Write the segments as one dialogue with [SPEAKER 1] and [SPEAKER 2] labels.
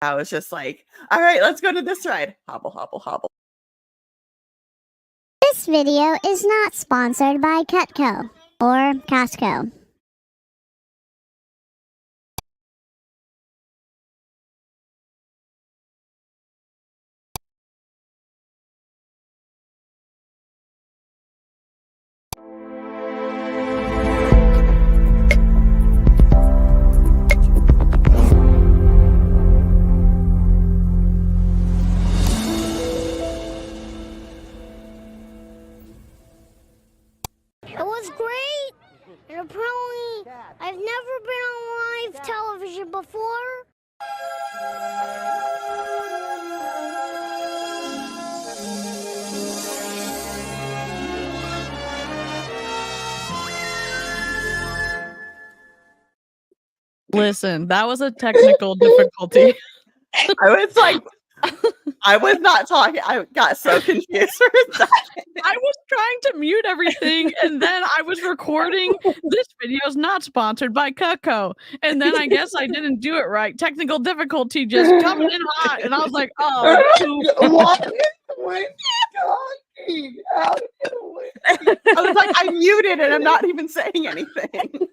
[SPEAKER 1] I was just like, all right, let's go to this ride. Hobble, hobble, hobble.
[SPEAKER 2] This video is not sponsored by Cutco or Costco.
[SPEAKER 3] It was great, and apparently I've never been on live television before.
[SPEAKER 4] Listen, that was a technical difficulty.
[SPEAKER 1] I was not talking. I got so confused for a second.
[SPEAKER 4] I was trying to mute everything, and then I was recording. This video is not sponsored by Cutco. And then I guess I didn't do it right. Technical difficulty just coming in hot. And I was like, oh,
[SPEAKER 5] What is talking?
[SPEAKER 1] I was like, I muted and I'm not even saying anything.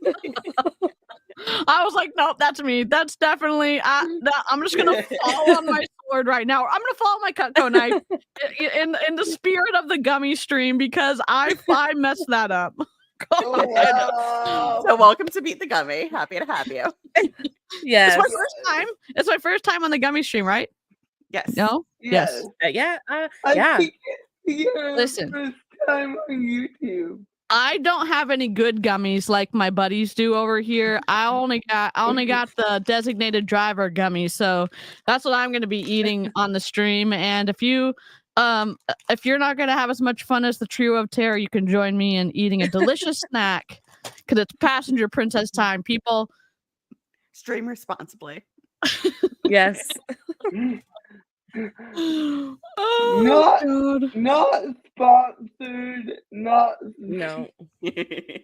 [SPEAKER 4] I was like, nope, that's me. That's definitely, I'm just going to fall on my sword right now. I'm going to fall on my Cutco knife in the spirit of the gummy stream because I messed that up.
[SPEAKER 1] So welcome to Beat the Gummy. Happy to have you.
[SPEAKER 4] Yes. It's my first time. It's my first time on the gummy stream, right?
[SPEAKER 1] Yes.
[SPEAKER 4] No? Yes.
[SPEAKER 5] Yeah.
[SPEAKER 4] Listen.
[SPEAKER 5] First time on YouTube.
[SPEAKER 4] I don't have any good gummies like my buddies do over here. I only got the designated driver gummies, so that's what I'm going to be eating on the stream. And if you're not going to have as much fun as the trio of terror, you can join me in eating a delicious snack because it's passenger princess time. People,
[SPEAKER 1] stream responsibly.
[SPEAKER 5] Yes.
[SPEAKER 4] Oh,
[SPEAKER 5] not sponsored. No.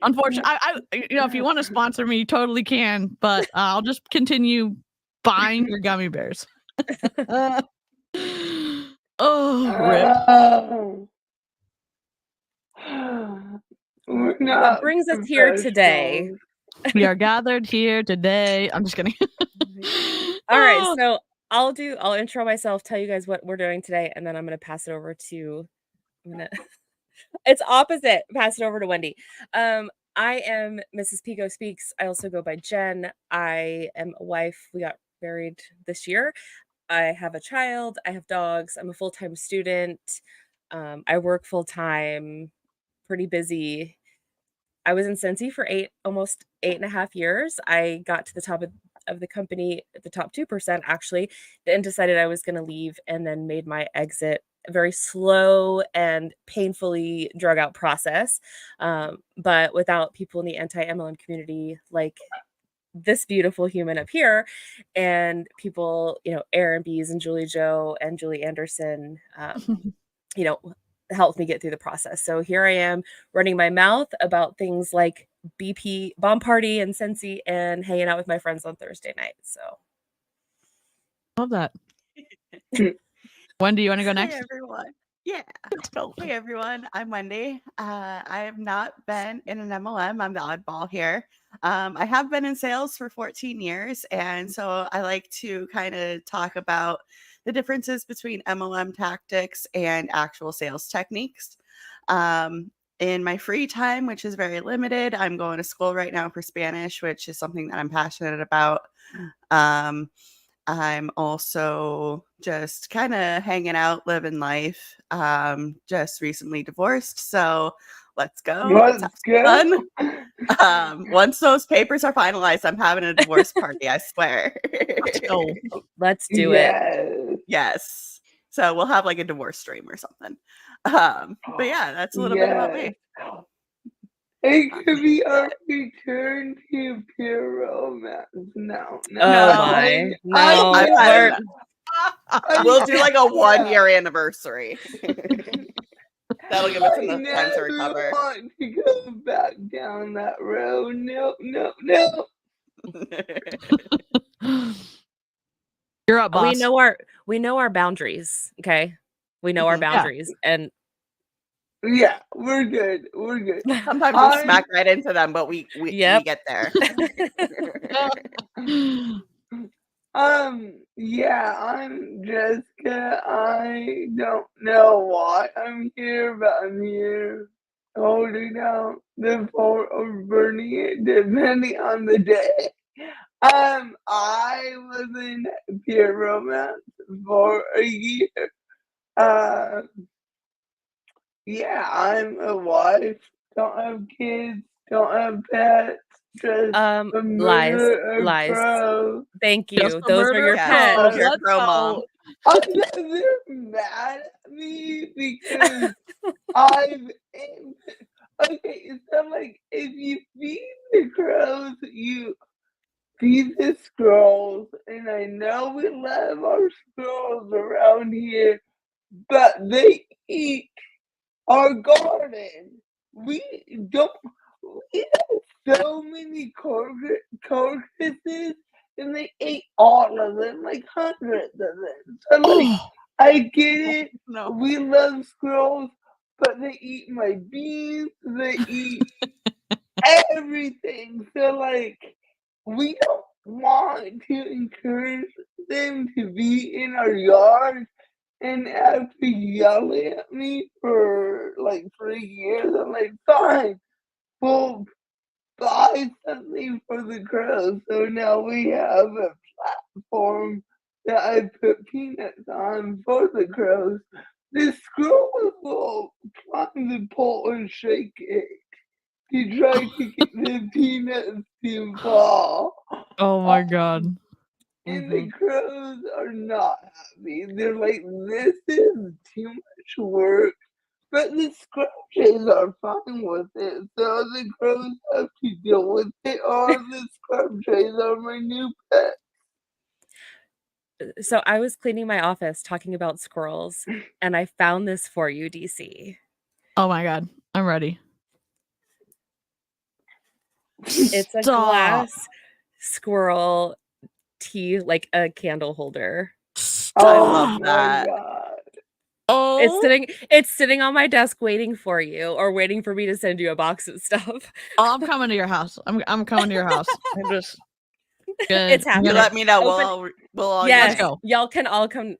[SPEAKER 4] Unfortunately, I if you want to sponsor me, you totally can. But I'll just continue buying your gummy bears.
[SPEAKER 5] Oh, rip.
[SPEAKER 6] What brings us here today?
[SPEAKER 4] We are gathered here today. I'm just kidding.
[SPEAKER 6] All right, so I'll intro myself, tell you guys what we're doing today, and then I'm gonna pass it over to it's opposite. Pass it over to Wendy. I am Mrs. Pico Speaks. I also go by Jen. I am a wife. We got married this year. I have a child. I have dogs. I'm a full-time student. I work full-time, pretty busy. I was in Scentsy for almost 8.5 years. I got to the top of the company, the top 2% actually, and decided I was going to leave, and then made my exit. A very slow and painfully drug out process, but without people in the anti-MLM community like this beautiful human up here, and people, Aaron Bees and Julie Joe and Julie Anderson, helped me get through the process. So here I am running my mouth about things like BP, Bomb Party, and Scentsy, and hanging out with my friends on Thursday night. So
[SPEAKER 4] love that. Wendy, you want to go next?
[SPEAKER 1] Hey everyone. Yeah. Let's go. Hey everyone. I'm Wendy. I have not been in an MLM. I'm the oddball here. I have been in sales for 14 years, and so I like to kind of talk about the differences between MLM tactics and actual sales techniques. In my free time, which is very limited, I'm going to school right now for Spanish, which is something that I'm passionate about. I'm also just kind of hanging out, living life. Just recently divorced, so let's go.
[SPEAKER 5] Let's go.
[SPEAKER 1] Fun. Once those papers are finalized, I'm having a divorce party, I swear.
[SPEAKER 6] Let's do it.
[SPEAKER 1] Yes. So we'll have like a divorce stream or something. But yeah, that's a little bit about me.
[SPEAKER 5] It could be a return to pure romance. No.
[SPEAKER 1] We'll do like a 1-year anniversary. That'll give us enough time to recover.
[SPEAKER 5] I want to go back down that road. No.
[SPEAKER 4] You're up, boss.
[SPEAKER 6] We know our boundaries. Okay, we know our
[SPEAKER 1] Mhm.
[SPEAKER 6] boundaries, and
[SPEAKER 5] Yeah, we're good. We're good.
[SPEAKER 1] Sometimes we smack right into them, but we
[SPEAKER 6] Yep.
[SPEAKER 1] get there.
[SPEAKER 5] Yeah, I'm Jessica. I don't know why I'm here, but I'm here holding out the fort or burning it, depending on the day. I was in peer romance for a year. Uh, yeah, I'm a wife, don't have kids, don't have pets, just a
[SPEAKER 6] Lies.
[SPEAKER 5] murderer of crows.
[SPEAKER 6] Thank
[SPEAKER 4] Just
[SPEAKER 6] you.
[SPEAKER 4] a
[SPEAKER 6] Those are
[SPEAKER 4] murder
[SPEAKER 6] your
[SPEAKER 1] Yeah,
[SPEAKER 6] pets.
[SPEAKER 1] that's your
[SPEAKER 4] Let's
[SPEAKER 1] crow
[SPEAKER 4] go.
[SPEAKER 1] mom.
[SPEAKER 5] They're mad at me because I've okay, so like if you feed the crows, you feed the squirrels, and I know we love our squirrels around here, but they eat our garden. We don't. We have so many carcasses, and they ate all of them, like hundreds of them. So, like,
[SPEAKER 4] Oh,
[SPEAKER 5] I get it.
[SPEAKER 1] No.
[SPEAKER 5] We love squirrels, but they eat my beans. They eat everything. So, like, we don't want to encourage them to be in our yard and after yelling at me for like 3 years, I'm like, fine, we'll buy something for the crows. So now we have a platform that I put peanuts on for the crows. The squirrels will climb the pole and shake it to try to get the peanuts to fall.
[SPEAKER 4] oh my god.
[SPEAKER 5] And the crows are not happy. They're like, this is too much work. But the scrubjays are fine with it. So the crows have to deal with it, or the scrubjays are my new pet.
[SPEAKER 6] So I was cleaning my office talking about squirrels, and I found this for you, DC.
[SPEAKER 4] Oh my god. I'm ready.
[SPEAKER 6] It's a
[SPEAKER 4] Stop.
[SPEAKER 6] glass squirrel tea, like a candle holder.
[SPEAKER 1] I love
[SPEAKER 5] Oh my
[SPEAKER 1] that.
[SPEAKER 5] god.
[SPEAKER 4] Oh,
[SPEAKER 6] It's sitting on my desk waiting for you, or waiting for me to send you a box of stuff.
[SPEAKER 4] I'm coming to your house. I'm coming to your house. I'm just gonna,
[SPEAKER 6] It's
[SPEAKER 1] You
[SPEAKER 6] happening.
[SPEAKER 1] let me know.
[SPEAKER 6] Open-
[SPEAKER 1] We'll all
[SPEAKER 6] Yes,
[SPEAKER 1] unite.
[SPEAKER 4] go.
[SPEAKER 6] y'all can all come.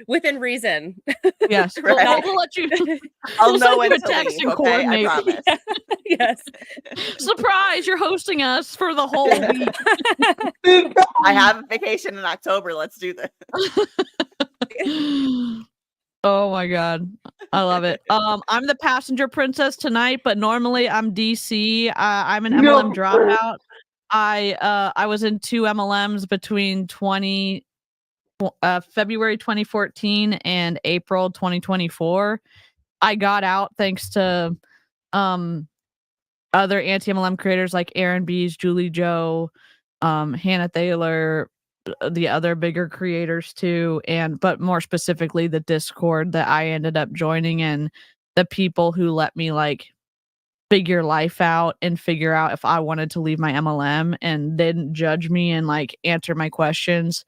[SPEAKER 6] Within reason.
[SPEAKER 4] yes.
[SPEAKER 1] Right.
[SPEAKER 4] We'll let you.
[SPEAKER 1] I'll
[SPEAKER 4] we'll
[SPEAKER 1] know
[SPEAKER 4] send you
[SPEAKER 1] when
[SPEAKER 4] a
[SPEAKER 1] to
[SPEAKER 4] text
[SPEAKER 1] leave.
[SPEAKER 4] and
[SPEAKER 1] Okay, I
[SPEAKER 4] coordinate.
[SPEAKER 1] promise.
[SPEAKER 6] Yes.
[SPEAKER 4] Surprise! You're hosting us for the whole week.
[SPEAKER 1] I have a vacation in October. Let's do this.
[SPEAKER 4] Oh my god, I love it. I'm the passenger princess tonight, but normally I'm DC. I'm an MLM dropout. I was in 2 MLMs between February 2014 and April 2024. I got out thanks to other anti-MLM creators like Aaron Bees, Julie Joe, Hannah Thaler, the other bigger creators too, but more specifically the Discord that I ended up joining, and the people who let me like figure life out and figure out if I wanted to leave my MLM and didn't judge me and like answer my questions.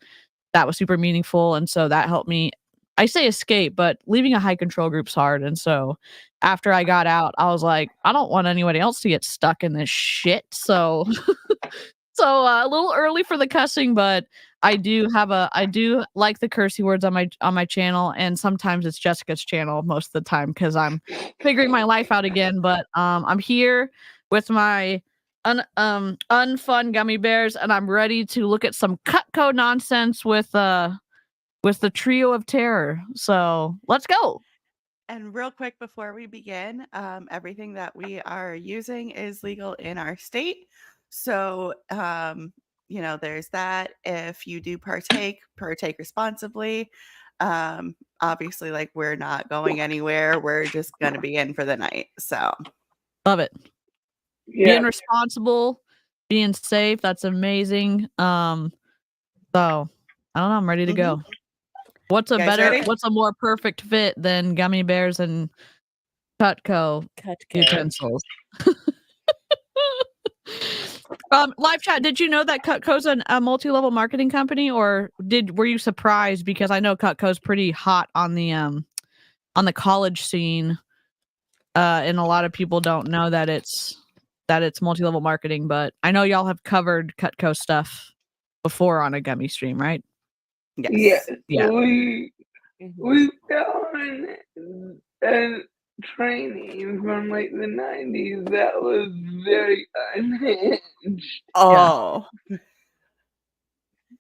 [SPEAKER 4] That was super meaningful, and so that helped me. I say escape, but leaving a high control group's hard, and so after I got out, I was like, I don't want anybody else to get stuck in this shit. So a little early for the cussing, but I do like the cursey words on my channel, and sometimes it's Jessica's channel most of the time because I'm figuring my life out again. But I'm here with my unfun gummy bears, and I'm ready to look at some Cutco nonsense with the trio of terror. So let's go.
[SPEAKER 1] And real quick before we begin, everything that we are using is legal in our state. So, there's that. If you do partake responsibly. Obviously, like we're not going anywhere. We're just going to be in for the night. So,
[SPEAKER 4] Love it.
[SPEAKER 5] Yeah.
[SPEAKER 4] Being responsible, being safe. That's amazing. So I don't know. I'm ready to go. What's
[SPEAKER 1] You guys ready?
[SPEAKER 4] what's a more perfect fit than gummy bears and Cutco utensils? Live chat, did you know that Cutco's a multi-level marketing company, or were you surprised? Because I know Cutco's pretty hot on the college scene, and a lot of people don't know that it's multi-level marketing. But I know y'all have covered Cutco stuff before on a gummy stream, right?
[SPEAKER 5] Yes,
[SPEAKER 1] Yes.
[SPEAKER 4] Yeah.
[SPEAKER 5] we found a training from like the 90s that was very unhinged.
[SPEAKER 1] Oh,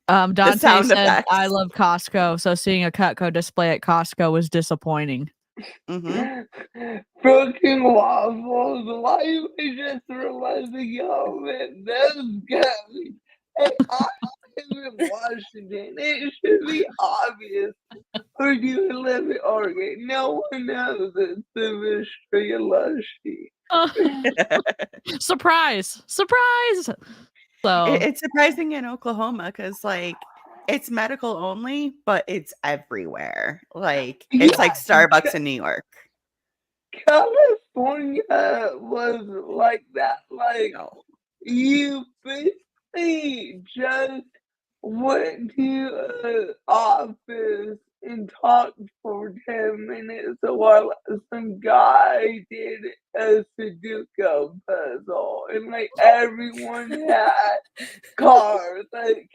[SPEAKER 4] Dante
[SPEAKER 1] sound
[SPEAKER 4] said,
[SPEAKER 1] effects.
[SPEAKER 4] "I love Costco, so seeing a Cutco display at Costco was disappointing."
[SPEAKER 5] Broken waffles. Why am I just realizing, oh man, those gummies? And I live in Washington. It should be obvious. Or do you live in Oregon? No one knows it's the mystery of Lushy.
[SPEAKER 4] Surprise! So
[SPEAKER 1] It's surprising in Oklahoma because, like, it's medical only, but it's everywhere. Like, it's like Starbucks in New York.
[SPEAKER 5] California was like that. Like,
[SPEAKER 1] No.
[SPEAKER 5] you basically just went to an office and talked for 10 minutes while some guy did a Sudoku puzzle, and like everyone had cars. Like,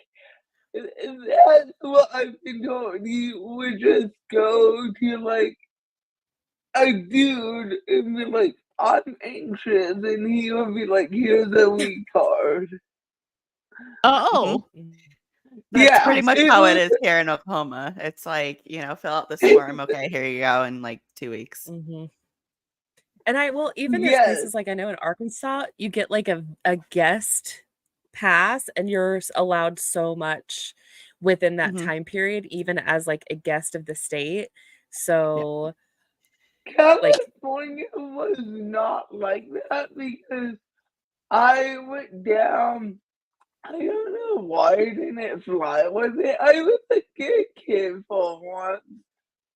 [SPEAKER 5] that's what I've been told. You would just go to like a dude and be like, I'm anxious, and he would be like, here's a Wii card.
[SPEAKER 4] oh,
[SPEAKER 1] That's pretty much how it
[SPEAKER 5] was-
[SPEAKER 1] is here in Oklahoma. It's like, fill out this form. Okay, here you go in like 2 weeks.
[SPEAKER 6] And even there's places like I know in Arkansas, you get like a guest pass and you're allowed so much within that time period, even as like a guest of the state. So
[SPEAKER 5] California was not like that because I went down. I don't know why I didn't fly with it. I was a good kid for once,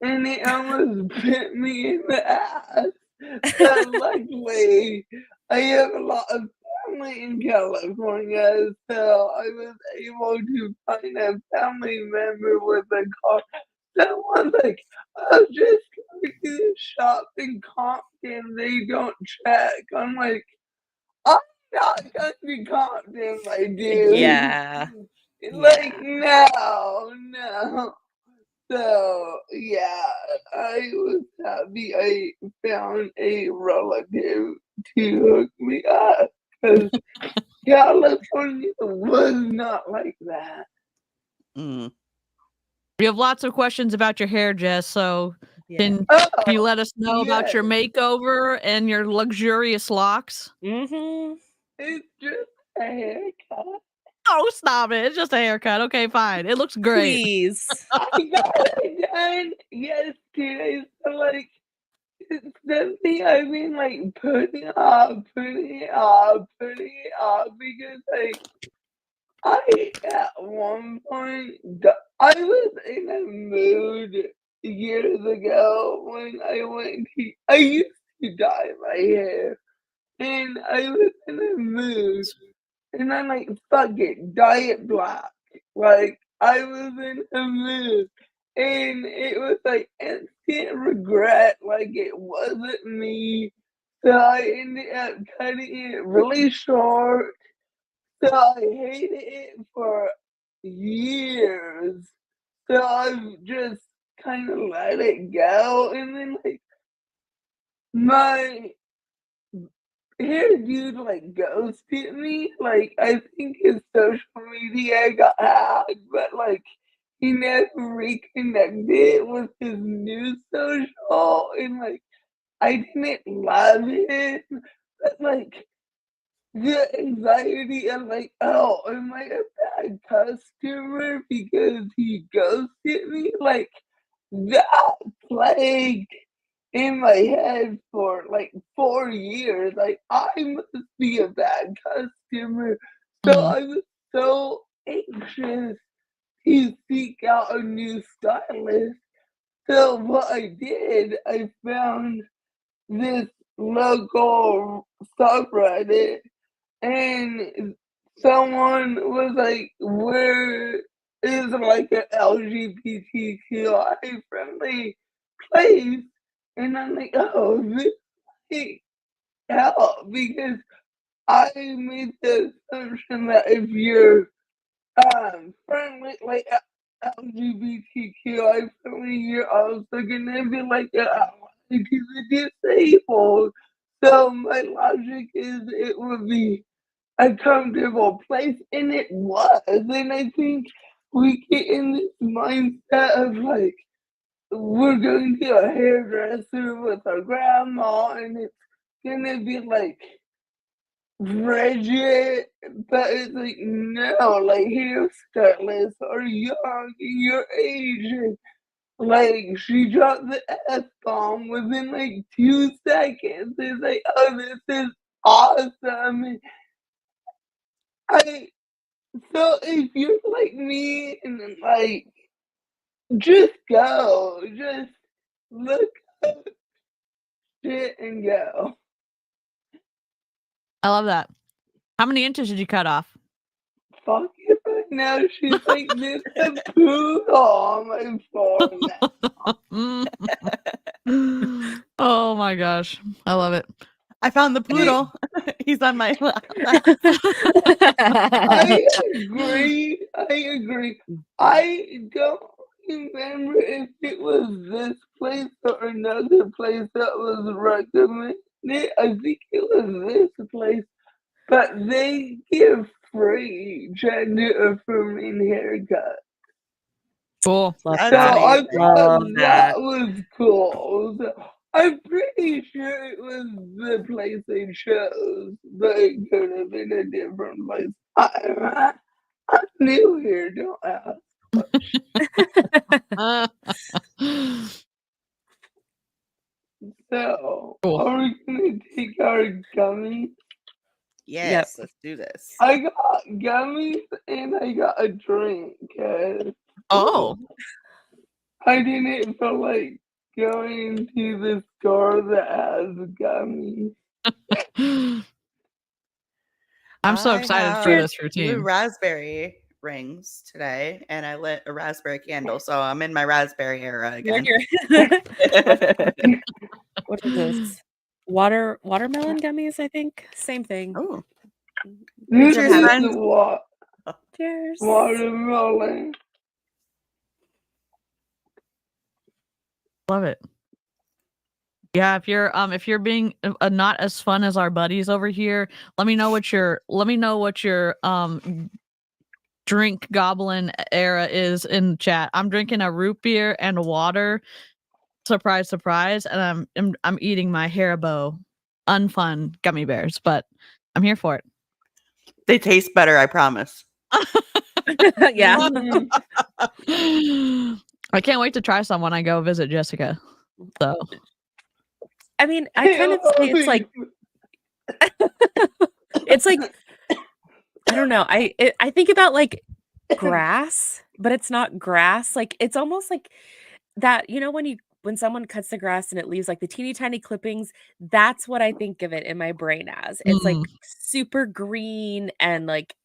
[SPEAKER 5] and it almost bit me in the ass. But luckily, I have a lot of family in California, so I was able to find a family member with a car. Someone's like, "I'll just go to the shop in Compton. They don't check." I'm like, I'm not going to Compton, my dude.
[SPEAKER 6] Yeah.
[SPEAKER 5] Like, no. So, yeah, I was happy I found a relative to hook me up because California was not like that.
[SPEAKER 4] We have lots of questions about your hair, Jess. So can you let us know about your makeover and your luxurious locks?
[SPEAKER 5] It's just a haircut.
[SPEAKER 4] Oh, stop it. It's just a haircut. Okay, fine. It looks great.
[SPEAKER 6] Please.
[SPEAKER 5] I got it done yesterday. So, like, it's something I've been, like, putting it off because, like, at one point, I was in a mood years ago when I used to dye my hair, and I was in a mood, and I'm like, fuck it, dye it black. Like, I was in a mood, and it was like instant regret, like it wasn't me. So I ended up cutting it really short. So I hated it for years. So I've just kind of let it go, and then like my hair dude like ghosted me. Like I think his social media got hacked, but like he never reconnected with his new social, and like I didn't love it, but like the anxiety of like, oh, am I a bad customer because he ghosted me? Like that plagued in my head for like 4 years. Like I must be a bad customer. So I was so anxious to seek out a new stylist. So what I did, I found this local subreddit, and someone was like, "Where is like an LGBTQI friendly place?" And I'm like, "Oh, this might help," because I made the assumption that if you're friendly, like LGBTQI friendly, you're also gonna be like an ally to the disabled. So my logic is it would be a comfortable place, and it was. And I think we get in this mindset of like we're going to a hairdresser with our grandma, and it's gonna be like rigid, but it's like no, like hairstylists are young, your age, and like she dropped the F bomb within like 2 seconds. It's like, oh, this is awesome. And I so if you're like me and then, like just go, just look up shit and go.
[SPEAKER 4] I love that. How many inches did you cut off?
[SPEAKER 5] Fuck it right now. She's like this a poodle on my forehead.
[SPEAKER 4] Oh my gosh. I love it.
[SPEAKER 1] I found the poodle. He's on my lap.
[SPEAKER 5] I agree. I don't remember if it was this place or another place that was recommended. I think it was this place, but they give free gender affirming haircut.
[SPEAKER 4] Cool.
[SPEAKER 6] Love
[SPEAKER 5] So
[SPEAKER 1] That's
[SPEAKER 5] I
[SPEAKER 1] amazing.
[SPEAKER 5] thought
[SPEAKER 6] Love
[SPEAKER 5] that
[SPEAKER 6] that.
[SPEAKER 5] was cool. So I'm pretty sure it was the place they chose, but it could have been a different place. I'm new here, don't ask. So,
[SPEAKER 4] Cool.
[SPEAKER 5] are we gonna take our gummies?
[SPEAKER 1] Yes, let's do this.
[SPEAKER 5] I got gummies and I got a drink, 'cause
[SPEAKER 4] Oh.
[SPEAKER 5] I didn't feel like going to the store that has gummies.
[SPEAKER 4] I'm so
[SPEAKER 1] I
[SPEAKER 4] excited for
[SPEAKER 1] have
[SPEAKER 4] this
[SPEAKER 1] 2
[SPEAKER 4] routine.
[SPEAKER 1] raspberry rings today, and I lit a raspberry candle, so I'm in my raspberry era again.
[SPEAKER 6] What is this? Watermelon gummies, I think. Same thing.
[SPEAKER 1] Oh,
[SPEAKER 5] This
[SPEAKER 1] Cheers,
[SPEAKER 5] is
[SPEAKER 1] friends.
[SPEAKER 6] Cheers.
[SPEAKER 5] watermelon.
[SPEAKER 4] Love it. Yeah, if you're being not as fun as our buddies over here, let me know what your drink goblin era is in chat. I'm drinking a root beer and water. Surprise, surprise, and I'm eating my Haribo unfun gummy bears, but I'm here for it.
[SPEAKER 1] They taste better, I promise.
[SPEAKER 6] Yeah.
[SPEAKER 4] I can't wait to try some when I go visit Jessica. So
[SPEAKER 6] I mean, I kind of say it's like it's like I don't know. I think about like grass, but it's not grass. Like it's almost like that, you know, when someone cuts the grass and it leaves like the teeny tiny clippings, that's what I think of it in my brain as. It's like super green and like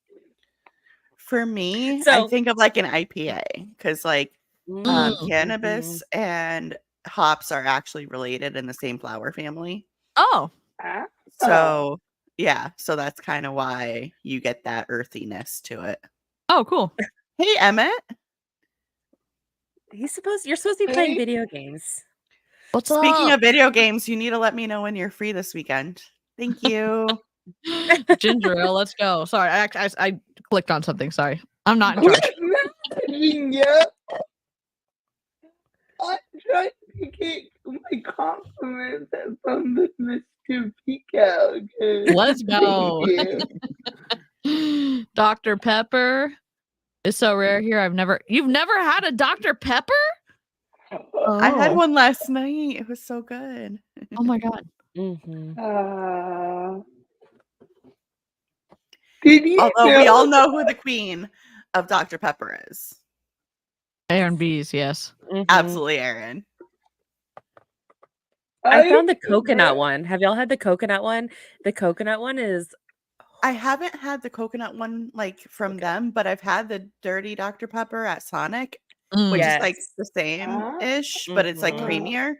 [SPEAKER 1] For me, I
[SPEAKER 6] so
[SPEAKER 1] think of like an IPA because like cannabis and hops are actually related in the same flower family.
[SPEAKER 4] oh.
[SPEAKER 1] So yeah, so that's kind of why you get that earthiness to it.
[SPEAKER 4] Oh, cool.
[SPEAKER 1] Hey, Emmett.
[SPEAKER 6] you're supposed to be playing video games.
[SPEAKER 4] What's
[SPEAKER 1] Speaking
[SPEAKER 4] up?
[SPEAKER 1] of video games, you need to let me know when you're free this weekend. Thank you.
[SPEAKER 4] Ginger ale, let's go. Sorry, I clicked on something. Sorry. I'm not in charge.
[SPEAKER 5] Yeah. I'm trying to get my compliments from the Mr. Pico.
[SPEAKER 4] Let's go. Dr. Pepper is so rare here. You've never had a Dr. Pepper?
[SPEAKER 1] I had one last night. It was so good.
[SPEAKER 4] Oh my god.
[SPEAKER 1] Although we all know who the queen of Dr. Pepper is.
[SPEAKER 4] Aaron B's, yes.
[SPEAKER 1] Absolutely, Aaron.
[SPEAKER 6] I found the coconut one. Have y'all had the coconut one? The coconut one is
[SPEAKER 1] I haven't had the coconut one like from
[SPEAKER 6] Okay.
[SPEAKER 1] them, but I've had the dirty Dr. Pepper at Sonic,
[SPEAKER 4] Mm.
[SPEAKER 1] which is like
[SPEAKER 6] Yes.
[SPEAKER 1] the same-ish, but it's like
[SPEAKER 6] Mhm.
[SPEAKER 1] creamier.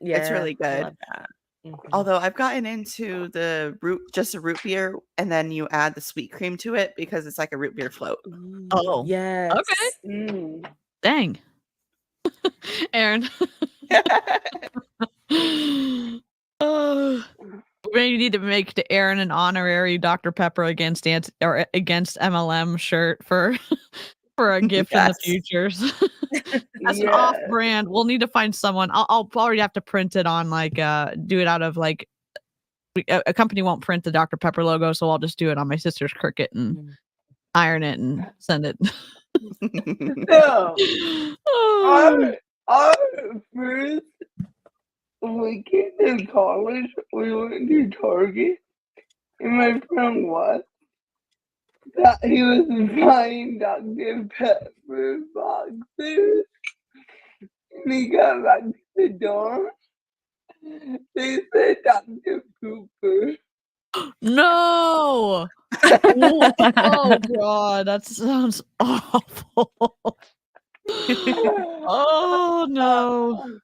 [SPEAKER 6] Yeah,
[SPEAKER 1] It's really
[SPEAKER 6] I
[SPEAKER 1] good.
[SPEAKER 6] love that. Mhm.
[SPEAKER 1] Although I've gotten into the just a root beer, and then you add the sweet cream to it because it's like a root beer float.
[SPEAKER 4] Oh,
[SPEAKER 6] Yes.
[SPEAKER 4] okay.
[SPEAKER 5] Mm.
[SPEAKER 4] Dang. Aaron. Oh, we need to make to Aaron an honorary Dr. Pepper against against MLM shirt for a gift in the
[SPEAKER 1] Yes.
[SPEAKER 4] future. That's an
[SPEAKER 5] Yeah.
[SPEAKER 4] off-brand. We'll need to find someone. I'll probably have to print it on like do it out of like a company won't print the Dr. Pepper logo, so I'll just do it on my sister's Cricut and iron it and send it.
[SPEAKER 5] So,
[SPEAKER 4] Oh.
[SPEAKER 5] our first weekend in college, we went to Target, and my friend was that he was buying Dr. Pepper boxes, and he got back to the door. They said Dr. Pooper.
[SPEAKER 4] No. Oh god, that sounds awful. Oh no.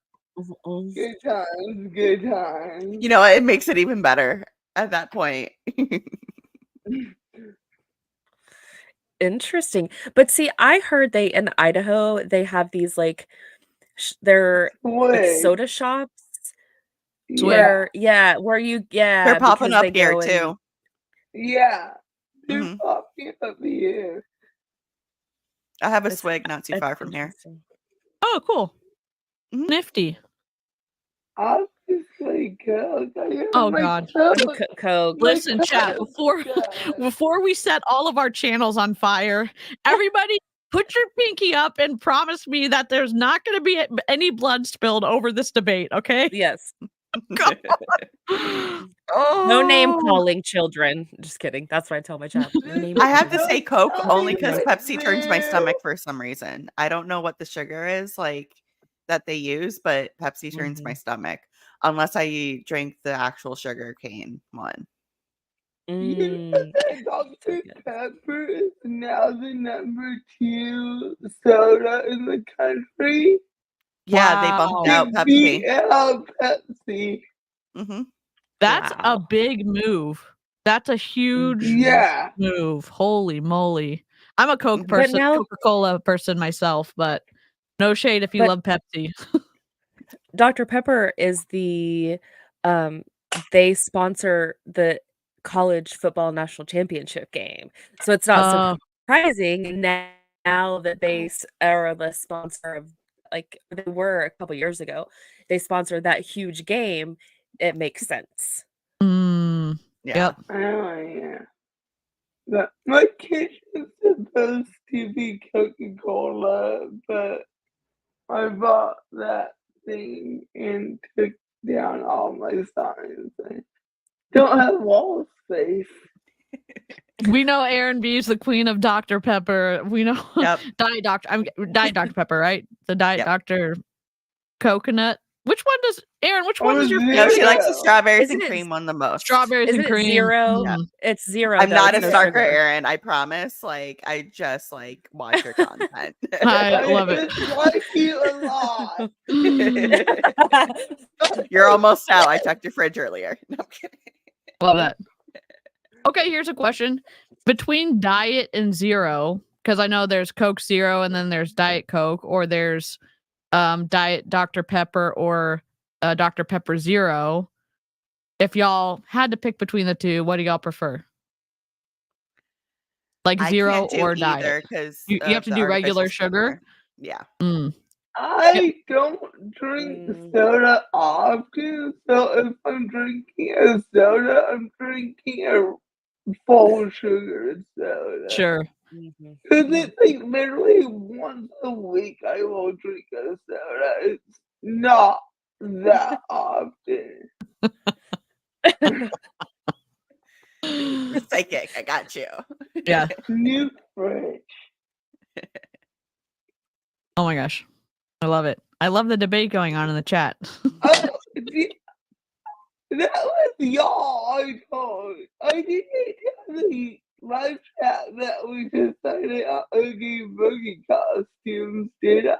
[SPEAKER 5] Good times, good times.
[SPEAKER 1] You know, it makes it even better at that point.
[SPEAKER 6] Interesting. But see, I heard they in Idaho, they have these like they're like
[SPEAKER 5] Wait,
[SPEAKER 6] soda shops
[SPEAKER 5] yeah,
[SPEAKER 6] where you
[SPEAKER 1] They're popping
[SPEAKER 6] because
[SPEAKER 1] up
[SPEAKER 6] they
[SPEAKER 1] here
[SPEAKER 6] go and
[SPEAKER 1] too.
[SPEAKER 5] yeah. They're
[SPEAKER 1] Mhm.
[SPEAKER 5] popping up here.
[SPEAKER 1] I have a
[SPEAKER 6] It's
[SPEAKER 1] swig not too
[SPEAKER 6] it's
[SPEAKER 1] far from here.
[SPEAKER 6] interesting.
[SPEAKER 4] Oh, cool.
[SPEAKER 1] Mhm.
[SPEAKER 4] Nifty.
[SPEAKER 5] Obviously, Coke.
[SPEAKER 4] Oh god.
[SPEAKER 6] Coke.
[SPEAKER 4] Listen, chat,
[SPEAKER 5] Coke.
[SPEAKER 4] before we set all of our channels on fire, everybody put your pinky up and promise me that there's not going to be any blood spilled over this debate, okay?
[SPEAKER 6] Yes.
[SPEAKER 4] God.
[SPEAKER 6] No name
[SPEAKER 4] Oh.
[SPEAKER 6] calling children. Just kidding. That's what I tell my child. No name
[SPEAKER 1] I have to
[SPEAKER 6] calling.
[SPEAKER 1] say Coke only
[SPEAKER 5] Tell me
[SPEAKER 1] because
[SPEAKER 5] what's
[SPEAKER 1] Pepsi turns my
[SPEAKER 5] there.
[SPEAKER 1] stomach for some reason. I don't know what the sugar is like that they use, but Pepsi turns my stomach unless I drink the actual sugar cane one.
[SPEAKER 5] You know
[SPEAKER 6] Mm.
[SPEAKER 5] that Dr. Pepper is now the number 2 soda in the country?
[SPEAKER 1] Yeah, they bumped
[SPEAKER 4] Wow.
[SPEAKER 1] out
[SPEAKER 5] It beat
[SPEAKER 1] Pepsi.
[SPEAKER 5] out Pepsi.
[SPEAKER 1] Mhm.
[SPEAKER 4] That's a
[SPEAKER 6] Wow.
[SPEAKER 4] big move. That's a huge
[SPEAKER 5] Yeah.
[SPEAKER 4] move. Holy moly. I'm a Coke
[SPEAKER 1] Mhm.
[SPEAKER 6] But
[SPEAKER 4] person,
[SPEAKER 6] now
[SPEAKER 4] Coca-Cola person myself, but no shade if you
[SPEAKER 6] but
[SPEAKER 4] love Pepsi.
[SPEAKER 6] Dr. Pepper is the they sponsor the college football national championship game. So it's not
[SPEAKER 4] Oh.
[SPEAKER 6] surprising now that they are the sponsor of like they were a couple years ago. They sponsored that huge game. It makes sense.
[SPEAKER 4] Mm.
[SPEAKER 1] Yeah.
[SPEAKER 4] Yep.
[SPEAKER 5] Oh, yeah. But my kitchen's supposed to be Coca-Cola, but I bought that thing and took down all my signs. I don't have wall space.
[SPEAKER 4] We know Aaron B is the queen of Dr. Pepper. We know
[SPEAKER 1] Yep.
[SPEAKER 4] Diet Dr. Pepper, right? The Diet
[SPEAKER 1] Yep.
[SPEAKER 4] Dr. Coconut. Which one does Aaron? Which one
[SPEAKER 5] Oh,
[SPEAKER 4] is your
[SPEAKER 1] No, she likes the
[SPEAKER 5] zero.
[SPEAKER 1] strawberries
[SPEAKER 6] Isn't
[SPEAKER 1] and
[SPEAKER 6] it
[SPEAKER 1] cream one the most.
[SPEAKER 4] strawberries
[SPEAKER 6] Isn't
[SPEAKER 4] and
[SPEAKER 6] it
[SPEAKER 4] cream?
[SPEAKER 6] zero?
[SPEAKER 1] Yeah.
[SPEAKER 4] Mm.
[SPEAKER 6] It's zero.
[SPEAKER 1] I'm
[SPEAKER 6] though.
[SPEAKER 1] not
[SPEAKER 6] It's
[SPEAKER 1] a
[SPEAKER 6] no
[SPEAKER 1] stalker,
[SPEAKER 6] sugar.
[SPEAKER 1] Aaron. I promise. Like, I just like watch your content.
[SPEAKER 4] I love
[SPEAKER 5] I
[SPEAKER 4] it.
[SPEAKER 5] just like you a lot.
[SPEAKER 1] You're almost out. I checked your fridge earlier. No, I'm kidding.
[SPEAKER 4] Love that. Okay, here's a question. Between Diet and Zero, because I know there's Coke Zero and then there's Diet Coke, or there's Diet Dr. Pepper or Dr. Pepper Zero. If y'all had to pick between the two, what do y'all prefer? Like
[SPEAKER 1] I
[SPEAKER 4] Zero
[SPEAKER 1] can't do
[SPEAKER 4] or Diet?
[SPEAKER 1] either because
[SPEAKER 4] You have to
[SPEAKER 1] the
[SPEAKER 4] do
[SPEAKER 1] artificial
[SPEAKER 4] regular sugar?
[SPEAKER 1] Yeah.
[SPEAKER 4] Mm.
[SPEAKER 5] I don't drink soda often, so if I'm drinking a soda, I'm drinking a full sugar soda.
[SPEAKER 4] Sure.
[SPEAKER 5] Because it's like literally once a week I will drink a soda. It's not that often.
[SPEAKER 1] Psychic. I got you.
[SPEAKER 4] Yeah.
[SPEAKER 5] New fridge.
[SPEAKER 4] Oh my gosh. I love it. I love the debate going on in the chat.
[SPEAKER 5] Oh, that was y'all I told. I didn't the live chat that we decided on Oogie Boogie costumes, did I?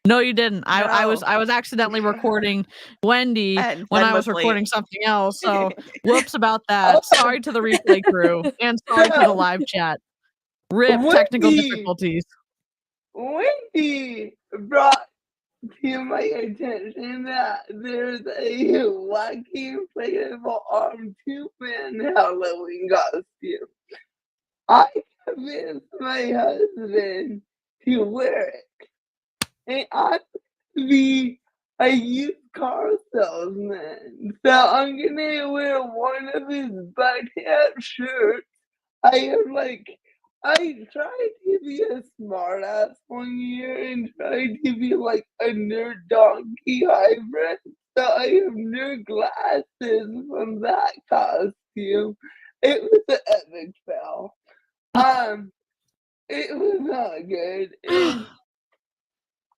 [SPEAKER 4] No, you didn't. I was
[SPEAKER 1] No.
[SPEAKER 4] accidentally recording Wendy
[SPEAKER 1] And
[SPEAKER 4] when
[SPEAKER 1] Jen
[SPEAKER 4] I was
[SPEAKER 1] was late.
[SPEAKER 4] recording something else. So whoops about that. Sorry to the replay crew and sorry to the live chat. Rip technical
[SPEAKER 5] Wendy!
[SPEAKER 4] difficulties.
[SPEAKER 5] Wendy brought to my attention that there's a wacky inflatable arm two-man Halloween costume. I convinced my husband to wear it, and I'm to be a used car salesman, so I'm gonna wear one of his butt-hat shirts. I tried to be a smartass one year and tried to be like a nerd donkey hybrid. So I have nerd glasses from that costume. It was an epic fail. It was not good. And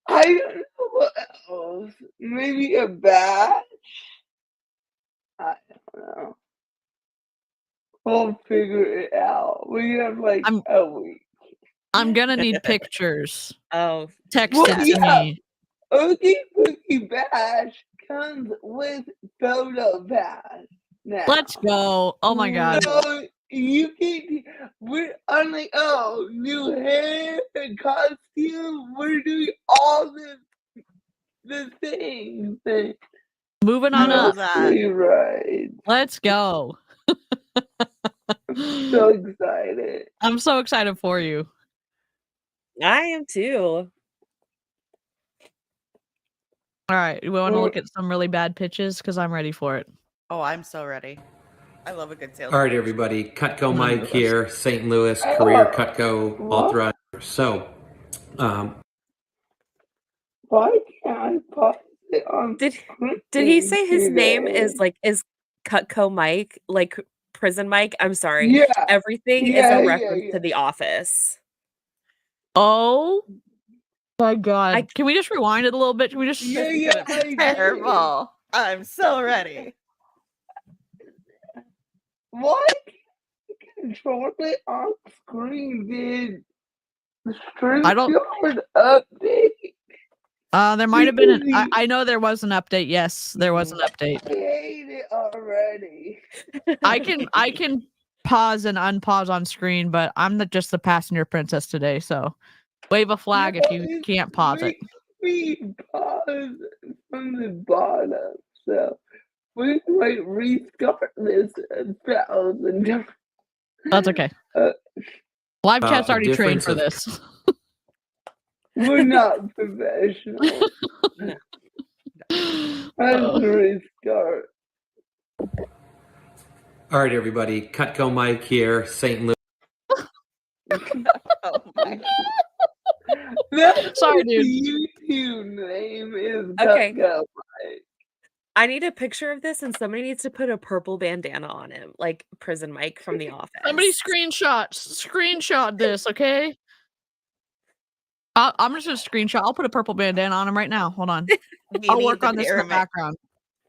[SPEAKER 5] I don't know what else. Maybe a badge? I don't know. We'll figure it out. We have like a week.
[SPEAKER 4] I'm gonna need pictures.
[SPEAKER 6] Oh,
[SPEAKER 4] Text it to me.
[SPEAKER 5] Oogie Boogie Bash comes with photo pass now.
[SPEAKER 4] Let's go. Oh my god.
[SPEAKER 5] So you can, I'm like, oh, new hair and costume. We're doing all the things.
[SPEAKER 4] Moving on up.
[SPEAKER 5] Right.
[SPEAKER 4] Let's go.
[SPEAKER 5] I'm so excited.
[SPEAKER 4] I'm so excited for you.
[SPEAKER 6] I am too.
[SPEAKER 4] All right, we want to look at some really bad pitches because I'm ready for it.
[SPEAKER 1] Oh, I'm so ready. I love a good sales.
[SPEAKER 7] All right, everybody. Cutco Mike here, St. Louis, career Cutco authorized. So,
[SPEAKER 5] why can't I pause it on
[SPEAKER 6] Did he say his name is Cutco Mike, like Prison Mike? I'm sorry.
[SPEAKER 5] Yeah.
[SPEAKER 6] Everything is a reference to The Office.
[SPEAKER 4] Oh my god. Can we just rewind it a little bit? Can we just
[SPEAKER 1] terrible. I'm so ready.
[SPEAKER 5] Why control it on screen, dude?
[SPEAKER 4] I don't
[SPEAKER 5] update.
[SPEAKER 4] There might have been I know there was an update. Yes, there was an update.
[SPEAKER 5] I hate it already.
[SPEAKER 4] I can pause and unpause on screen, but I'm just the passenger princess today, so wave a flag if you can't pause it.
[SPEAKER 5] We pause from the bottom, so we might restart this 1,000 times.
[SPEAKER 4] That's okay. Live chat's already trained for this.
[SPEAKER 5] We're not professional. Let's restart.
[SPEAKER 7] all right, everybody. Cutco Mike here, St. Louis.
[SPEAKER 1] Oh my.
[SPEAKER 4] Sorry, dude.
[SPEAKER 5] The YouTube name is
[SPEAKER 6] Okay.
[SPEAKER 5] Cutco Mike.
[SPEAKER 6] I need a picture of this, and somebody needs to put a purple bandana on him, like Prison Mike from The Office.
[SPEAKER 4] Somebody screenshot this, okay? I'm just gonna screenshot. I'll put a purple bandana on him right now. Hold on. I'll work on this in the background.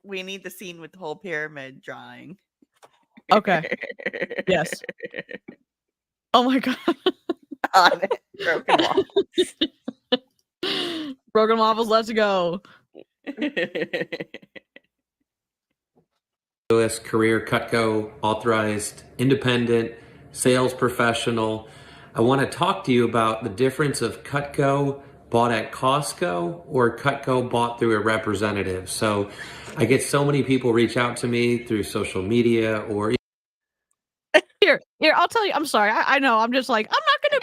[SPEAKER 1] We need the scene with the whole pyramid drawing.
[SPEAKER 4] Okay. Yes. Oh my god.
[SPEAKER 1] On it. Broken waffles.
[SPEAKER 4] Broken waffles, let's go.
[SPEAKER 7] Louis, career Cutco authorized, independent, sales professional. I want to talk to you about the difference of Cutco bought at Costco or Cutco bought through a representative. So I get so many people reach out to me through social media or
[SPEAKER 4] Here, I'll tell you. I'm sorry. I know. I'm just like, I'm not gonna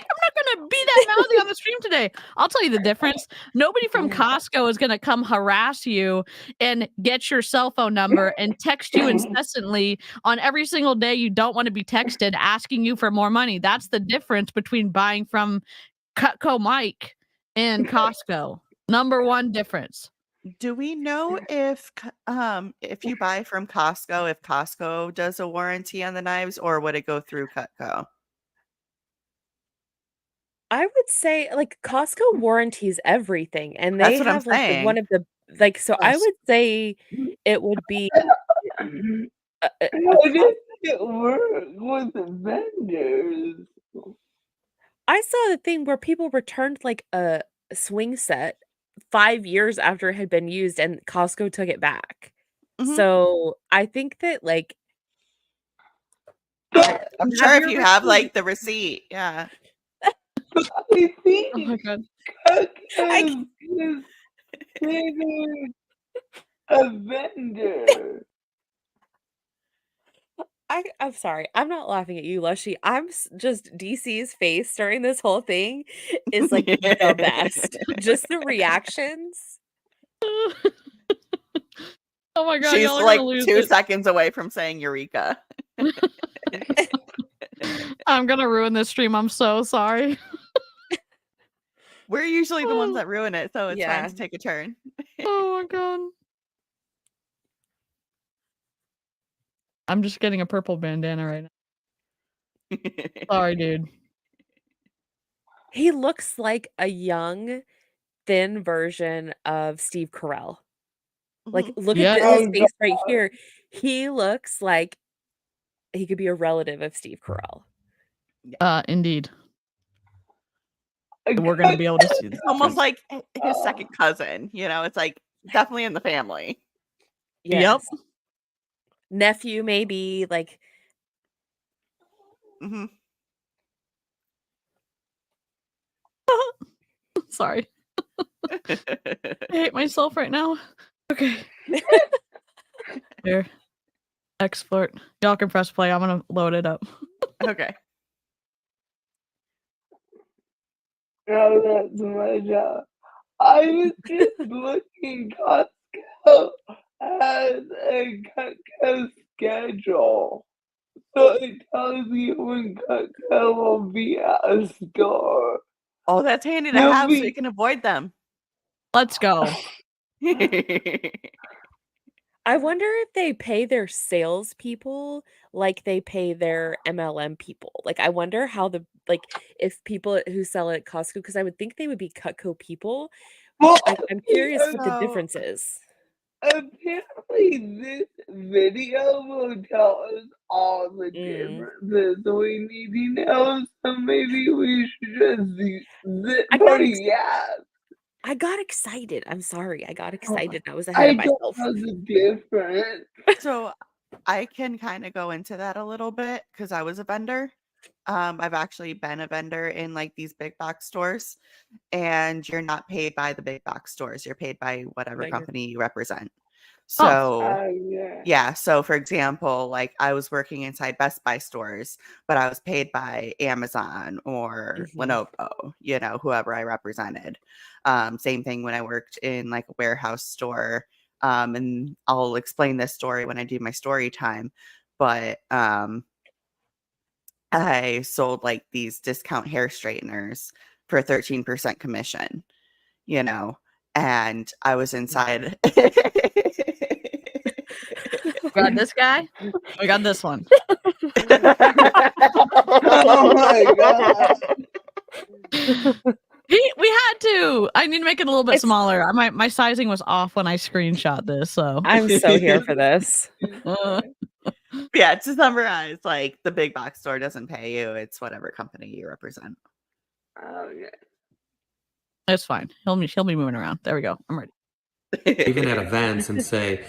[SPEAKER 4] be that mouthy on the stream today. I'll tell you the difference. Nobody from Costco is gonna come harass you and get your cell phone number and text you incessantly on every single day you don't want to be texted, asking you for more money. That's the difference between buying from Cutco Mike and Costco. Number one difference.
[SPEAKER 1] Do we know if you buy from Costco, if Costco does a warranty on the knives, or would it go through Cutco?
[SPEAKER 6] I would say like Costco warranties everything, and they
[SPEAKER 1] That's what I'm
[SPEAKER 6] have like
[SPEAKER 1] saying.
[SPEAKER 6] one of the like. So I
[SPEAKER 4] Yes.
[SPEAKER 6] would say it would be.
[SPEAKER 5] it work with vendors?
[SPEAKER 6] I saw the thing where people returned like a swing set 5 years after it had been used and Costco took it back.
[SPEAKER 1] Mhm.
[SPEAKER 6] So, I think that, like
[SPEAKER 1] I'm
[SPEAKER 6] have
[SPEAKER 1] sure if
[SPEAKER 6] your
[SPEAKER 1] you have,
[SPEAKER 6] receipt.
[SPEAKER 1] like, the receipt, yeah.
[SPEAKER 5] I
[SPEAKER 4] Oh
[SPEAKER 5] think
[SPEAKER 4] my god.
[SPEAKER 6] I
[SPEAKER 5] Cutco is considered a vendor.
[SPEAKER 6] I'm sorry. I'm not laughing at you, Lushy. Just DC's face during this whole thing is like the best. Just the reactions.
[SPEAKER 4] Oh my god,
[SPEAKER 1] She's,
[SPEAKER 4] y'all are
[SPEAKER 1] like,
[SPEAKER 4] gonna lose
[SPEAKER 1] 2
[SPEAKER 4] it.
[SPEAKER 1] seconds away from saying Eureka.
[SPEAKER 4] I'm gonna ruin this stream. I'm so sorry.
[SPEAKER 1] We're usually the ones that ruin it, so it's fine
[SPEAKER 6] Yeah.
[SPEAKER 1] to take a turn.
[SPEAKER 4] Oh my god. I'm just getting a purple bandana right now. Sorry, dude.
[SPEAKER 6] He looks like a young, thin version of Steve Carell. Like,
[SPEAKER 1] Mhm.
[SPEAKER 6] look
[SPEAKER 4] Yeah.
[SPEAKER 6] at
[SPEAKER 5] Oh,
[SPEAKER 6] his face right
[SPEAKER 5] God.
[SPEAKER 6] here. He looks like he could be a relative of Steve Carell.
[SPEAKER 4] Indeed. We're gonna be able to see
[SPEAKER 1] It's almost
[SPEAKER 4] this.
[SPEAKER 1] like his second cousin, you know, it's, like, definitely in the family.
[SPEAKER 6] Yes.
[SPEAKER 4] Yep.
[SPEAKER 6] Nephew, maybe, like
[SPEAKER 1] Mhm.
[SPEAKER 4] Sorry. I hate myself right now. Okay. Here. Export. Y'all can press play. I'm gonna load it up.
[SPEAKER 1] Okay.
[SPEAKER 5] No, that's my job. I was just looking Costco has a Cutco schedule. So it tells you when Cutco will be at a store.
[SPEAKER 1] Oh, that's handy to
[SPEAKER 5] You'll
[SPEAKER 1] have so you
[SPEAKER 5] be
[SPEAKER 1] can avoid them.
[SPEAKER 4] Let's go.
[SPEAKER 6] I wonder if they pay their salespeople like they pay their MLM people. Like, I wonder how if people who sell at Costco, because I would think they would be Cutco people.
[SPEAKER 5] well,
[SPEAKER 6] I'm curious what the
[SPEAKER 1] So
[SPEAKER 6] difference is.
[SPEAKER 5] apparently this video will tell us all the differences we need to know, so maybe we should just zip
[SPEAKER 6] I got
[SPEAKER 5] for
[SPEAKER 6] ex
[SPEAKER 5] yes.
[SPEAKER 6] I got excited. I'm sorry. I got excited. I was ahead
[SPEAKER 5] I
[SPEAKER 6] of
[SPEAKER 5] don't
[SPEAKER 6] myself.
[SPEAKER 5] know the difference.
[SPEAKER 1] So I can kinda go into that a little bit because I was a vendor. I've actually been a vendor in, like, these big box stores, and you're not paid by the big box stores, you're paid by whatever
[SPEAKER 6] By your
[SPEAKER 1] company you represent.
[SPEAKER 4] Oh.
[SPEAKER 1] So
[SPEAKER 5] Yeah.
[SPEAKER 1] yeah, so for example, like, I was working inside Best Buy stores, but I was paid by Amazon or
[SPEAKER 6] Mhm.
[SPEAKER 1] Lenovo, you know, whoever I represented. Same thing when I worked in, like, a warehouse store, and I'll explain this story when I do my story time, but, I sold, like, these discount hair straighteners for 13% commission, you know, and I was inside
[SPEAKER 4] We got this guy. We got this one.
[SPEAKER 5] Oh my god.
[SPEAKER 4] We had to. I need to make it a little bit
[SPEAKER 6] It's
[SPEAKER 4] smaller. My sizing was off when I screenshot this, so
[SPEAKER 6] I'm so here for this.
[SPEAKER 1] Yeah, to summarize, like, the big box store doesn't pay you, it's whatever company you represent.
[SPEAKER 5] Okay.
[SPEAKER 4] it's fine. He'll be moving around. There we go. I'm ready.
[SPEAKER 7] Even at events and say,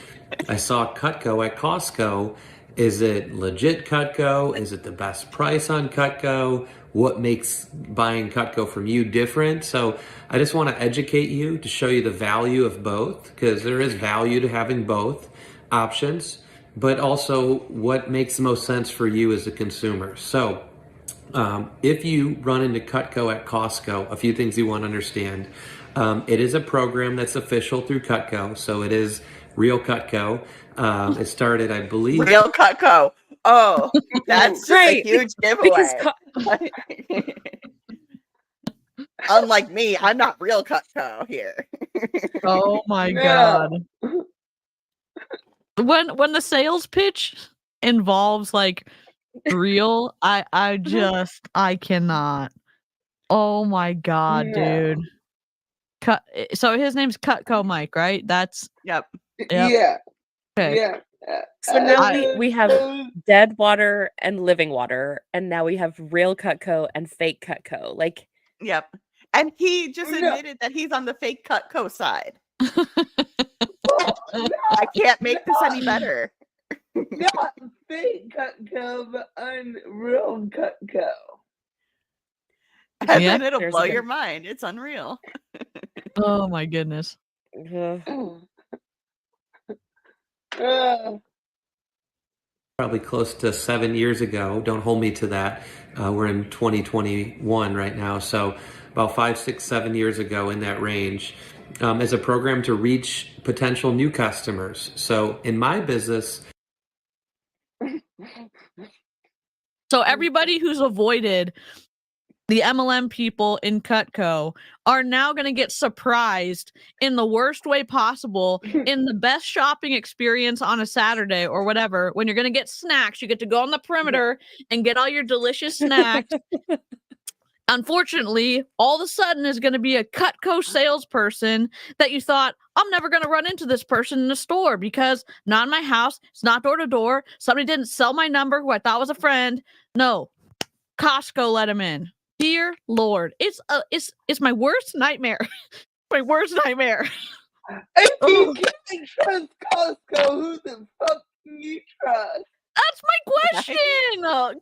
[SPEAKER 7] I saw Cutco at Costco. Is it legit Cutco? Is it the best price on Cutco? What makes buying Cutco from you different? So I just want to educate you to show you the value of both, because there is value to having both options, but also what makes the most sense for you as a consumer. So if you run into Cutco at Costco, a few things you want to understand. It is a program that's official through Cutco, so it is real Cutco. It started, I believe.
[SPEAKER 1] Real Cutco. Oh, that's just a
[SPEAKER 6] Right,
[SPEAKER 1] huge
[SPEAKER 6] because
[SPEAKER 1] giveaway. Unlike me, I'm not real Cutco here.
[SPEAKER 4] Oh my
[SPEAKER 5] No.
[SPEAKER 4] god. When the sales pitch involves like real, I cannot. Oh my god,
[SPEAKER 5] No.
[SPEAKER 4] dude. So his name's Cutco Mike, right? That's
[SPEAKER 1] Yep.
[SPEAKER 4] Yep.
[SPEAKER 5] Yeah.
[SPEAKER 4] Okay.
[SPEAKER 5] Yeah.
[SPEAKER 6] So now
[SPEAKER 5] I-
[SPEAKER 6] we have dead water and living water, and now we have real Cutco and fake Cutco. Like,
[SPEAKER 1] Yep. And he just
[SPEAKER 5] No.
[SPEAKER 1] admitted that he's on the fake Cutco side.
[SPEAKER 5] no,
[SPEAKER 1] I can't make this any better.
[SPEAKER 5] not fake Cutco, but unreal Cutco.
[SPEAKER 1] And
[SPEAKER 4] Yeah,
[SPEAKER 1] then it'll
[SPEAKER 6] there's
[SPEAKER 1] blow
[SPEAKER 6] a
[SPEAKER 1] your
[SPEAKER 6] good-
[SPEAKER 1] mind. It's unreal.
[SPEAKER 4] Oh my goodness.
[SPEAKER 7] Probably close to 7 years ago. Don't hold me to that. We're in 2021 right now. So about 5, 6, 7 years ago in that range, as a program to reach potential new customers. So in my business,
[SPEAKER 4] So everybody who's avoided the MLM people in Cutco are now going to get surprised in the worst way possible in the best shopping experience on a Saturday or whatever. When you're going to get snacks, you get to go on the perimeter and get all your delicious snacks. Unfortunately, all of a sudden is going to be a Cutco salesperson that you thought, I'm never going to run into this person in the store because not in my house. It's not door to door. Somebody didn't sell my number who I thought was a friend. No, Costco let him in. Dear Lord, it's my worst nightmare. My worst nightmare.
[SPEAKER 5] If you can't trust Costco, who the fuck can you trust?
[SPEAKER 4] That's my question.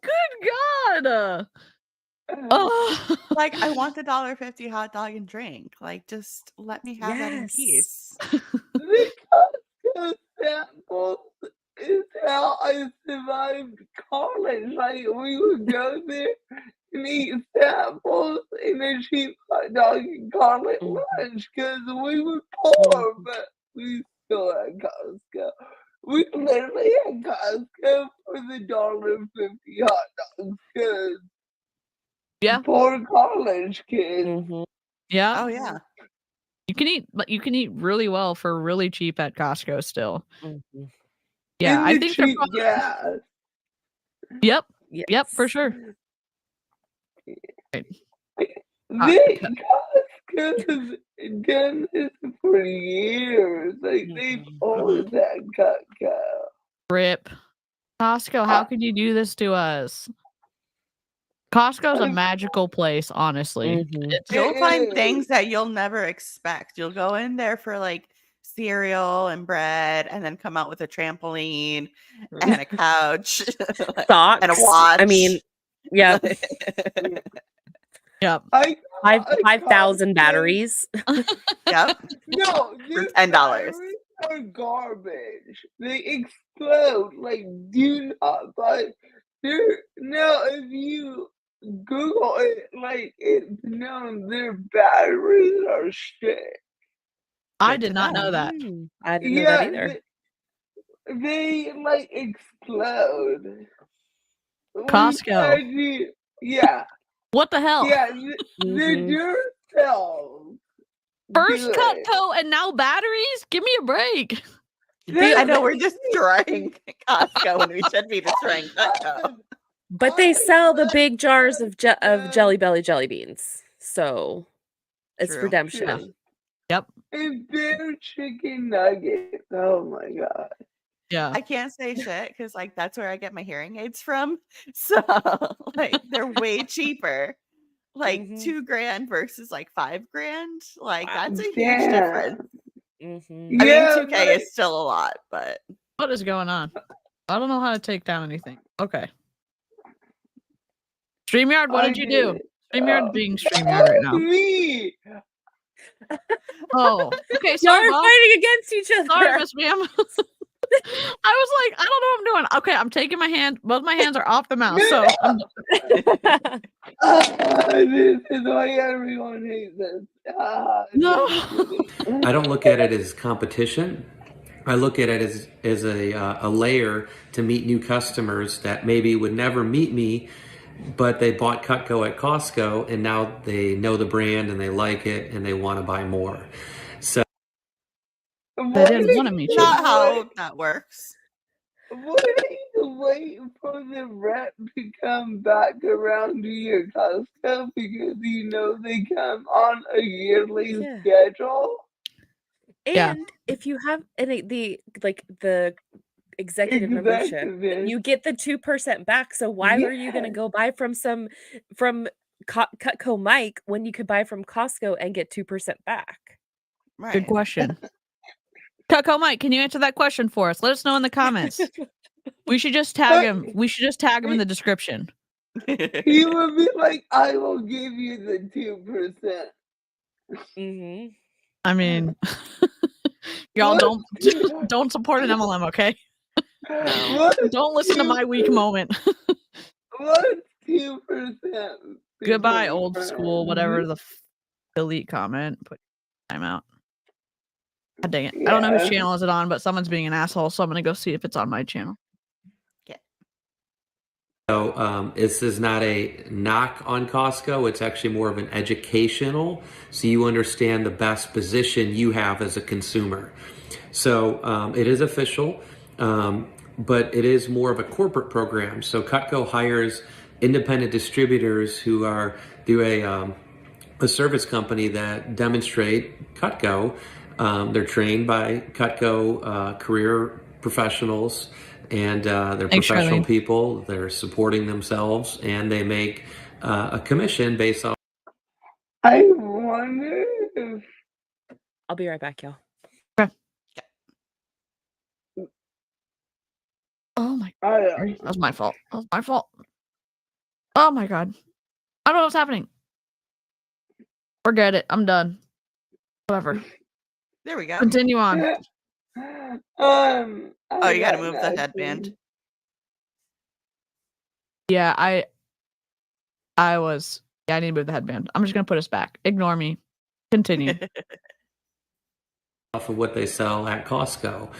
[SPEAKER 4] Good God. Oh.
[SPEAKER 1] Like, I want the $1.50 hot dog and drink. Like, just let me have that in
[SPEAKER 6] Yes.
[SPEAKER 1] peace.
[SPEAKER 5] The Costco samples is how I survived college. Like, we would go there and eat samples and a cheap hot dog and call it lunch because we were poor, but we still had Costco. We literally had Costco for the $1.50 hot dogs because
[SPEAKER 4] Yeah.
[SPEAKER 5] poor college kids.
[SPEAKER 4] Yeah.
[SPEAKER 1] Oh, yeah.
[SPEAKER 4] You can eat really well for really cheap at Costco still. Yeah,
[SPEAKER 5] And
[SPEAKER 4] I
[SPEAKER 5] the
[SPEAKER 4] think they're
[SPEAKER 5] cheap
[SPEAKER 4] probably,
[SPEAKER 5] gas.
[SPEAKER 4] Yep,
[SPEAKER 6] Yes.
[SPEAKER 4] for sure.
[SPEAKER 5] The Costco's done this for years. Like, they've always had Cutco.
[SPEAKER 4] Rip. Costco, how could you do this to us? Costco's a magical place, honestly. It's,
[SPEAKER 1] You'll find
[SPEAKER 5] is.
[SPEAKER 1] things that you'll never expect. You'll go in there for like cereal and bread and then come out with a trampoline and a couch
[SPEAKER 6] Socks.
[SPEAKER 1] and a watch.
[SPEAKER 6] I mean, yeah,
[SPEAKER 4] yep.
[SPEAKER 6] 5,000 batteries.
[SPEAKER 1] Yep.
[SPEAKER 5] No,
[SPEAKER 1] For
[SPEAKER 5] these
[SPEAKER 1] $10.
[SPEAKER 5] batteries are garbage. They explode. Like, do not buy. No, if you Google it, like, it's known their batteries are shit.
[SPEAKER 4] I
[SPEAKER 1] Good
[SPEAKER 4] did
[SPEAKER 1] to
[SPEAKER 4] not
[SPEAKER 1] know.
[SPEAKER 4] know that.
[SPEAKER 6] I didn't know that either.
[SPEAKER 5] They like explode.
[SPEAKER 4] Costco.
[SPEAKER 5] Yeah,
[SPEAKER 4] What the hell?
[SPEAKER 5] yeah, the Duracells.
[SPEAKER 4] First
[SPEAKER 5] Good.
[SPEAKER 4] Cutco and now batteries? Give me a break.
[SPEAKER 1] I know we're destroying Costco when we should be destroying Cutco.
[SPEAKER 6] But they sell the big jars of Jelly Belly jelly beans, so it's
[SPEAKER 1] True.
[SPEAKER 6] redemption.
[SPEAKER 4] Yep.
[SPEAKER 5] And their chicken nuggets. Oh my god.
[SPEAKER 4] Yeah.
[SPEAKER 1] I can't say shit because like that's where I get my hearing aids from. So like they're way cheaper. Like $2,000 versus like $5,000. Like that's a huge difference. I mean, 2K is still a lot, but
[SPEAKER 4] What is going on? I don't know how to take down anything. Okay. StreamYard, what did you do? StreamYard being StreamYard right now.
[SPEAKER 5] Me.
[SPEAKER 4] Oh, okay.
[SPEAKER 6] Y'all
[SPEAKER 4] Sorry,
[SPEAKER 6] are
[SPEAKER 4] Bob.
[SPEAKER 6] fighting against each other.
[SPEAKER 4] Sorry, Miss Ma'am. I was like, I don't know what I'm doing. Okay, I'm taking my hand. Both my hands are off the mouse. So
[SPEAKER 5] This is why everyone hates this.
[SPEAKER 4] No.
[SPEAKER 7] I don't look at it as competition. I look at it as a layer to meet new customers that maybe would never meet me, but they bought Cutco at Costco and now they know the brand and they like it and they want to buy more. So
[SPEAKER 4] they didn't want to meet you.
[SPEAKER 1] not how that works.
[SPEAKER 5] What are you waiting for the rep to come back around to your Costco because you know they come on a yearly schedule?
[SPEAKER 6] And if you have any the executive membership,
[SPEAKER 5] Executive.
[SPEAKER 6] you get the 2% back. So why are you going to
[SPEAKER 5] Yes.
[SPEAKER 6] go buy from Cutco Mike when you could buy from Costco and get 2% back?
[SPEAKER 4] Good
[SPEAKER 1] Right.
[SPEAKER 4] question. Cutco Mike, can you answer that question for us? Let us know in the comments. We should just tag him. We should just tag him in the description.
[SPEAKER 5] He would be like, I will give you the 2%.
[SPEAKER 6] Mm-hmm.
[SPEAKER 4] I mean, y'all don't support an MLM, okay?
[SPEAKER 5] What?
[SPEAKER 4] Don't listen to my weak moment.
[SPEAKER 5] What's 2%?
[SPEAKER 4] Goodbye, old school, whatever the delete comment. Put time out. God dang it. I don't know whose channel is it on, but someone's being an asshole, so I'm gonna go see if it's on my channel.
[SPEAKER 7] So this is not a knock on Costco. It's actually more of an educational, so you understand the best position you have as a consumer. So it is official, but it is more of a corporate program. So Cutco hires independent distributors who are through a service company that demonstrate Cutco. They're trained by Cutco career professionals, and they're
[SPEAKER 4] Thanks,
[SPEAKER 7] professional
[SPEAKER 4] Charlene.
[SPEAKER 7] people. They're supporting themselves, and they make a commission based on.
[SPEAKER 5] I wonder if
[SPEAKER 6] I'll be right back, y'all.
[SPEAKER 4] Oh my god. That was my fault. That was my fault. Oh my god. I don't know what's happening. Forget it. I'm done. Whatever.
[SPEAKER 1] There we go.
[SPEAKER 4] Continue on.
[SPEAKER 1] Oh, you gotta move the headband.
[SPEAKER 4] Yeah, I need to move the headband. I'm just gonna put us back. Ignore me. Continue.
[SPEAKER 7] Off of what they sell at Costco.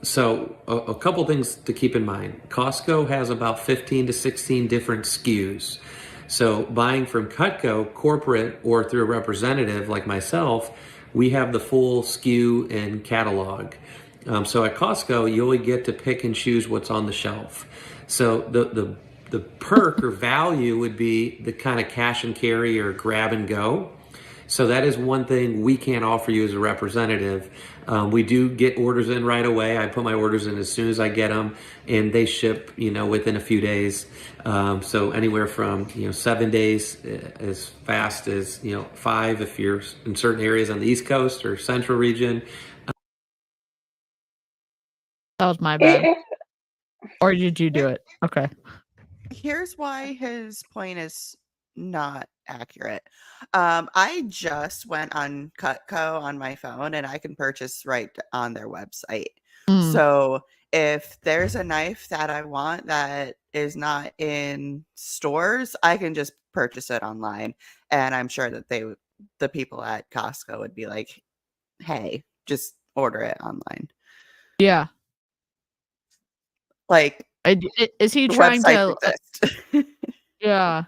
[SPEAKER 7] So a couple things to keep in mind. Costco has about 15 to 16 different SKUs. So buying from Cutco corporate or through a representative like myself, we have the full SKU and catalog. So at Costco, you only get to pick and choose what's on the shelf. So the perk or value would be the kind of cash and carry or grab and go. So that is one thing we can't offer you as a representative. We do get orders in right away. I put my orders in as soon as I get them, and they ship, within a few days. So anywhere from 7 days, as fast as 5 if you're in certain areas on the East Coast or Central region.
[SPEAKER 4] That was my bad. Or did you do it? Okay.
[SPEAKER 1] Here's why his point is not accurate. I just went on Cutco on my phone and I can purchase right on their website. So if there's a knife that I want that is not in stores, I can just purchase it online. And I'm sure that the people at Costco would be like, hey, just order it online.
[SPEAKER 4] Yeah.
[SPEAKER 1] Like,
[SPEAKER 4] is he
[SPEAKER 1] the
[SPEAKER 4] trying to
[SPEAKER 1] websites exist.
[SPEAKER 4] Yeah.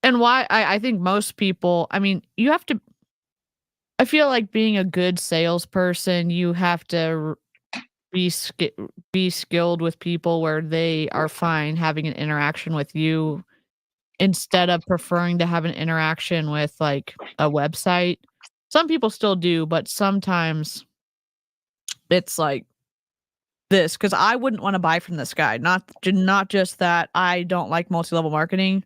[SPEAKER 4] And why I think most people, I mean, you have to, I feel like being a good salesperson, you have to be skilled with people where they are fine having an interaction with you instead of preferring to have an interaction with like a website. Some people still do, but sometimes it's like this, because I wouldn't want to buy from this guy. Not just that I don't like multi-level marketing.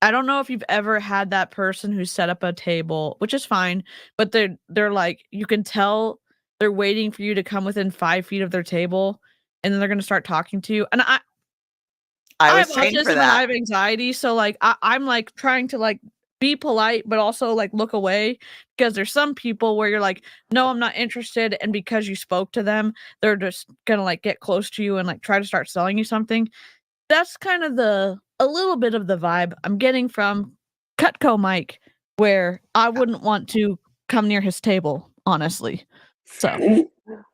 [SPEAKER 4] I don't know if you've ever had that person who set up a table, which is fine, but they're like, you can tell they're waiting for you to come within 5 feet of their table, and then they're going to start talking to you. And I
[SPEAKER 1] was
[SPEAKER 4] have
[SPEAKER 1] trained
[SPEAKER 4] autism
[SPEAKER 1] for
[SPEAKER 4] and I
[SPEAKER 1] that.
[SPEAKER 4] have anxiety, so like I'm like trying to like be polite, but also like look away, because there's some people where you're like, no, I'm not interested, and because you spoke to them, they're just gonna like get close to you and like try to start selling you something. That's kind of a little bit of the vibe I'm getting from Cutco Mike, where I wouldn't want to come near his table, honestly. So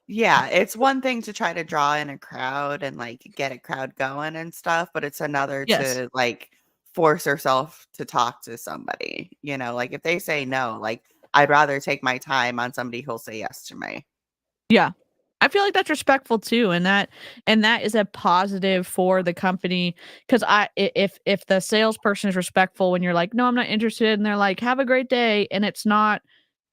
[SPEAKER 1] yeah, it's one thing to try to draw in a crowd and like get a crowd going and stuff, but it's another to like force yourself to talk to somebody. Like if they say no, like I'd rather take my time on somebody who'll say yes to me.
[SPEAKER 4] Yeah. I feel like that's respectful too, and that is a positive for the company, because if the salesperson is respectful when you're like, no, I'm not interested, and they're like, have a great day, and it's not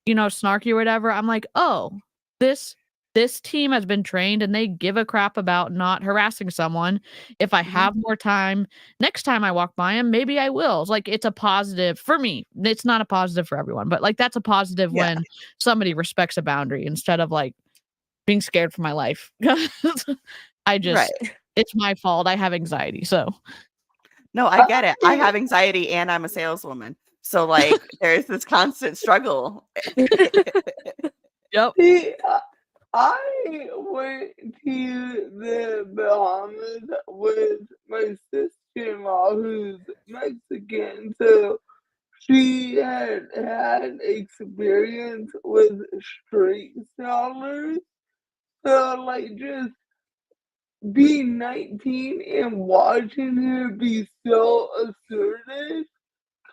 [SPEAKER 4] snarky or whatever, I'm like, oh, this this team has been trained and they give a crap about not harassing someone. If I have more time, next time I walk by them, maybe I will. It's like, it's a positive for me. It's not a positive for everyone, but like, that's a positive
[SPEAKER 1] Yeah.
[SPEAKER 4] when somebody respects a boundary instead of like being scared for my life. I just,
[SPEAKER 1] Right.
[SPEAKER 4] it's my fault. I have anxiety. So
[SPEAKER 1] No, I get it. I have anxiety and I'm a saleswoman. So like there's this constant struggle.
[SPEAKER 4] yep.
[SPEAKER 5] See, I went to the Bahamas with my sister-in-law who's Mexican, so she had experience with street sellers. So like just being 19 and watching her be so assertive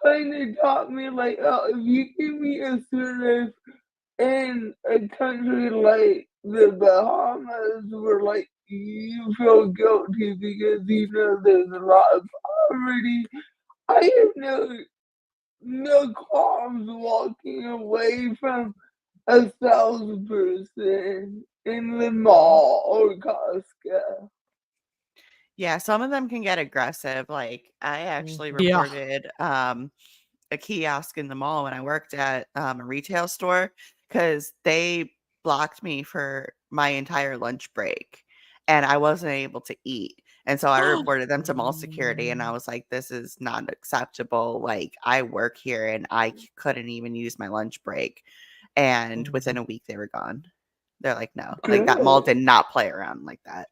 [SPEAKER 5] kind of taught me like, oh, if you can be assertive in a country like the Bahamas where like you feel guilty because you know there's a lot of poverty, I have no qualms walking away from a salesperson in the mall or Costco.
[SPEAKER 1] Yeah, some of them can get aggressive. Like I actually
[SPEAKER 4] Yeah.
[SPEAKER 1] reported a kiosk in the mall when I worked at a retail store because they blocked me for my entire lunch break and I wasn't able to eat. And so I reported them to mall security and I was like, this is not acceptable. Like I work here and I couldn't even use my lunch break. And within a week they were gone. They're like, no, like that mall did not play around like that.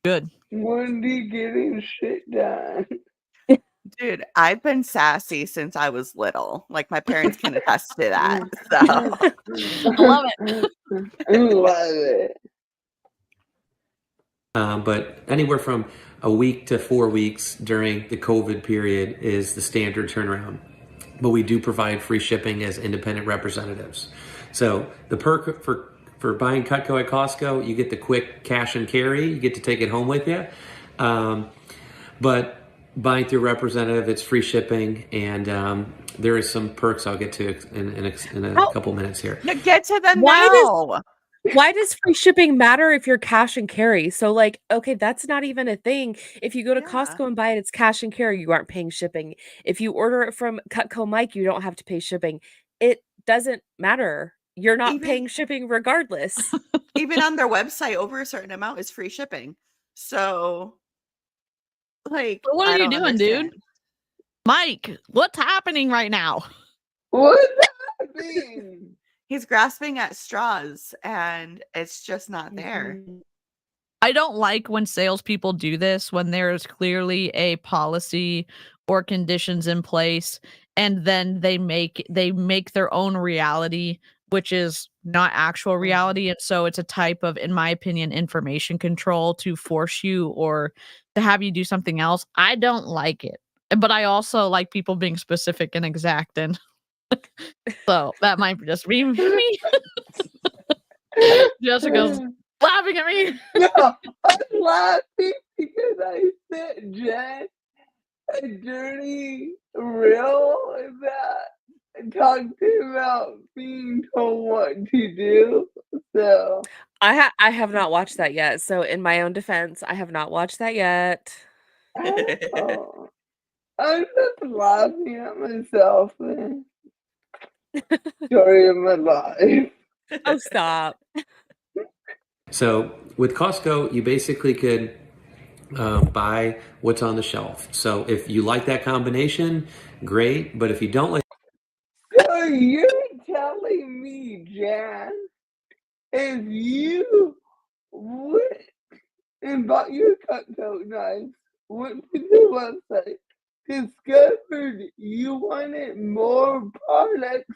[SPEAKER 4] Good.
[SPEAKER 5] Wendy getting shit done.
[SPEAKER 1] Dude, I've been sassy since I was little. Like my parents can attest to that. So
[SPEAKER 4] I love it.
[SPEAKER 5] I love it.
[SPEAKER 7] But anywhere from a week to 4 weeks during the COVID period is the standard turnaround. But we do provide free shipping as independent representatives. So the perk for buying Cutco at Costco, you get the quick cash and carry. You get to take it home with you. But buying through representative, it's free shipping, and there is some perks I'll get to in a couple minutes here.
[SPEAKER 1] get to them
[SPEAKER 6] Why
[SPEAKER 1] now.
[SPEAKER 6] Why does free shipping matter if you're cash and carry? So like, okay, that's not even a thing. If you go to
[SPEAKER 1] Yeah.
[SPEAKER 6] Costco and buy it, it's cash and carry. You aren't paying shipping. If you order it from Cutco Mike, you don't have to pay shipping. It doesn't matter. You're not
[SPEAKER 1] Even-
[SPEAKER 6] paying shipping regardless.
[SPEAKER 1] Even on their website, over a certain amount is free shipping. So, like,
[SPEAKER 4] But what
[SPEAKER 1] I
[SPEAKER 4] are you
[SPEAKER 1] don't
[SPEAKER 4] doing, dude?
[SPEAKER 1] understand.
[SPEAKER 4] Mike, what's happening right now?
[SPEAKER 5] What's happening?
[SPEAKER 1] He's grasping at straws, and it's just not there.
[SPEAKER 4] I don't like when salespeople do this when there is clearly a policy or conditions in place, and then they make their own reality, which is not actual reality. And so it's a type of, in my opinion, information control to force you or to have you do something else. I don't like it. But I also like people being specific and exact, and so that might just be me. Jessica's laughing at me.
[SPEAKER 5] No, I'm laughing because I sent Jen a dirty reel that talked about being told what to do. So
[SPEAKER 6] I have not watched that yet. So in my own defense, I have not watched that yet.
[SPEAKER 5] oh, I'm just laughing at myself. Man. Story of my life.
[SPEAKER 6] Oh, stop.
[SPEAKER 7] So with Costco, you basically could buy what's on the shelf. So if you like that combination, great. But if you don't like,
[SPEAKER 5] So you're telling me, Jan, if you went and bought your Cutco knives, went to the website, discovered you wanted more products,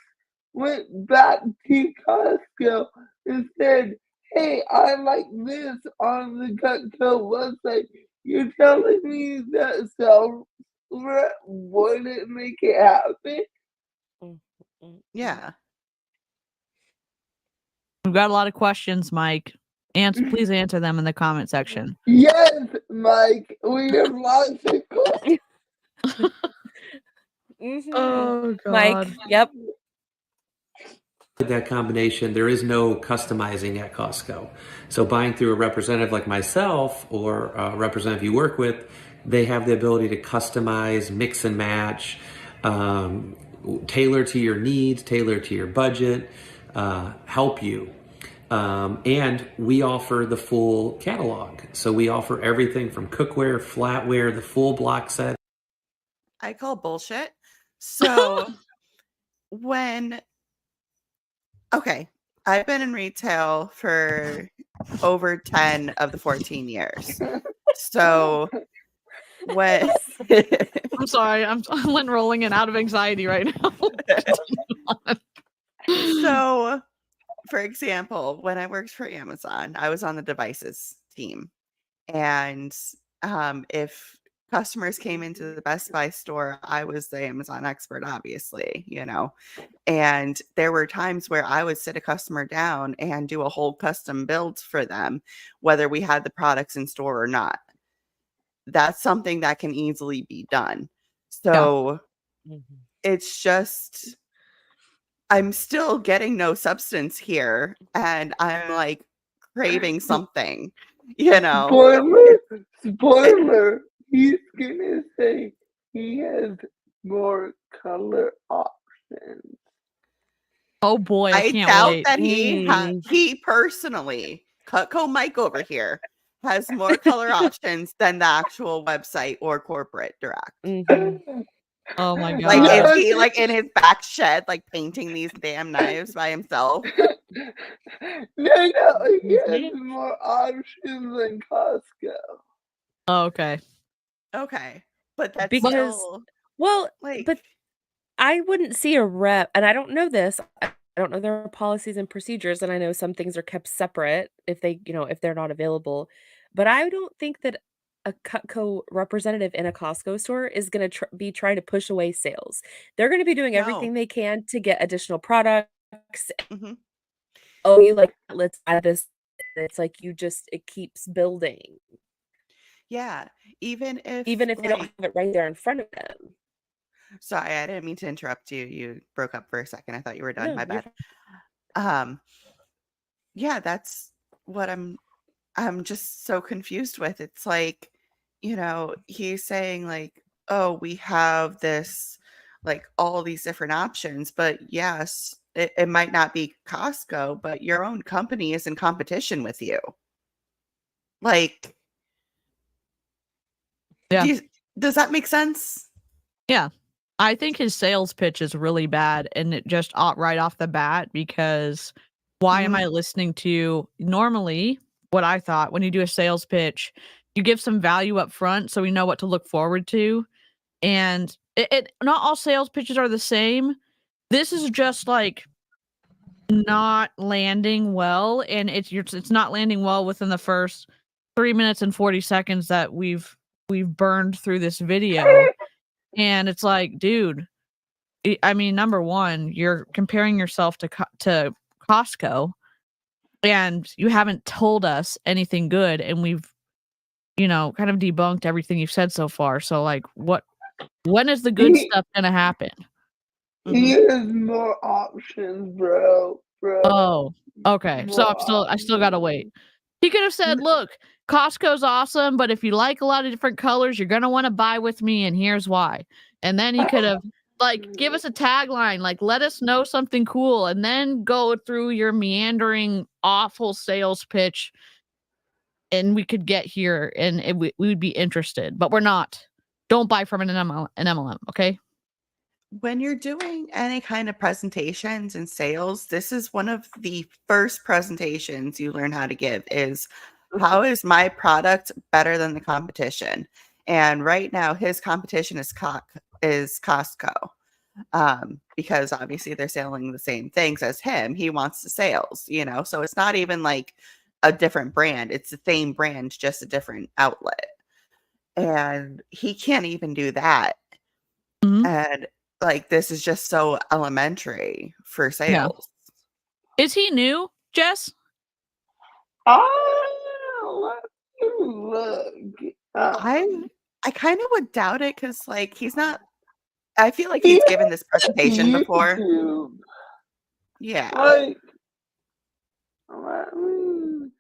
[SPEAKER 5] went back to Costco and said, hey, I like this on the Cutco website. You're telling me that sales rep wouldn't make it happen?
[SPEAKER 1] Yeah.
[SPEAKER 4] We've got a lot of questions, Mike. Please answer them in the comment section.
[SPEAKER 5] Yes, Mike, we have lots of questions.
[SPEAKER 6] Mhm.
[SPEAKER 4] Oh, God.
[SPEAKER 6] Mike, yep.
[SPEAKER 7] that combination, there is no customizing at Costco. So buying through a representative like myself or a representative you work with, they have the ability to customize, mix and match, tailor to your needs, tailor to your budget, help you. And we offer the full catalog. So we offer everything from cookware, flatware, the full block set.
[SPEAKER 1] I call bullshit. So okay, I've been in retail for over 10 of the 14 years. So when
[SPEAKER 4] I'm sorry, I'm rolling in out of anxiety right now.
[SPEAKER 1] So, for example, when I worked for Amazon, I was on the devices team. And if customers came into the Best Buy store, I was the Amazon expert, obviously, and there were times where I would sit a customer down and do a whole custom build for them, whether we had the products in store or not. That's something that can easily be done. So it's just, I'm still getting no substance here, and I'm like craving something,
[SPEAKER 5] Spoiler. He's gonna say he has more color options.
[SPEAKER 4] Oh boy, I
[SPEAKER 1] I
[SPEAKER 4] can't
[SPEAKER 1] doubt
[SPEAKER 4] wait.
[SPEAKER 1] that he personally, Cutco Mike over here, has more color options than the actual website or corporate direct.
[SPEAKER 4] Oh my god.
[SPEAKER 1] Like, is he like in his back shed, like painting these damn knives by himself?
[SPEAKER 5] No, he has more options than Costco.
[SPEAKER 4] Oh, okay.
[SPEAKER 1] Okay. But that's
[SPEAKER 6] Because,
[SPEAKER 1] still,
[SPEAKER 6] but I wouldn't see a rep, and I don't know this. I don't know their policies and procedures, and I know some things are kept separate if if they're not available. But I don't think that a Cutco representative in a Costco store is going to be trying to push away sales. They're going to be doing everything they can to get additional products. Oh, you let's add this. It's like it keeps building.
[SPEAKER 1] Yeah. Even if
[SPEAKER 6] they don't have it right there in front of them.
[SPEAKER 1] Sorry, I didn't mean to interrupt you. You broke up for a second. I thought you were done.
[SPEAKER 6] No,
[SPEAKER 1] My
[SPEAKER 6] you're
[SPEAKER 1] bad. Yeah, that's what I'm just so confused with. It's like, he's saying like, oh, we have this, like all these different options, but yes, it might not be Costco, but your own company is in competition with you. Like,
[SPEAKER 4] Yeah.
[SPEAKER 1] Does that make sense?
[SPEAKER 4] Yeah. I think his sales pitch is really bad, and it just right off the bat, because why am I listening to normally what I thought when you do a sales pitch, you give some value up front so we know what to look forward to. And it not all sales pitches are the same. This is just like not landing well, and it's not landing well within the first 3 minutes and 40 seconds that we've burned through this video. And it's like, dude, I mean, number one, you're comparing yourself to Costco, and you haven't told us anything good, and we've, kind of debunked everything you've said so far. So, like, when is the good stuff gonna happen?
[SPEAKER 5] He has more options, bro.
[SPEAKER 4] Oh, okay. So I still gotta wait. He could have said, "Look, Costco's awesome, but if you like a lot of different colors, you're gonna want to buy with me, and here's why." And then he could have give us a tagline, let us know something cool, and then go through your meandering, awful sales pitch, and we could get here, and we would be interested, but we're not. Don't buy from an MLM, okay?
[SPEAKER 1] When you're doing any kind of presentations and sales, this is one of the first presentations you learn how to give is, how is my product better than the competition? And right now his competition is Costco, because obviously they're selling the same things as him. He wants the sales, so it's not even like a different brand. It's the same brand, just a different outlet. And he can't even do that. And this is just so elementary for sales.
[SPEAKER 4] Yeah. Is he new, Jess?
[SPEAKER 5] Oh, let me look.
[SPEAKER 1] I kind of would doubt it, because he's not. I feel like he's given this presentation before. Yeah.
[SPEAKER 5] Like, I mean,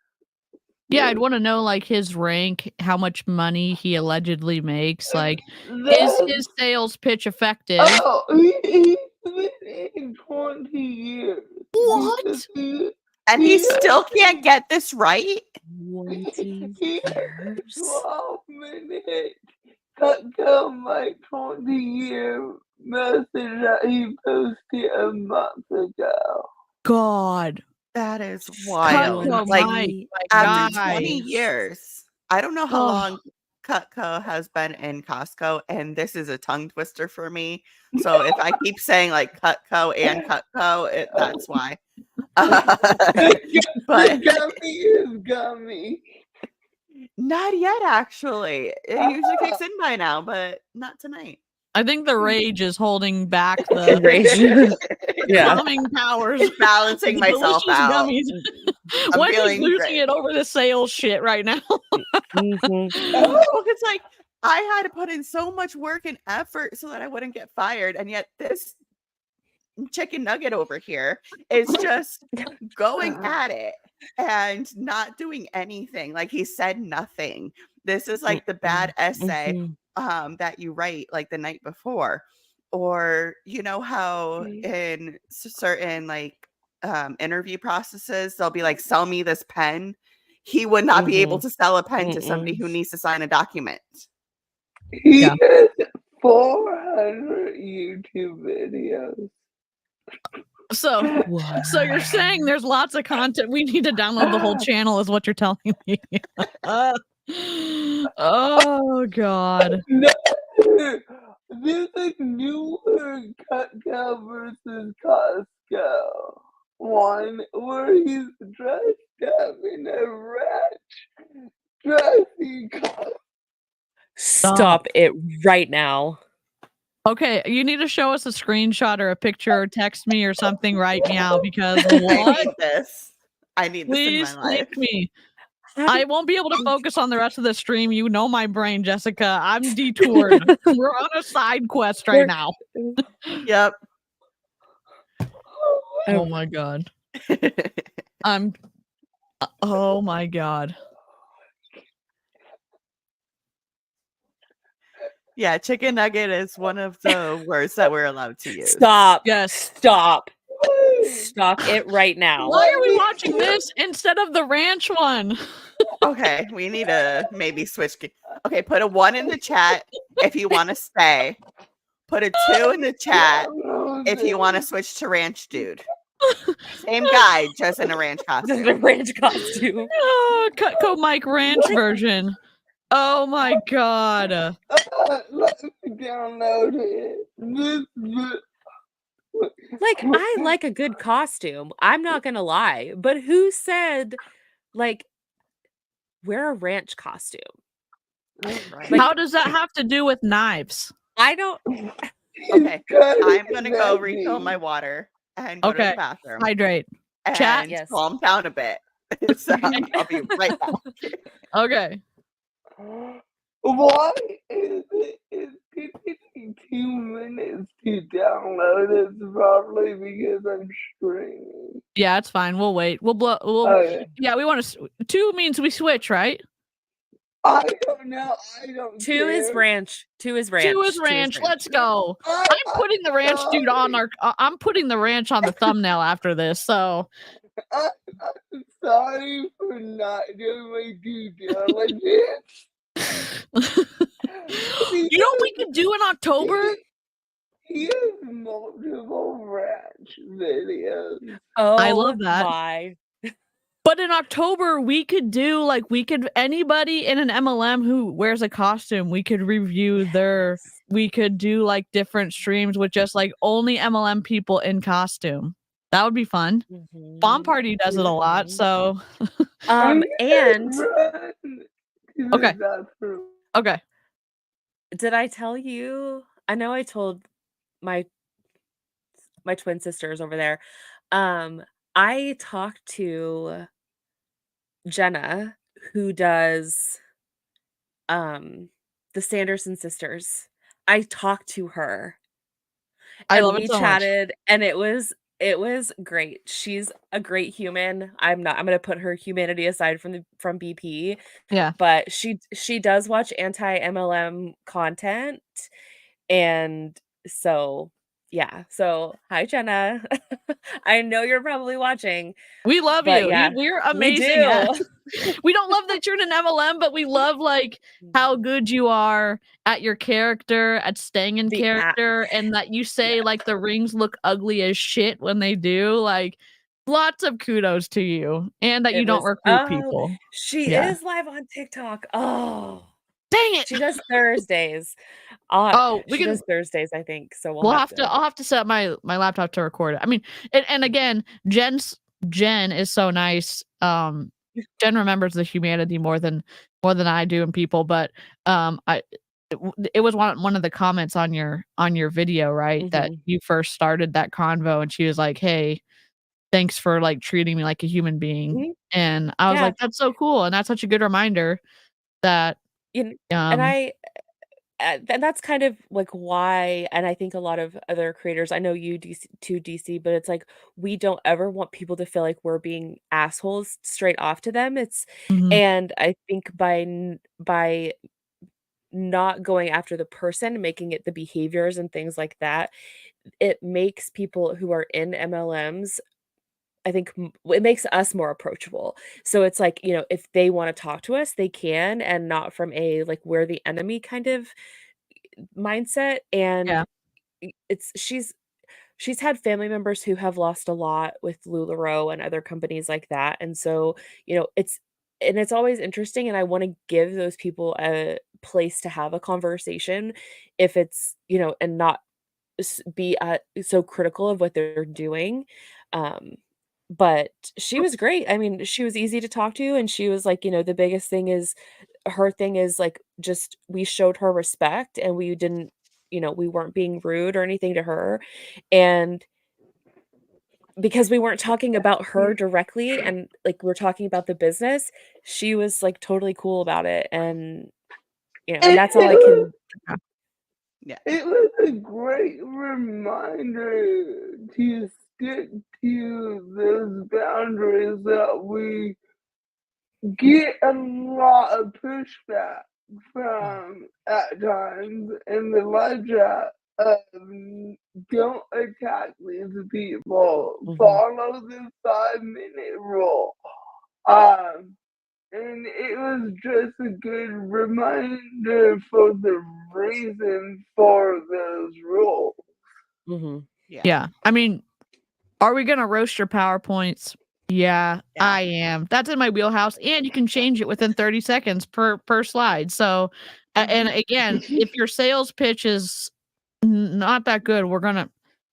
[SPEAKER 4] Yeah, I'd want to know like his rank, how much money he allegedly makes. Like, is
[SPEAKER 5] that's
[SPEAKER 4] his sales pitch effective?
[SPEAKER 5] oh, he's been in 20 years.
[SPEAKER 4] What?
[SPEAKER 5] Because
[SPEAKER 1] And he still can't get this right?
[SPEAKER 6] 20
[SPEAKER 5] he has
[SPEAKER 6] years.
[SPEAKER 5] 12-minute Cutco my 20-year message that he posted a month ago.
[SPEAKER 4] God.
[SPEAKER 1] That is wild.
[SPEAKER 4] Cutco,
[SPEAKER 1] Like,
[SPEAKER 4] my
[SPEAKER 1] after
[SPEAKER 4] guy.
[SPEAKER 1] 20 years, I don't know how
[SPEAKER 4] Oh.
[SPEAKER 1] long Cutco has been in Costco, and this is a tongue twister for me. So if I keep saying like Cutco and Cutco, that's why. But
[SPEAKER 5] Gummy is gummy.
[SPEAKER 1] not yet, actually. It usually kicks in by now, but not tonight.
[SPEAKER 4] I think the rage is holding back the
[SPEAKER 6] Rage. Yeah.
[SPEAKER 4] calming powers.
[SPEAKER 1] Just balancing
[SPEAKER 4] The
[SPEAKER 1] myself
[SPEAKER 4] delicious
[SPEAKER 1] out.
[SPEAKER 4] gummies.
[SPEAKER 1] I'm
[SPEAKER 4] Wendy's
[SPEAKER 1] feeling
[SPEAKER 4] losing
[SPEAKER 1] great.
[SPEAKER 4] it over the sales shit right now.
[SPEAKER 6] Mhm.
[SPEAKER 1] Oh, it's like I had to put in so much work and effort so that I wouldn't get fired, and yet this chicken nugget over here is just going at it and not doing anything. Like he said nothing. This is like the bad essay
[SPEAKER 6] Mhm.
[SPEAKER 1] that you write like the night before, or you know how in certain like interview processes they'll be like, sell me this pen. He would not be able
[SPEAKER 6] Mhm.
[SPEAKER 1] to sell a pen to somebody who needs to sign a document.
[SPEAKER 5] He
[SPEAKER 4] Yeah.
[SPEAKER 5] has 400 YouTube videos.
[SPEAKER 4] So you're saying there's lots of content. We need to download the whole channel, is what you're telling me. Oh God.
[SPEAKER 5] No, there's a newer Cutco versus Costco one where he's dressed up in a rat dressing costume.
[SPEAKER 6] Stop it right now.
[SPEAKER 4] Okay, you need to show us a screenshot or a picture or text me or something right now because
[SPEAKER 1] I
[SPEAKER 4] what?
[SPEAKER 1] need this. I need this in
[SPEAKER 4] Please
[SPEAKER 1] my life.
[SPEAKER 4] link me.
[SPEAKER 6] How
[SPEAKER 4] I
[SPEAKER 6] did-
[SPEAKER 4] won't be able to focus on the rest of the stream. You know my brain, Jessica. I'm detoured. We're on a side quest right
[SPEAKER 6] We're-
[SPEAKER 4] now.
[SPEAKER 1] Yep.
[SPEAKER 4] Oh my God. Oh my God.
[SPEAKER 1] Yeah, chicken nugget is one of the words that we're allowed to use.
[SPEAKER 6] Stop.
[SPEAKER 4] Yes.
[SPEAKER 6] Stop. Stop it right now.
[SPEAKER 4] Why are we watching this instead of the ranch one?
[SPEAKER 1] Okay, we need to maybe switch. Okay, put a 1 in the chat if you want to stay. Put a 2 in the chat if you want to switch to ranch dude. Same guy, just in a ranch
[SPEAKER 6] This is
[SPEAKER 1] costume.
[SPEAKER 6] a ranch costume.
[SPEAKER 4] Oh, Cutco Mike Ranch version. Oh my God.
[SPEAKER 5] Let me download it.
[SPEAKER 6] Like, I like a good costume. I'm not gonna lie. But who said, like, wear a ranch costume?
[SPEAKER 1] Right.
[SPEAKER 4] How does that have to do with knives?
[SPEAKER 6] I don't.
[SPEAKER 1] Okay, I'm gonna go refill my water and go to
[SPEAKER 4] Okay.
[SPEAKER 1] the bathroom
[SPEAKER 4] Hydrate.
[SPEAKER 1] and
[SPEAKER 4] Chat?
[SPEAKER 6] Yes.
[SPEAKER 1] calm down a bit. So I'll be right back.
[SPEAKER 4] Okay.
[SPEAKER 5] Why is it's taking 2 minutes to download? It's probably because I'm streaming.
[SPEAKER 4] Yeah, it's fine. We'll wait. We'll
[SPEAKER 5] Okay.
[SPEAKER 4] yeah, we want to 2 means we switch, right?
[SPEAKER 5] I don't know. I don't
[SPEAKER 6] 2
[SPEAKER 5] care.
[SPEAKER 6] is ranch. 2 is ranch.
[SPEAKER 4] 2 is ranch. Let's go.
[SPEAKER 5] I'm
[SPEAKER 4] I'm putting the ranch dude on our I'm putting the ranch on the thumbnail after this. So
[SPEAKER 5] I'm sorry for not doing my due diligence.
[SPEAKER 4] you know what we could do in October?
[SPEAKER 5] He has multiple ranch videos.
[SPEAKER 6] Oh,
[SPEAKER 4] I love that.
[SPEAKER 6] My.
[SPEAKER 4] But in October, we could do like anybody in an MLM who wears a costume, we could review we could do like different streams with just like only MLM people in costume. That would be fun. Bomb Party does it a lot, so
[SPEAKER 6] And
[SPEAKER 5] Run to the
[SPEAKER 4] Okay.
[SPEAKER 5] bathroom.
[SPEAKER 4] okay.
[SPEAKER 6] did I tell you? I know I told my twin sisters over there. I talked to Jenna, who does the Sanderson sisters. I talked to her.
[SPEAKER 4] I
[SPEAKER 6] and
[SPEAKER 4] love
[SPEAKER 6] we
[SPEAKER 4] it so much.
[SPEAKER 6] chatted, and it was It was great. She's a great human. I'm gonna put her humanity aside from BP,
[SPEAKER 4] Yeah.
[SPEAKER 6] but she does watch anti-MLM content, and so yeah. So hi, Jenna. I know you're probably watching,
[SPEAKER 4] We love
[SPEAKER 6] but
[SPEAKER 4] you.
[SPEAKER 6] yeah,
[SPEAKER 4] We're
[SPEAKER 6] we
[SPEAKER 4] amazing
[SPEAKER 6] do.
[SPEAKER 4] we don't love that you're in an MLM, but we love like how good you are at your character, at staying in
[SPEAKER 6] The app.
[SPEAKER 4] character, and that you say like the rings look ugly as shit when they do. Like lots of kudos to you, and that you
[SPEAKER 6] It
[SPEAKER 4] don't
[SPEAKER 6] was
[SPEAKER 4] recruit people.
[SPEAKER 6] she
[SPEAKER 4] Yeah.
[SPEAKER 6] is live on TikTok. Oh,
[SPEAKER 4] Dang it.
[SPEAKER 6] she does Thursdays.
[SPEAKER 4] Oh, we
[SPEAKER 6] She
[SPEAKER 4] can
[SPEAKER 6] does Thursdays, I think. So we'll
[SPEAKER 4] we'll
[SPEAKER 6] have
[SPEAKER 4] have to
[SPEAKER 6] to.
[SPEAKER 4] I'll have to set up my laptop to record it. I mean, and again, Jen is so nice. Jen remembers the humanity more than I do in people, but I it was one of the comments on your video, right? That
[SPEAKER 6] Mhm.
[SPEAKER 4] you first started that convo and she was like, "Hey, thanks for like treating me like a human being."
[SPEAKER 6] Mhm.
[SPEAKER 4] And I was
[SPEAKER 6] Yeah.
[SPEAKER 4] like, "That's so cool." And that's such a good reminder that
[SPEAKER 6] And
[SPEAKER 4] um
[SPEAKER 6] and that's kind of like why, and I think a lot of other creators, I know you DC too, DC, but it's like we don't ever want people to feel like we're being assholes straight off to them.
[SPEAKER 4] mhm.
[SPEAKER 6] And I think by not going after the person, making it the behaviors and things like that, it makes people who are in MLMs, I think it makes us more approachable. So it's like, if they want to talk to us, they can, and not from a like we're the enemy kind of mindset. And
[SPEAKER 4] Yeah.
[SPEAKER 6] it's she's had family members who have lost a lot with LuLaRoe and other companies like that. And so, it's always interesting, and I want to give those people a place to have a conversation if it's, and not be so critical of what they're doing. Um, but she was great. I mean, she was easy to talk to, and she was like, the biggest thing is her thing is like just we showed her respect, and we didn't, we weren't being rude or anything to her. And because we weren't talking about her directly, and like we're talking about the business, she was like totally cool about it. And and
[SPEAKER 5] It,
[SPEAKER 6] that's all I
[SPEAKER 5] it,
[SPEAKER 6] can.
[SPEAKER 1] Yeah.
[SPEAKER 5] it was a great reminder to stick to those boundaries that we get a lot of pushback from at times in the live chat of don't attack these people,
[SPEAKER 6] Mhm.
[SPEAKER 5] follow the 5-minute rule. Um, and it was just a good reminder for the reason for those rules.
[SPEAKER 6] Mhm.
[SPEAKER 1] Yeah.
[SPEAKER 4] Yeah. I mean, are we gonna roast your PowerPoints? Yeah,
[SPEAKER 1] Yeah.
[SPEAKER 4] I am. That's in my wheelhouse, and you can change it within 30 seconds per slide. So, and again, if your sales pitch is not that good,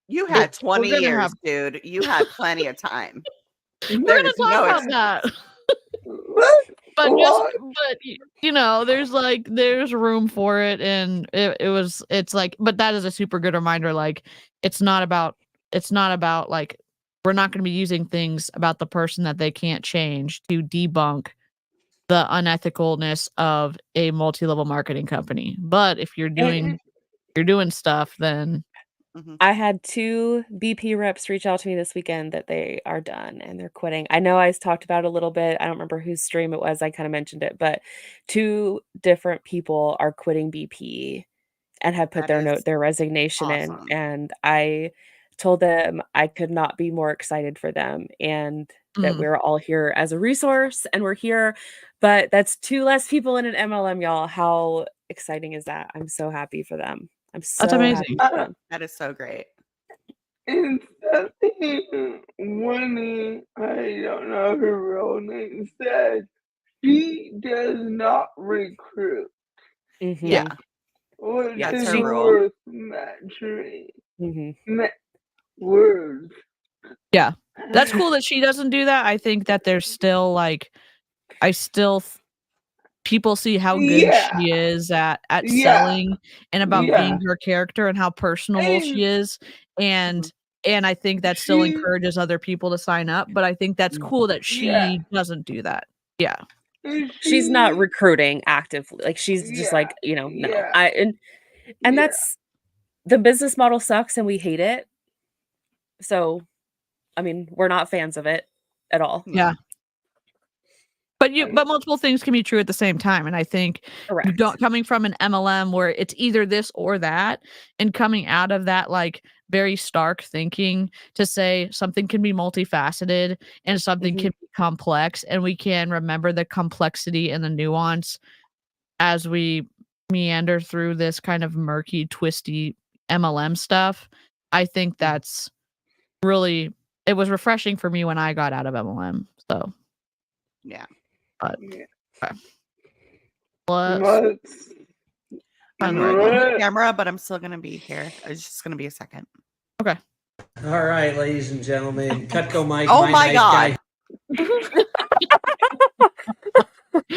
[SPEAKER 1] You had
[SPEAKER 4] we're
[SPEAKER 1] 20
[SPEAKER 4] gonna have
[SPEAKER 1] years, dude. You had plenty of time.
[SPEAKER 4] we're
[SPEAKER 1] There
[SPEAKER 4] gonna
[SPEAKER 1] is
[SPEAKER 4] talk
[SPEAKER 1] no
[SPEAKER 4] about
[SPEAKER 1] ex
[SPEAKER 4] that.
[SPEAKER 5] What? What?
[SPEAKER 4] There's room for it, and it's like, but that is a super good reminder. Like, it's not about like we're not going to be using things about the person that they can't change to debunk the unethicalness of a multi-level marketing company. But if
[SPEAKER 5] And,
[SPEAKER 4] you're doing stuff, then
[SPEAKER 1] Mhm.
[SPEAKER 6] I had 2 BP reps reach out to me this weekend that they are done and they're quitting. I know I talked about it a little bit. I don't remember whose stream it was. I kind of mentioned it, but 2 different people are quitting BP and have put
[SPEAKER 1] That is
[SPEAKER 6] their resignation in.
[SPEAKER 1] awesome.
[SPEAKER 6] And I told them I could not be more excited for them, and that
[SPEAKER 4] mm,
[SPEAKER 6] we're all here as a resource, and we're here, but that's 2 less people in an MLM, y'all. How exciting is that? I'm so happy for them. I'm
[SPEAKER 4] that's
[SPEAKER 6] so
[SPEAKER 4] amazing.
[SPEAKER 6] happy for them.
[SPEAKER 1] That is so great.
[SPEAKER 5] and something Winnie, I don't know her real name, said she does not recruit,
[SPEAKER 1] Yeah.
[SPEAKER 6] Mhm.
[SPEAKER 5] which
[SPEAKER 6] Yeah,
[SPEAKER 1] That's
[SPEAKER 5] is
[SPEAKER 1] her
[SPEAKER 6] she
[SPEAKER 1] rule.
[SPEAKER 5] worth mentioning.
[SPEAKER 6] mhm.
[SPEAKER 5] Words.
[SPEAKER 4] Yeah, that's cool that she doesn't do that. I think that there's still like I still people see how good
[SPEAKER 5] Yeah,
[SPEAKER 4] she is at
[SPEAKER 5] yeah,
[SPEAKER 4] selling and about
[SPEAKER 5] yeah.
[SPEAKER 4] being her character and how personable she
[SPEAKER 5] And
[SPEAKER 4] is,
[SPEAKER 1] Mhm.
[SPEAKER 4] and I think that still
[SPEAKER 5] she,
[SPEAKER 4] encourages other people to sign up, but I think that's
[SPEAKER 6] Mm.
[SPEAKER 4] cool that
[SPEAKER 5] yeah,
[SPEAKER 4] she doesn't do that. Yeah.
[SPEAKER 5] and
[SPEAKER 6] She's not
[SPEAKER 5] she,
[SPEAKER 6] recruiting actively, like, she's just
[SPEAKER 5] yeah,
[SPEAKER 6] like, no.
[SPEAKER 5] yeah,
[SPEAKER 6] And
[SPEAKER 5] yeah.
[SPEAKER 6] that's the business model sucks and we hate it, so I mean, we're not fans of it at all.
[SPEAKER 4] Yeah. But multiple things can be true at the same time. And I think
[SPEAKER 6] Correct.
[SPEAKER 4] coming from an MLM where it's either this or that, and coming out of that like very stark thinking to say something can be multifaceted and something can be complex, and we can remember the complexity and the nuance as we meander through this kind of murky, twisty MLM stuff. I think that's really, it was refreshing for me when I got out of MLM. So
[SPEAKER 1] Yeah.
[SPEAKER 4] but
[SPEAKER 5] Yeah.
[SPEAKER 4] okay.
[SPEAKER 5] Let's
[SPEAKER 1] I'm
[SPEAKER 5] do
[SPEAKER 1] right on the
[SPEAKER 5] it.
[SPEAKER 1] camera, but I'm still gonna be here. It's just gonna be a second.
[SPEAKER 4] Okay.
[SPEAKER 7] All right, ladies and gentlemen, Cutco Mike.
[SPEAKER 1] Oh my
[SPEAKER 7] nice
[SPEAKER 1] God.
[SPEAKER 7] guy.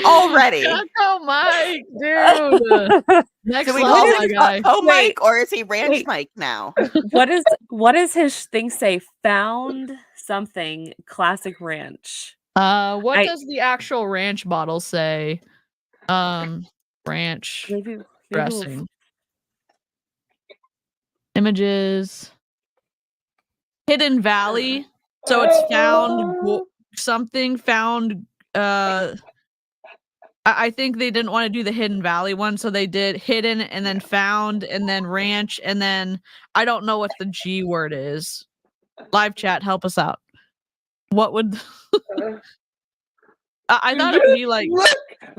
[SPEAKER 1] Already.
[SPEAKER 4] Cutco Mike, dude. Next
[SPEAKER 1] Do we
[SPEAKER 4] level,
[SPEAKER 1] call
[SPEAKER 4] my
[SPEAKER 1] him
[SPEAKER 4] guy.
[SPEAKER 1] Cutco
[SPEAKER 6] Wait.
[SPEAKER 1] Mike or is he Ranch
[SPEAKER 6] Wait.
[SPEAKER 1] Mike now?
[SPEAKER 6] What does his thing say? Found something classic ranch.
[SPEAKER 4] What
[SPEAKER 6] I-
[SPEAKER 4] does the actual ranch bottle say? Ranch
[SPEAKER 6] Maybe we'll-
[SPEAKER 4] dressing. Images. Hidden Valley. So it's found something found. I think they didn't want to do the Hidden Valley one, so they did hidden and then found and then ranch and then I don't know what the G word is. Live chat, help us out. What would I thought it would be like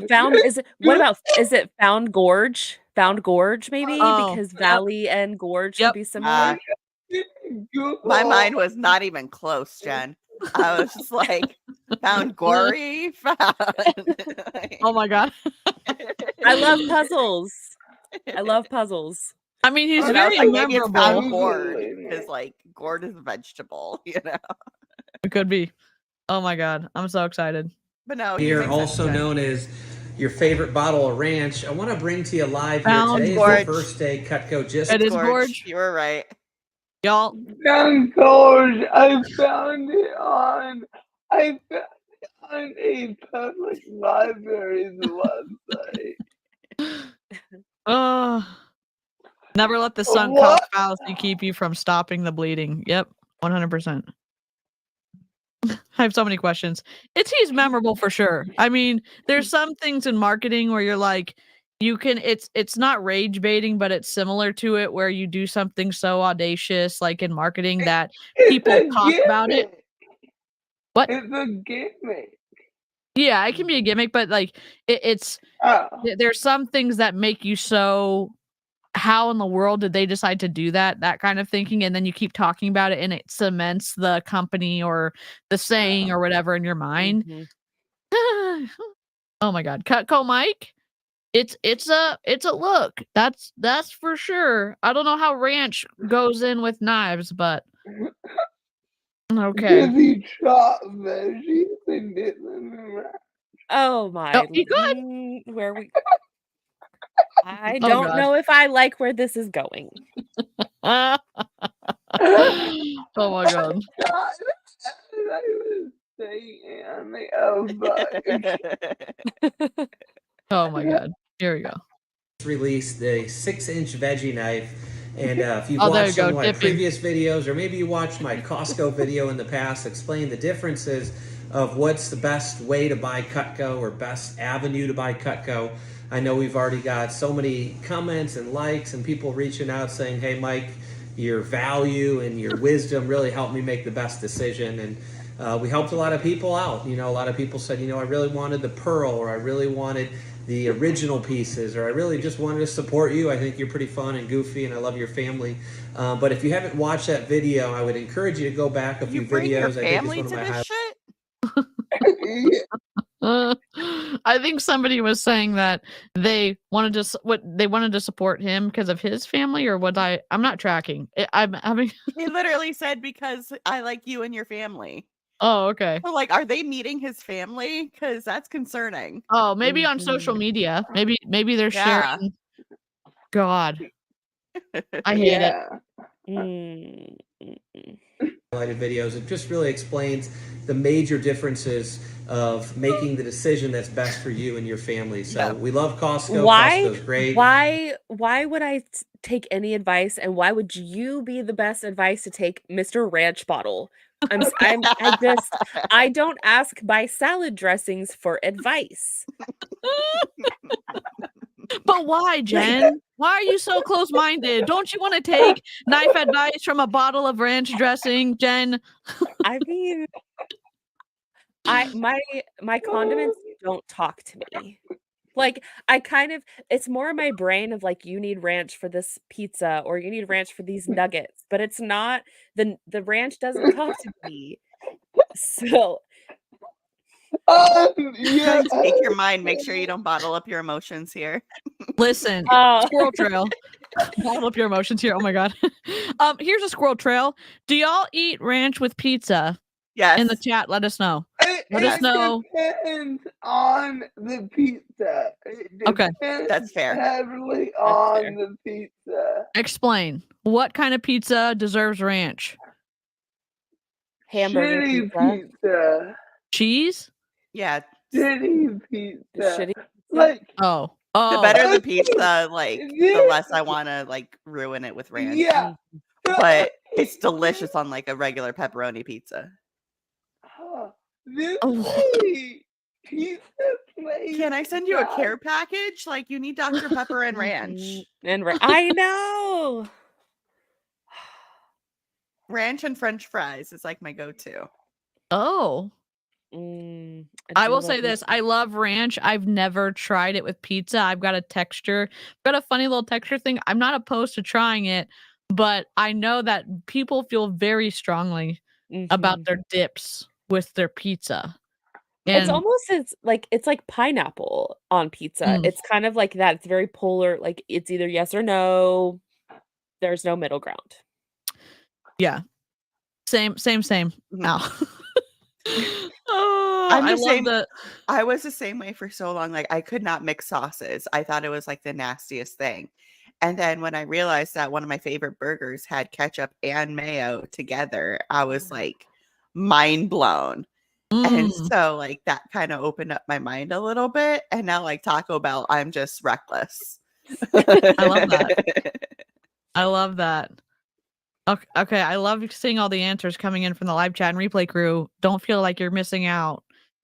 [SPEAKER 6] found is it what about is it found gorge? Found gorge maybe?
[SPEAKER 4] Oh,
[SPEAKER 6] Because
[SPEAKER 4] yep.
[SPEAKER 6] valley and gorge
[SPEAKER 4] Yep.
[SPEAKER 6] could be similar.
[SPEAKER 1] My mind was not even close, Jen. I was just like, found gory, found.
[SPEAKER 4] Oh my God.
[SPEAKER 6] I love puzzles. I love puzzles.
[SPEAKER 4] I mean, he's
[SPEAKER 1] And I was
[SPEAKER 4] very
[SPEAKER 1] like, maybe it's
[SPEAKER 4] memorable.
[SPEAKER 1] found gourd because like gourd is a vegetable, you know.
[SPEAKER 4] It could be. Oh my God. I'm so excited.
[SPEAKER 1] But no, he
[SPEAKER 7] Here,
[SPEAKER 1] makes sense,
[SPEAKER 7] also
[SPEAKER 1] Jen.
[SPEAKER 7] known as your favorite bottle of ranch. I want to bring to you live here.
[SPEAKER 4] Found
[SPEAKER 7] Today is
[SPEAKER 1] gorge.
[SPEAKER 7] the first day Cutco just
[SPEAKER 4] It is
[SPEAKER 1] Gorge.
[SPEAKER 4] gorge.
[SPEAKER 1] You were right.
[SPEAKER 4] Y'all,
[SPEAKER 5] Found gorge. I found it on a public library's website.
[SPEAKER 4] never let the sunk
[SPEAKER 5] What?
[SPEAKER 4] cost fallacy keep you from stopping the bleeding. Yep, 100%. I have so many questions. He's memorable for sure. I mean, there's some things in marketing where you're like, you can. It's not rage baiting, but it's similar to it where you do something so audacious, like in marketing, that people
[SPEAKER 5] It's a
[SPEAKER 4] talk about it.
[SPEAKER 5] gimmick.
[SPEAKER 4] What?
[SPEAKER 5] It's a gimmick.
[SPEAKER 4] Yeah, it can be a gimmick, but like it's
[SPEAKER 5] Oh.
[SPEAKER 4] there's some things that make you so. How in the world did they decide to do that? That kind of thinking, and then you keep talking about it, and it cements the company or the saying or whatever in your mind.
[SPEAKER 6] Mhm.
[SPEAKER 4] Oh my God, Cutco Mike, it's a look. That's for sure. I don't know how ranch goes in with knives, but okay.
[SPEAKER 5] Because he chopped veggies and did them around.
[SPEAKER 6] Oh my
[SPEAKER 4] Oh, you could.
[SPEAKER 6] where we I
[SPEAKER 4] Oh,
[SPEAKER 6] don't
[SPEAKER 4] God.
[SPEAKER 6] know if I like where this is going.
[SPEAKER 4] Oh my God.
[SPEAKER 5] I was saying on the elbow.
[SPEAKER 4] Oh my God. Here we go.
[SPEAKER 7] released a 6-inch veggie knife. And if you've
[SPEAKER 4] Oh, there
[SPEAKER 7] watched
[SPEAKER 4] you
[SPEAKER 7] some
[SPEAKER 4] go,
[SPEAKER 7] of my
[SPEAKER 4] dipping.
[SPEAKER 7] previous videos, or maybe you watched my Costco video in the past, explain the differences of what's the best way to buy Cutco or best avenue to buy Cutco. I know we've already got so many comments and likes and people reaching out saying, hey, Mike, your value and your wisdom really helped me make the best decision. And we helped a lot of people out. You know, a lot of people said, you know, I really wanted the pearl, or I really wanted the original pieces, or I really just wanted to support you. I think you're pretty fun and goofy, and I love your family. But if you haven't watched that video, I would encourage you to go back a few
[SPEAKER 1] You bring your
[SPEAKER 7] videos. I think
[SPEAKER 1] family
[SPEAKER 7] it's
[SPEAKER 1] to
[SPEAKER 7] one of my
[SPEAKER 1] this shit?
[SPEAKER 4] I think somebody was saying that they wanted to support him because of his family, or what? I'm not tracking. I'm having.
[SPEAKER 1] He literally said, because I like you and your family.
[SPEAKER 4] Oh, okay.
[SPEAKER 1] So, like, are they meeting his family? Because that's concerning.
[SPEAKER 4] Oh, maybe on social media. Maybe they're
[SPEAKER 1] Yeah.
[SPEAKER 4] sharing. God, I hate it.
[SPEAKER 6] Mm, mm, mm.
[SPEAKER 7] highlighted videos. It just really explains the major differences of making the decision that's best for you and your family. So
[SPEAKER 1] Yeah.
[SPEAKER 7] we love Costco.
[SPEAKER 6] Why?
[SPEAKER 7] Costco's great.
[SPEAKER 6] Why would I take any advice, and why would you be the best advice to take, Mr. Ranch Bottle? I don't ask my salad dressings for advice.
[SPEAKER 4] But why, Jen? Why are you so close-minded? Don't you want to take knife advice from a bottle of ranch dressing, Jen?
[SPEAKER 6] I mean, my condiments don't talk to me. Like, it's more in my brain of like, you need ranch for this pizza or you need ranch for these nuggets, but it's not the ranch doesn't talk to me. So
[SPEAKER 5] Yeah.
[SPEAKER 1] Speak your mind. Make sure you don't bottle up your emotions here.
[SPEAKER 4] Listen,
[SPEAKER 6] Oh.
[SPEAKER 4] squirrel trail. Bottle up your emotions here. Oh my god. Here's a squirrel trail. Do y'all eat ranch with pizza?
[SPEAKER 1] Yes.
[SPEAKER 4] In the chat, let us know. Let us
[SPEAKER 5] It
[SPEAKER 4] know.
[SPEAKER 5] depends on the pizza. It
[SPEAKER 4] Okay.
[SPEAKER 5] depends
[SPEAKER 1] That's fair.
[SPEAKER 5] heavily
[SPEAKER 6] fair.
[SPEAKER 5] on the pizza.
[SPEAKER 4] Explain. What kind of pizza deserves ranch?
[SPEAKER 6] Hamburger
[SPEAKER 5] Shitty
[SPEAKER 6] pizza.
[SPEAKER 5] pizza.
[SPEAKER 4] Cheese?
[SPEAKER 1] Yeah.
[SPEAKER 5] Shitty pizza.
[SPEAKER 6] Shitty pizza?
[SPEAKER 5] Like,
[SPEAKER 4] Oh.
[SPEAKER 1] The
[SPEAKER 4] Oh.
[SPEAKER 1] better the
[SPEAKER 5] Okay.
[SPEAKER 1] pizza, like the less I want to like ruin it with ranch.
[SPEAKER 5] yeah.
[SPEAKER 1] But it's delicious on like a regular pepperoni pizza.
[SPEAKER 5] This
[SPEAKER 4] Oh.
[SPEAKER 5] pizza place.
[SPEAKER 1] Can I send you a care package? Like you need Dr. Pepper and ranch.
[SPEAKER 6] I know.
[SPEAKER 1] Ranch and French fries is like my go-to.
[SPEAKER 4] Oh. I will say this. I love ranch. I've never tried it with pizza. I've got a funny little texture thing. I'm not opposed to trying it, but I know that people feel very strongly about their dips with their pizza.
[SPEAKER 6] It's
[SPEAKER 4] And
[SPEAKER 6] almost it's like pineapple on pizza.
[SPEAKER 4] Mm.
[SPEAKER 6] It's kind of like that. It's very polar. Like it's either yes or no. There's no middle ground.
[SPEAKER 4] yeah. Same. Ow. Oh,
[SPEAKER 1] I'm
[SPEAKER 4] I
[SPEAKER 1] the
[SPEAKER 4] love
[SPEAKER 1] same.
[SPEAKER 4] the
[SPEAKER 1] I was the same way for so long. Like I could not mix sauces. I thought it was like the nastiest thing. And then when I realized that one of my favorite burgers had ketchup and mayo together, I was like mind blown. And
[SPEAKER 4] Mm.
[SPEAKER 1] so like that kind of opened up my mind a little bit. And now like Taco Bell, I'm just reckless.
[SPEAKER 4] I love that. I love that. Okay, I love seeing all the answers coming in from the live chat and replay crew. Don't feel like you're missing out.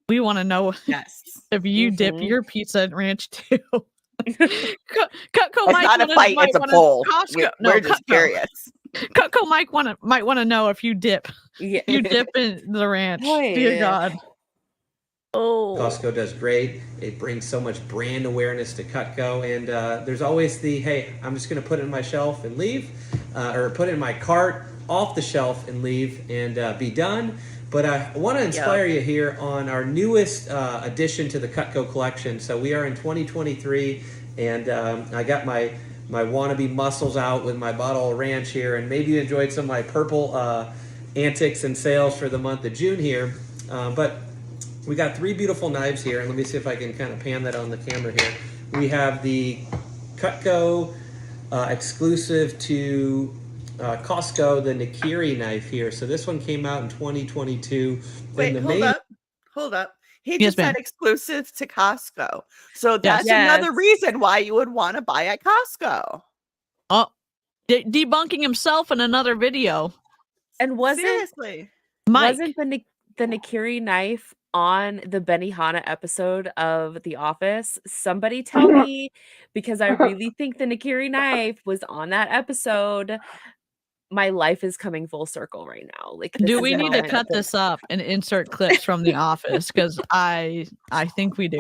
[SPEAKER 4] We want to know
[SPEAKER 1] Yes.
[SPEAKER 4] if you dip your pizza in ranch too. Cutco
[SPEAKER 1] It's
[SPEAKER 4] Mike
[SPEAKER 1] not a fight, it's a poll. We're just curious.
[SPEAKER 4] Cutco Mike might want to know if you dip.
[SPEAKER 6] Yeah.
[SPEAKER 4] You dip in the ranch.
[SPEAKER 6] Oh,
[SPEAKER 4] Dear
[SPEAKER 6] yeah.
[SPEAKER 4] God. Oh.
[SPEAKER 7] Costco does great. It brings so much brand awareness to Cutco, and there's always the hey, I'm just going to put it in my shelf and leave, or put it in my cart off the shelf and leave and be done. But I want to inspire you here on our newest addition to the Cutco collection. So we are in 2023, and I got my wannabe muscles out with my bottle of ranch here, and maybe you enjoyed some of my purple antics and sales for the month of June here, but we got 3 beautiful knives here, and let me see if I can kind of pan that on the camera here. We have the Cutco exclusive to Costco, the Nakiri knife here. So this one came out in 2022.
[SPEAKER 1] Wait, hold up. He
[SPEAKER 4] Yes,
[SPEAKER 1] just said
[SPEAKER 4] ma'am.
[SPEAKER 1] exclusive to Costco. So that's another reason why you would want to buy at Costco.
[SPEAKER 4] Oh, debunking himself in another video.
[SPEAKER 6] And
[SPEAKER 1] Seriously.
[SPEAKER 6] wasn't the Nakiri knife on the Benihana episode of The Office? Somebody tell me, because I really think the Nakiri knife was on that episode. My life is coming full circle right now. Like,
[SPEAKER 4] Do we need to cut this up and insert clips from The Office? Because I think we do.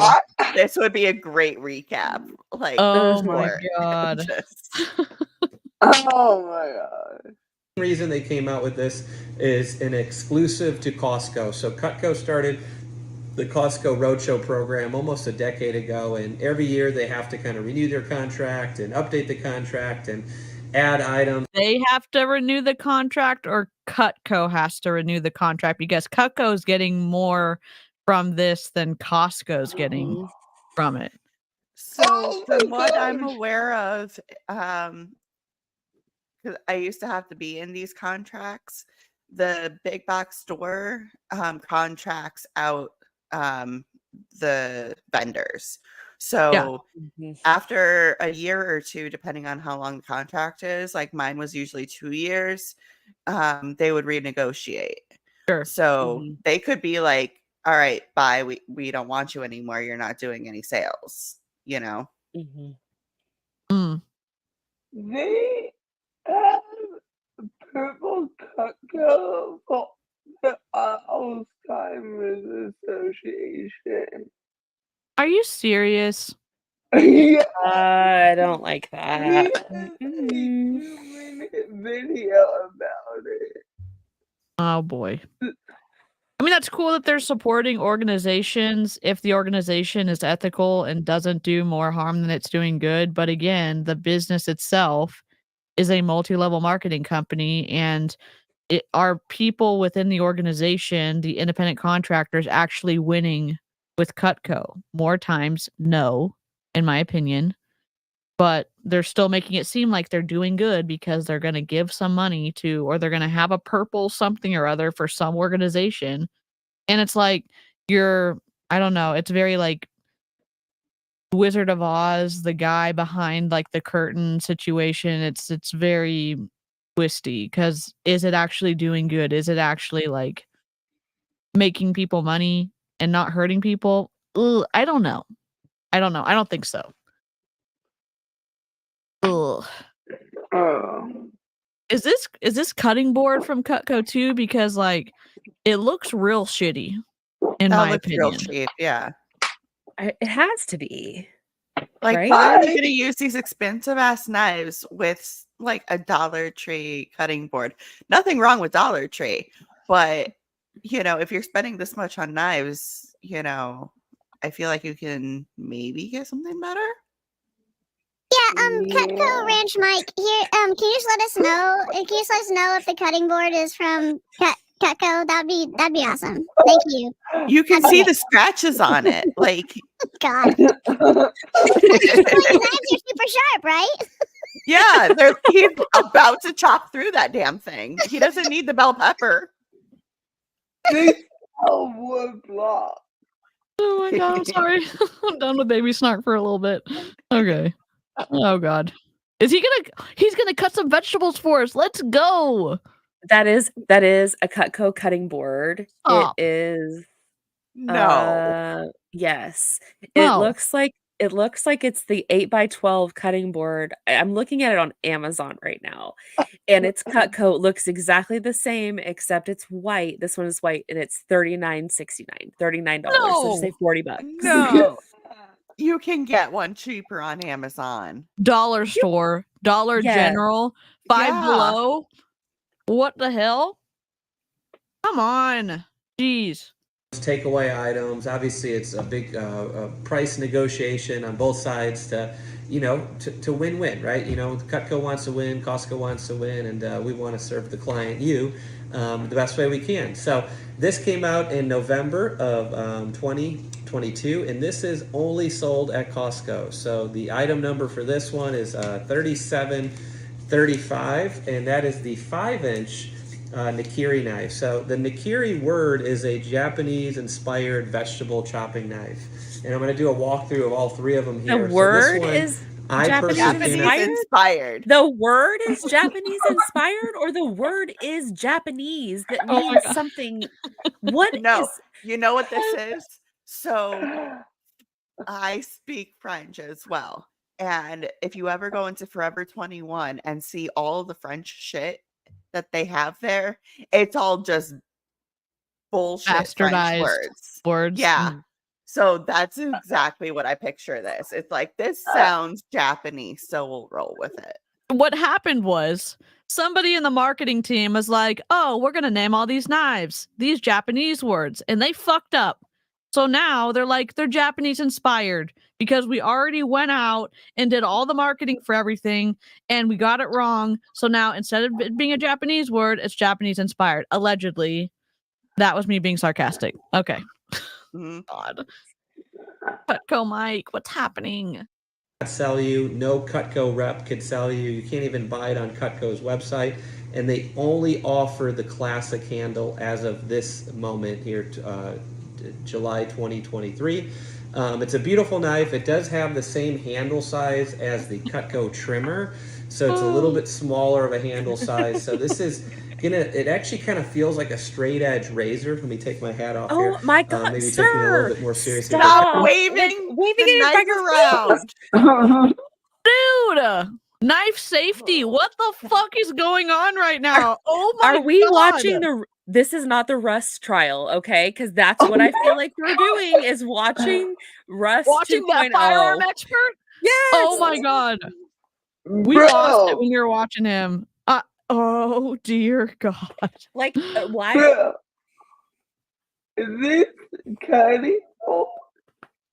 [SPEAKER 1] This would be a great recap. Like,
[SPEAKER 4] oh my god.
[SPEAKER 5] Oh my god.
[SPEAKER 7] The reason they came out with this is an exclusive to Costco. So Cutco started the Costco Roadshow program almost a decade ago, and every year they have to kind of renew their contract and update the contract and add items.
[SPEAKER 4] They have to renew the contract, or Cutco has to renew the contract, because Cutco is getting more from this than Costco's getting from it.
[SPEAKER 1] So from what I'm aware of, because because I used to have to be in these contracts. The big box store contracts out the vendors. So
[SPEAKER 6] Mhm.
[SPEAKER 1] after a year or two, depending on how long the contract is, like mine was usually 2 years, they would renegotiate.
[SPEAKER 4] Sure.
[SPEAKER 1] So
[SPEAKER 6] Mhm.
[SPEAKER 1] they could be like, all right, bye, we don't want you anymore. You're not doing any sales, you know?
[SPEAKER 6] Mhm.
[SPEAKER 4] Mm.
[SPEAKER 5] They have purple Cutco for the Alzheimer's Association.
[SPEAKER 4] Are you serious?
[SPEAKER 5] Yeah,
[SPEAKER 6] I don't like
[SPEAKER 5] he
[SPEAKER 6] that.
[SPEAKER 5] has a
[SPEAKER 6] Mm.
[SPEAKER 5] 2-minute video about it.
[SPEAKER 4] Oh boy. I mean, that's cool that they're supporting organizations if the organization is ethical and doesn't do more harm than it's doing good. But again, the business itself is a multi-level marketing company, and are people within the organization, the independent contractors, actually winning with Cutco? More times, no, in my opinion. But they're still making it seem like they're doing good because they're going to give some money to, or they're going to have a purple something or other for some organization. And it's like, I don't know, it's very like Wizard of Oz, the guy behind like the curtain situation. It's very twisty because is it actually doing good? Is it actually like making people money and not hurting people? Ugh, I don't know. I don't know. I don't think so. Ugh.
[SPEAKER 5] Oh.
[SPEAKER 4] Is this cutting board from Cutco too? Because like it looks real shitty in
[SPEAKER 1] That
[SPEAKER 4] my
[SPEAKER 1] looks real
[SPEAKER 4] opinion.
[SPEAKER 1] cheap. Yeah.
[SPEAKER 6] It has to be,
[SPEAKER 1] Like,
[SPEAKER 6] right?
[SPEAKER 1] why are you gonna use these expensive ass knives with like a Dollar Tree cutting board? Nothing wrong with Dollar Tree, but if you're spending this much on knives, I feel like you can maybe get something better.
[SPEAKER 2] Yeah, Cutco
[SPEAKER 5] Yeah.
[SPEAKER 2] Ranch Mike here. Can you just let us know? Can you just let us know if the cutting board is from Cutco? That'd be awesome. Thank you.
[SPEAKER 1] You can
[SPEAKER 2] That's
[SPEAKER 1] see
[SPEAKER 2] it.
[SPEAKER 1] the scratches on it. Like,
[SPEAKER 2] God, these knives are super sharp, right?
[SPEAKER 1] yeah, he's about to chop through that damn thing. He doesn't need the bell pepper.
[SPEAKER 5] They sell wood blocks.
[SPEAKER 4] Oh my god, I'm sorry. I'm done with baby snark for a little bit. Okay. Oh god. He's gonna cut some vegetables for us. Let's go.
[SPEAKER 6] That is a Cutco cutting board.
[SPEAKER 4] Stop.
[SPEAKER 6] It is
[SPEAKER 1] No.
[SPEAKER 6] yes.
[SPEAKER 4] No.
[SPEAKER 6] It looks like it's the 8x12 cutting board. I'm looking at it on Amazon right now. And it's Cutco. It looks exactly the same except it's white. This one is white and it's $39.69. $39. So just say
[SPEAKER 4] No.
[SPEAKER 6] $40.
[SPEAKER 1] No. You can get one cheaper on Amazon.
[SPEAKER 4] Dollar store, Dollar
[SPEAKER 6] Yeah.
[SPEAKER 4] General, Five
[SPEAKER 1] Yeah.
[SPEAKER 4] Below. What the hell? Come on. Jeez.
[SPEAKER 7] Takeaway items. Obviously, it's a big price negotiation on both sides to win-win, right? Cutco wants to win, Costco wants to win, and we want to serve the client, the best way we can. So this came out in November of 2022, and this is only sold at Costco. So the item number for this one is 3735, and that is the 5-inch Nakiri knife. So the Nakiri word is a Japanese-inspired vegetable chopping knife, and I'm going to do a walkthrough of all three of them here.
[SPEAKER 6] The word
[SPEAKER 7] so this one,
[SPEAKER 6] is
[SPEAKER 7] I
[SPEAKER 6] Japanese
[SPEAKER 7] personally
[SPEAKER 6] inspired?
[SPEAKER 1] Inspired.
[SPEAKER 6] The word is Japanese inspired, or the word is Japanese that
[SPEAKER 4] Oh my
[SPEAKER 6] means
[SPEAKER 4] God.
[SPEAKER 6] something. What
[SPEAKER 1] No,
[SPEAKER 6] is?
[SPEAKER 1] you know what this is? So I speak French as well. And if you ever go into Forever 21 and see all the French shit that they have there, it's all just bullshit French
[SPEAKER 4] Bastardized words.
[SPEAKER 1] Yeah. So that's exactly what I picture this. It's like, this sounds Japanese, so we'll roll with it.
[SPEAKER 4] What happened was somebody in the marketing team was like, oh, we're going to name all these knives, these Japanese words, and they fucked up. So now they're Japanese inspired because we already went out and did all the marketing for everything and we got it wrong. So now instead of it being a Japanese word, it's Japanese inspired. Allegedly. That was me being sarcastic. Okay.
[SPEAKER 1] Mhm.
[SPEAKER 4] God. Cutco Mike, what's happening?
[SPEAKER 7] sell you. No Cutco rep could sell you. You can't even buy it on Cutco's website. And they only offer the classic handle as of this moment here, July 2023. It's a beautiful knife. It does have the same handle size as the Cutco trimmer, so it's a little bit smaller of a handle size. So this is it actually kind of feels like a straight edge razor. Let me take my hat off here.
[SPEAKER 6] Oh my God,
[SPEAKER 7] maybe
[SPEAKER 6] sir!
[SPEAKER 7] taking it a little bit more seriously.
[SPEAKER 1] Stop
[SPEAKER 6] Like,
[SPEAKER 1] waving
[SPEAKER 6] waving
[SPEAKER 1] the
[SPEAKER 6] it in
[SPEAKER 1] knife
[SPEAKER 6] front of your
[SPEAKER 1] around.
[SPEAKER 4] Dude, knife safety. What the fuck is going on right now? Oh my
[SPEAKER 6] Are we
[SPEAKER 4] God.
[SPEAKER 6] watching the? This is not the Rust trial, okay? Because that's what I feel like we're doing is watching Rust
[SPEAKER 4] Watching that
[SPEAKER 6] 2.0.
[SPEAKER 4] firearm expert?
[SPEAKER 6] Yes.
[SPEAKER 4] Oh my God. We
[SPEAKER 5] Bro,
[SPEAKER 4] lost it when you were watching him. Oh dear God.
[SPEAKER 6] Like why?
[SPEAKER 5] bro, this cutting board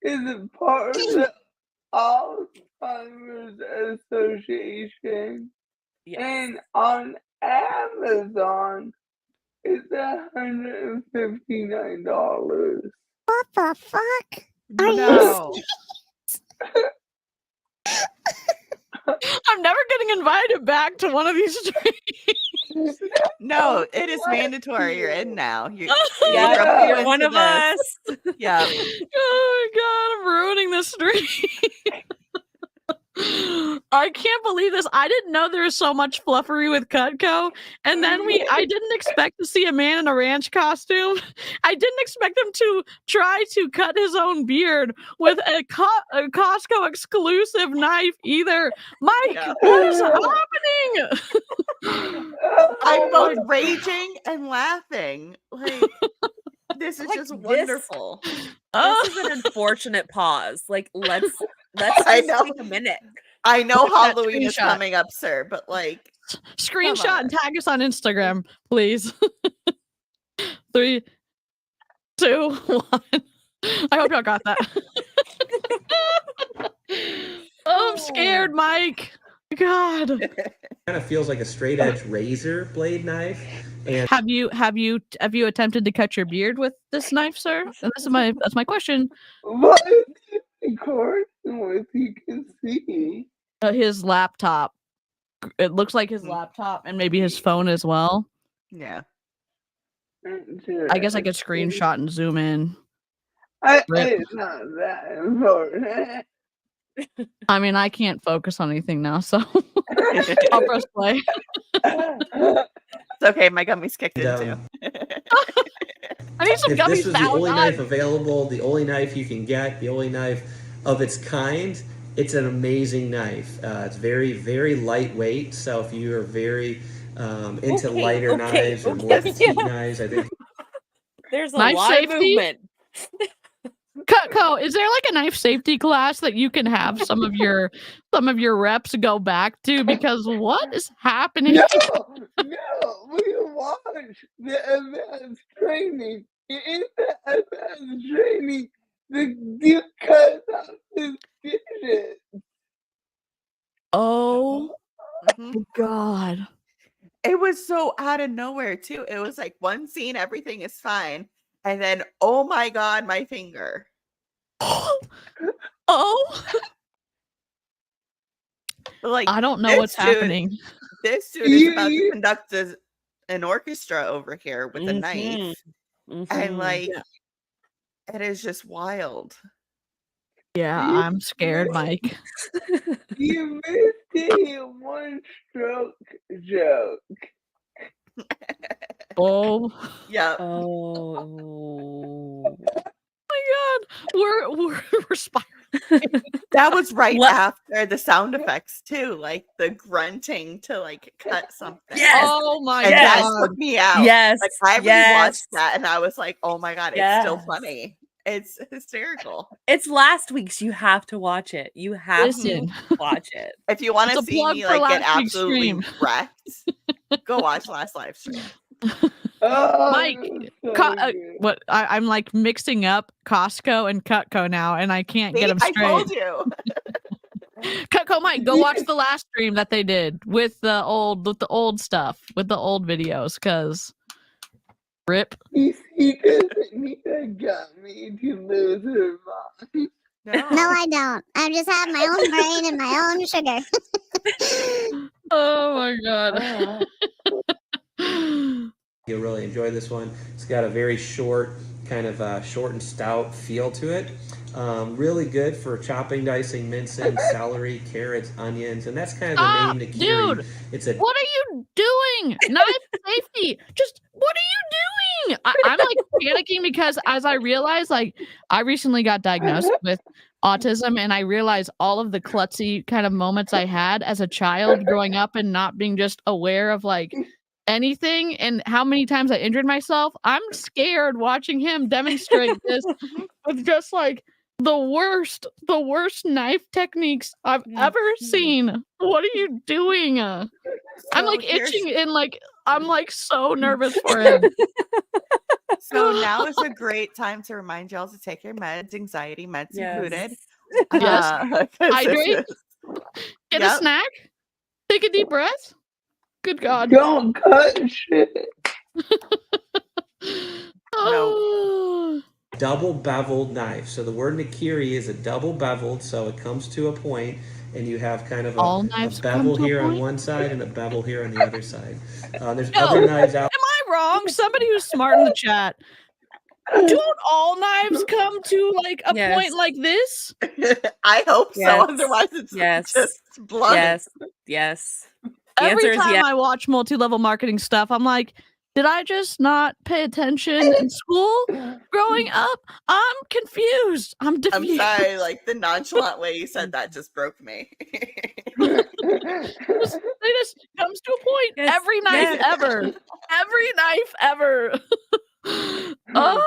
[SPEAKER 5] is a part of the Alzheimer's Association,
[SPEAKER 6] Yes.
[SPEAKER 5] and on Amazon, it's $159.
[SPEAKER 2] What the fuck? Are you
[SPEAKER 1] No.
[SPEAKER 4] I'm never getting invited back to one of these streams.
[SPEAKER 1] No, it is mandatory. You're in now.
[SPEAKER 6] Yeah,
[SPEAKER 1] you're
[SPEAKER 6] you're
[SPEAKER 1] into
[SPEAKER 6] one of
[SPEAKER 1] this.
[SPEAKER 6] us.
[SPEAKER 1] Yeah.
[SPEAKER 4] Oh my God, I'm ruining the stream. I can't believe this. I didn't know there was so much fluffery with Cutco. And then I didn't expect to see a man in a ranch costume. I didn't expect him to try to cut his own beard with a Costco exclusive knife either. Mike,
[SPEAKER 1] Yeah.
[SPEAKER 4] what is happening?
[SPEAKER 1] I'm both raging and laughing. Like, this is
[SPEAKER 6] Like
[SPEAKER 1] just
[SPEAKER 6] this.
[SPEAKER 1] wonderful.
[SPEAKER 6] This is an unfortunate pause. Like let's
[SPEAKER 1] I
[SPEAKER 6] just
[SPEAKER 1] know.
[SPEAKER 6] take a minute.
[SPEAKER 1] I know
[SPEAKER 4] Look at that
[SPEAKER 1] Halloween is
[SPEAKER 4] screenshot.
[SPEAKER 1] coming up, sir, but like,
[SPEAKER 4] Screenshot and tag us on Instagram, please. 3, 2, 1. I hope y'all got that. Oh, I'm scared, Mike. God.
[SPEAKER 7] Kind of feels like a straight edge razor blade knife. And
[SPEAKER 4] Have you attempted to cut your beard with this knife, sir? And that's my question.
[SPEAKER 5] What? Of course, what you can see.
[SPEAKER 4] His laptop. It looks like his laptop and maybe his phone as well.
[SPEAKER 1] yeah.
[SPEAKER 4] I guess I could screenshot and zoom in.
[SPEAKER 5] It's not that important.
[SPEAKER 4] I mean, I can't focus on anything now, so I'll press play.
[SPEAKER 1] It's okay. My gummy's kicked in too.
[SPEAKER 4] I need some
[SPEAKER 7] if
[SPEAKER 4] gummies
[SPEAKER 7] this was the
[SPEAKER 4] now.
[SPEAKER 7] only
[SPEAKER 4] God.
[SPEAKER 7] knife available, the only knife you can get, the only knife of its kind, it's an amazing knife. It's very, very lightweight. So if you are very into lighter knives or more petite knives, I think
[SPEAKER 6] There's a
[SPEAKER 4] Knife
[SPEAKER 6] lot
[SPEAKER 4] safety?
[SPEAKER 6] of movement.
[SPEAKER 4] Cutco, is there like a knife safety class that you can have some of your reps go back to? Because what is happening?
[SPEAKER 5] No, we watch the advanced training. In the advanced training, the cut off his digits.
[SPEAKER 4] Oh
[SPEAKER 1] Mhm.
[SPEAKER 4] God.
[SPEAKER 1] It was so out of nowhere too. It was like one scene, everything is fine, and then oh my God, my finger.
[SPEAKER 4] Oh,
[SPEAKER 1] Like
[SPEAKER 4] I don't know
[SPEAKER 1] this
[SPEAKER 4] what's
[SPEAKER 1] dude-
[SPEAKER 4] happening.
[SPEAKER 1] This dude is about to conduct an orchestra over here with a
[SPEAKER 6] Mhm.
[SPEAKER 1] knife, and
[SPEAKER 6] Mhm.
[SPEAKER 1] like it is just wild.
[SPEAKER 4] Yeah, I'm scared, Mike.
[SPEAKER 5] You missed the one stroke joke.
[SPEAKER 4] Oh
[SPEAKER 1] Yeah.
[SPEAKER 6] Oh.
[SPEAKER 4] my God, we're spiraling.
[SPEAKER 1] That was right
[SPEAKER 6] What-
[SPEAKER 1] after the sound effects too, like the grunting to like cut something.
[SPEAKER 6] Yes.
[SPEAKER 4] Oh my
[SPEAKER 1] And that
[SPEAKER 4] God.
[SPEAKER 1] took me out.
[SPEAKER 6] Yes.
[SPEAKER 1] Like I
[SPEAKER 6] yes.
[SPEAKER 1] rewatched that and I was like, oh my God, it's still
[SPEAKER 6] Yes.
[SPEAKER 1] funny. It's hysterical.
[SPEAKER 6] It's last week's. You have to watch it. You have
[SPEAKER 4] Listen,
[SPEAKER 6] to watch it.
[SPEAKER 1] If you want
[SPEAKER 4] It's
[SPEAKER 1] to
[SPEAKER 4] a
[SPEAKER 1] see
[SPEAKER 4] plug
[SPEAKER 1] me
[SPEAKER 4] for
[SPEAKER 1] like get
[SPEAKER 4] last week's
[SPEAKER 1] absolutely
[SPEAKER 4] stream.
[SPEAKER 1] wrecked, go watch last live stream.
[SPEAKER 5] Oh,
[SPEAKER 4] Mike,
[SPEAKER 5] so
[SPEAKER 4] Co-
[SPEAKER 5] good.
[SPEAKER 4] what I'm like mixing up Costco and Cutco now, and I can't get
[SPEAKER 1] See,
[SPEAKER 4] them
[SPEAKER 1] I
[SPEAKER 4] straight.
[SPEAKER 1] told you.
[SPEAKER 4] Cutco, Mike, go watch the last stream that they did with the old stuff, with the old videos, because rip.
[SPEAKER 5] He doesn't need a gummy to lose her mind.
[SPEAKER 2] No, I don't. I just have my own brain and my own sugar.
[SPEAKER 4] Oh my god.
[SPEAKER 7] You'll really enjoy this one. It's got a very short, kind of short and stout feel to it. Really good for chopping, dicing, mincing, celery, carrots, onions, and that's kind of the
[SPEAKER 4] Stop,
[SPEAKER 7] main Nikiri.
[SPEAKER 4] dude.
[SPEAKER 7] It's a
[SPEAKER 4] What are you doing? Knife safety. Just what are you doing? I'm like panicking because as I realize, like, I recently got diagnosed with autism, and I realized all of the klutzy kind of moments I had as a child growing up and not being just aware of like anything and how many times I injured myself. I'm scared watching him demonstrate this with just like the worst knife techniques I've ever seen. What are you doing? I'm like itching and like I'm like so nervous for him.
[SPEAKER 1] So now is a great time to remind y'all to take your meds, anxiety meds included.
[SPEAKER 4] Yes.
[SPEAKER 1] 'cause
[SPEAKER 4] Hydrate. Get a
[SPEAKER 1] Yep.
[SPEAKER 4] snack. Take a deep breath. Good God.
[SPEAKER 5] Don't cut shit.
[SPEAKER 4] Oh.
[SPEAKER 7] double beveled knife. So the word Nikiri is a double beveled, so it comes to a point, and you have kind of
[SPEAKER 4] All
[SPEAKER 7] a
[SPEAKER 4] knives
[SPEAKER 7] bevel
[SPEAKER 4] come to a
[SPEAKER 7] here on
[SPEAKER 4] point?
[SPEAKER 7] one side and a bevel here on the other side. There's
[SPEAKER 4] No.
[SPEAKER 7] other knives out.
[SPEAKER 4] Am I wrong? Somebody who's smart in the chat. Don't all knives come to like a point like this?
[SPEAKER 1] I hope so.
[SPEAKER 6] Yes.
[SPEAKER 1] Otherwise, it's
[SPEAKER 6] Yes.
[SPEAKER 1] just blunt.
[SPEAKER 6] Yes. The
[SPEAKER 4] Every
[SPEAKER 6] answer is
[SPEAKER 4] time
[SPEAKER 6] yes.
[SPEAKER 4] I watch multi-level marketing stuff, I'm like, did I just not pay attention in school growing up? I'm confused. I'm
[SPEAKER 1] I'm
[SPEAKER 4] diffused.
[SPEAKER 1] sorry, like the nonchalant way you said that just broke me.
[SPEAKER 4] It just comes to a point.
[SPEAKER 6] Yes,
[SPEAKER 4] Every knife
[SPEAKER 6] yes.
[SPEAKER 4] ever. Every knife ever. Oh,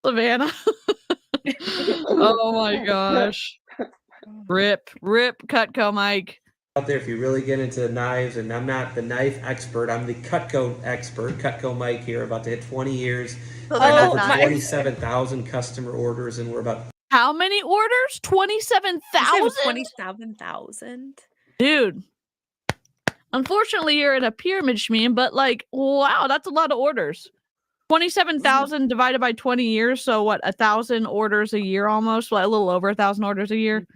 [SPEAKER 4] Savannah. Oh my gosh. Rip Cutco Mike.
[SPEAKER 7] Out there if you really get into knives, and I'm not the knife expert, I'm the Cutco expert. Cutco Mike here, about to hit 20 years.
[SPEAKER 1] So they're not
[SPEAKER 7] Over
[SPEAKER 1] knives.
[SPEAKER 7] 27,000 customer orders, and we're about
[SPEAKER 4] How many orders? 27,000?
[SPEAKER 6] 27,000.
[SPEAKER 4] Dude. Unfortunately, you're in a pyramid scheme, but like, wow, that's a lot of orders. 27,000 divided by 20 years, so what? 1,000 orders a year almost. Well, a little over 1,000 orders a year.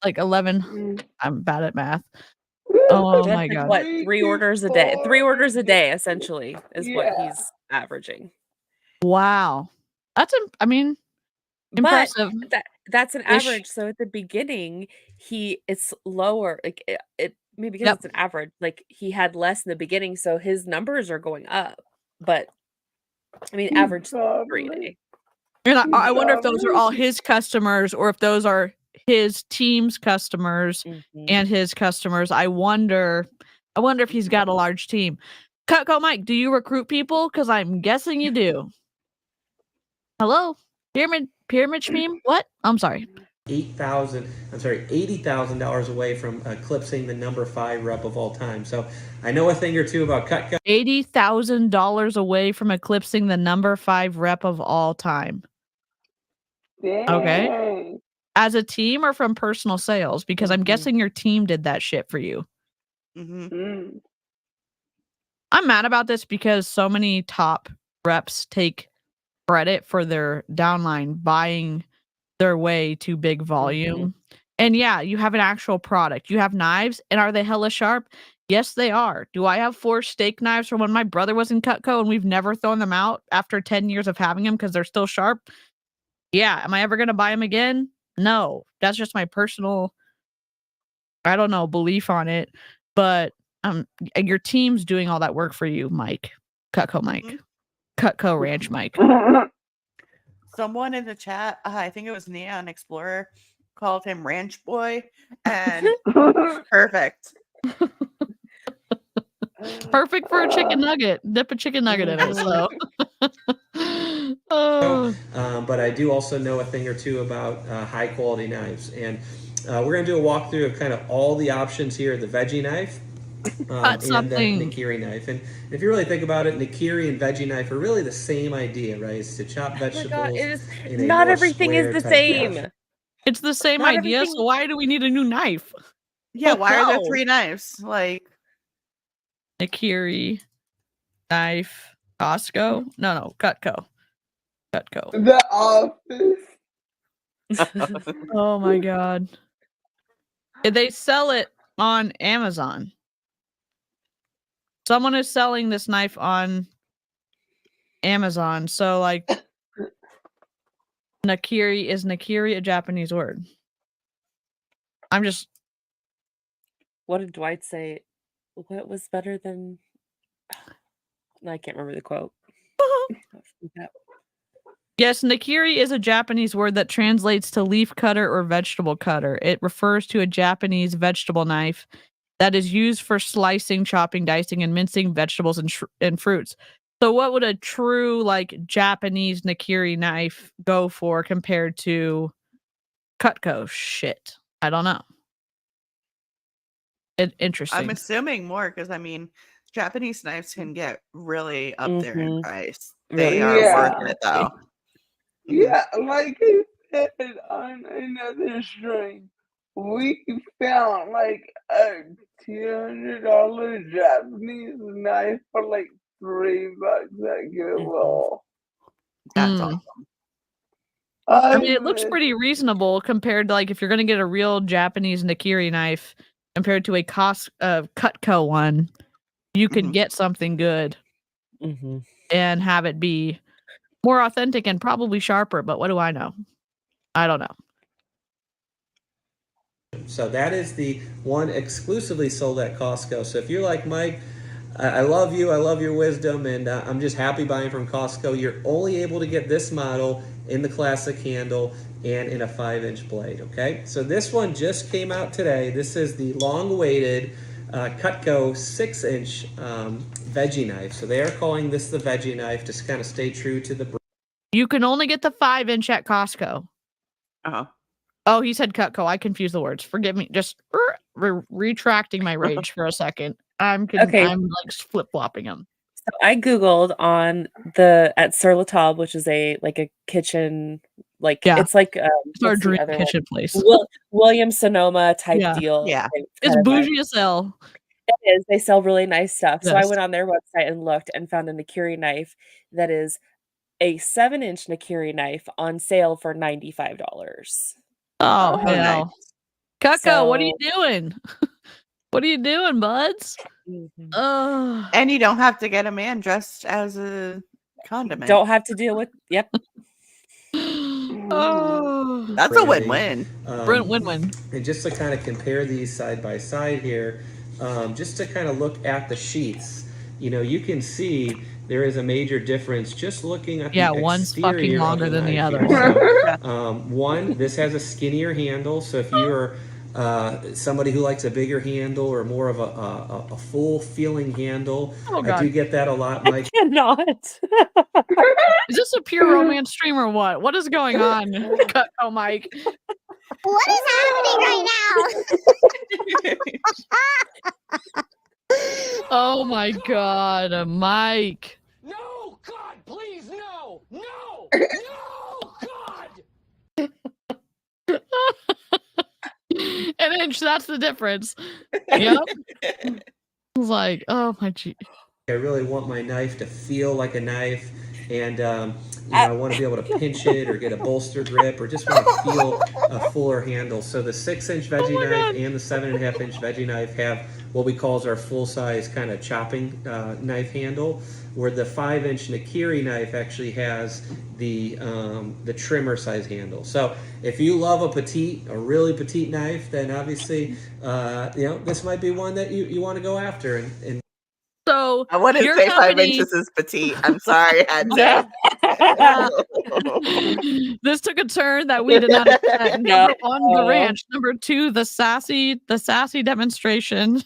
[SPEAKER 4] Like 11. I'm bad at math. Oh
[SPEAKER 6] That's
[SPEAKER 4] my
[SPEAKER 6] like
[SPEAKER 4] god.
[SPEAKER 6] what? 3 orders a day. 3 orders a day, essentially, is what he's averaging.
[SPEAKER 4] Wow. That's I mean, impressive.
[SPEAKER 6] But that's an
[SPEAKER 4] Ish.
[SPEAKER 6] average. So at the beginning, it's lower. Like it maybe because
[SPEAKER 4] Yep.
[SPEAKER 6] it's an average. Like he had less in the beginning, so his numbers are going up. But I mean, average 3 a day.
[SPEAKER 4] And I wonder if those are all his customers or if those are his team's customers and his customers. I wonder if he's got a large team. Cutco Mike, do you recruit people? Because I'm guessing you do. Hello? Pyramid scheme? What? I'm sorry.
[SPEAKER 7] $80,000 away from eclipsing the number 5 rep of all time. So I know a thing or two about Cutco.
[SPEAKER 4] $80,000 away from eclipsing the number 5 rep of all time.
[SPEAKER 5] Dang.
[SPEAKER 4] Okay. As a team or from personal sales? Because I'm guessing your team did that shit for you.
[SPEAKER 5] Mm.
[SPEAKER 4] I'm mad about this because so many top reps take credit for their downline buying their way to big volume. And yeah, you have an actual product. You have knives, and are they hella sharp? Yes, they are. Do I have 4 steak knives from when my brother was in Cutco and we've never thrown them out after 10 years of having them because they're still sharp? Yeah. Am I ever going to buy them again? No. That's just my personal, I don't know, belief on it. But your team's doing all that work for you, Mike. Cutco Mike. Cutco Ranch Mike.
[SPEAKER 1] Someone in the chat, I think it was Neon Explorer, called him Ranch Boy, and perfect.
[SPEAKER 4] Perfect for a chicken nugget. Dip a chicken nugget in it. So.
[SPEAKER 7] But I do also know a thing or two about high quality knives, and we're going to do a walkthrough of kind of all the options here: the veggie knife and the Nikiri knife. And if you really think about it, Nikiri and veggie knife are really the same idea, right? It's to chop vegetables.
[SPEAKER 6] Oh my God,
[SPEAKER 7] in a
[SPEAKER 6] not
[SPEAKER 7] more
[SPEAKER 6] everything is the
[SPEAKER 7] square type
[SPEAKER 6] same.
[SPEAKER 7] fashion.
[SPEAKER 4] It's the same
[SPEAKER 6] Not
[SPEAKER 4] idea.
[SPEAKER 6] everything-
[SPEAKER 4] So why do we need a new knife?
[SPEAKER 1] Yeah, why are there
[SPEAKER 6] No.
[SPEAKER 1] 3 knives? Like
[SPEAKER 4] Nikiri knife. Costco? No, Cutco.
[SPEAKER 5] The office.
[SPEAKER 4] Oh my god. They sell it on Amazon. Someone is selling this knife on Amazon. So like Nakiri, is Nakiri a Japanese word? I'm just
[SPEAKER 6] What did Dwight say? What was better than? I can't remember the quote.
[SPEAKER 4] Yes, Nakiri is a Japanese word that translates to leaf cutter or vegetable cutter. It refers to a Japanese vegetable knife that is used for slicing, chopping, dicing, and mincing vegetables and fruits. So what would a true like Japanese Nakiri knife go for compared to Cutco? Shit. I don't know. Interesting.
[SPEAKER 1] I'm assuming more because I mean, Japanese knives can get really up there in price. They
[SPEAKER 6] Really
[SPEAKER 1] are
[SPEAKER 5] Yeah.
[SPEAKER 1] worth it though.
[SPEAKER 5] Yeah, like I said on another stream, we found like a $200 Japanese knife for like $3 at Goodwill.
[SPEAKER 1] That's
[SPEAKER 4] Mm.
[SPEAKER 1] awesome.
[SPEAKER 4] I mean, it looks pretty reasonable compared to like if you're going to get a real Japanese Nakiri knife compared to a Cutco one, you could get something good and have it be more authentic and probably sharper. But what do I know? I don't know.
[SPEAKER 7] So that is the one exclusively sold at Costco. So if you're like Mike, I love you, I love your wisdom, and I'm just happy buying from Costco. You're only able to get this model in the classic handle and in a 5-inch blade, okay? So this one just came out today. This is the long-awaited Cutco 6-inch veggie knife. So they are calling this the veggie knife to kind of stay true to the brand.
[SPEAKER 4] You can only get the 5-inch at Costco. Oh, he said Cutco. I confused the words. Forgive me. Just retracting my rage for a second. I'm like flip-flopping them.
[SPEAKER 6] So I Googled on at Sur La Table, which is a kitchen, it's like
[SPEAKER 4] it's our dream kitchen place.
[SPEAKER 6] William Sonoma type deal.
[SPEAKER 4] Yeah, it's bougie as hell.
[SPEAKER 6] It is. They sell really nice stuff.
[SPEAKER 4] Yes.
[SPEAKER 6] So I went on their website and looked and found a Nakiri knife that is a 7-inch Nakiri knife on sale for $95.
[SPEAKER 4] Oh, hell.
[SPEAKER 1] Nice.
[SPEAKER 4] Cutco, what are you doing? What are you doing, buds?
[SPEAKER 1] And you don't have to get a man dressed as a condiment.
[SPEAKER 6] Don't have to deal with, yep.
[SPEAKER 4] Oh,
[SPEAKER 1] that's a win-win.
[SPEAKER 4] Win-win.
[SPEAKER 7] And just to kind of compare these side by side here, just to kind of look at the sheaths, you can see there is a major difference just looking at the exterior.
[SPEAKER 4] One's fucking longer than the other.
[SPEAKER 7] So, this has a skinnier handle. So if you're somebody who likes a bigger handle or more of a full feeling handle, I do get that a lot, Mike.
[SPEAKER 6] I cannot.
[SPEAKER 4] Is this a pure romance stream or what? What is going on? Cutco, Mike.
[SPEAKER 2] What is happening right now?
[SPEAKER 4] Oh my God, Mike.
[SPEAKER 8] No, God, please, no, no, no, God.
[SPEAKER 4] An inch, that's the difference. Yep. It's like, oh my G.
[SPEAKER 7] I really want my knife to feel like a knife, and I want to be able to pinch it or get a bolster grip, or just want to feel a fuller handle. So the 6-inch veggie knife and the 7.5-inch veggie knife have what we call our full-size kind of chopping knife handle, where the 5-inch Nakiri knife actually has the trimmer size handle. So if you love a really petite knife, then obviously this might be one that you want to go after. And
[SPEAKER 4] so
[SPEAKER 1] I wouldn't say 5 inches is petite. I'm sorry, I had to.
[SPEAKER 4] This took a turn that we did not expect. Number one, the ranch. Number two, the sassy demonstration.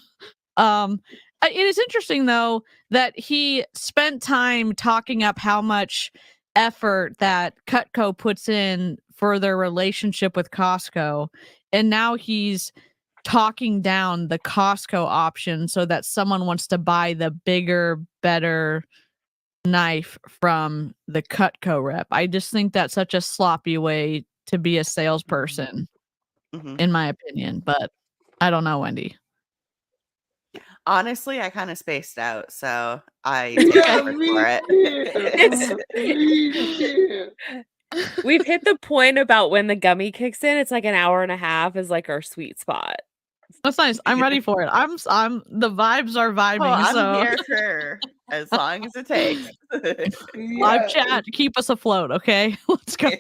[SPEAKER 4] It is interesting though that he spent time talking up how much effort that Cutco puts in for their relationship with Costco, and now he's talking down the Costco option so that someone wants to buy the bigger, better knife from the Cutco rep. I just think that's such a sloppy way to be a salesperson, in my opinion. But I don't know, Wendy.
[SPEAKER 1] Honestly, I kind of spaced out, so I take effort for it.
[SPEAKER 6] We've hit the point about when the gummy kicks in. It's like an hour and a half is like our sweet spot.
[SPEAKER 4] That's nice. I'm ready for it. I'm the vibes are
[SPEAKER 1] Oh,
[SPEAKER 4] vibing,
[SPEAKER 1] I'm
[SPEAKER 4] so
[SPEAKER 1] here for as long as it takes.
[SPEAKER 4] live chat to keep us afloat, okay? Let's go.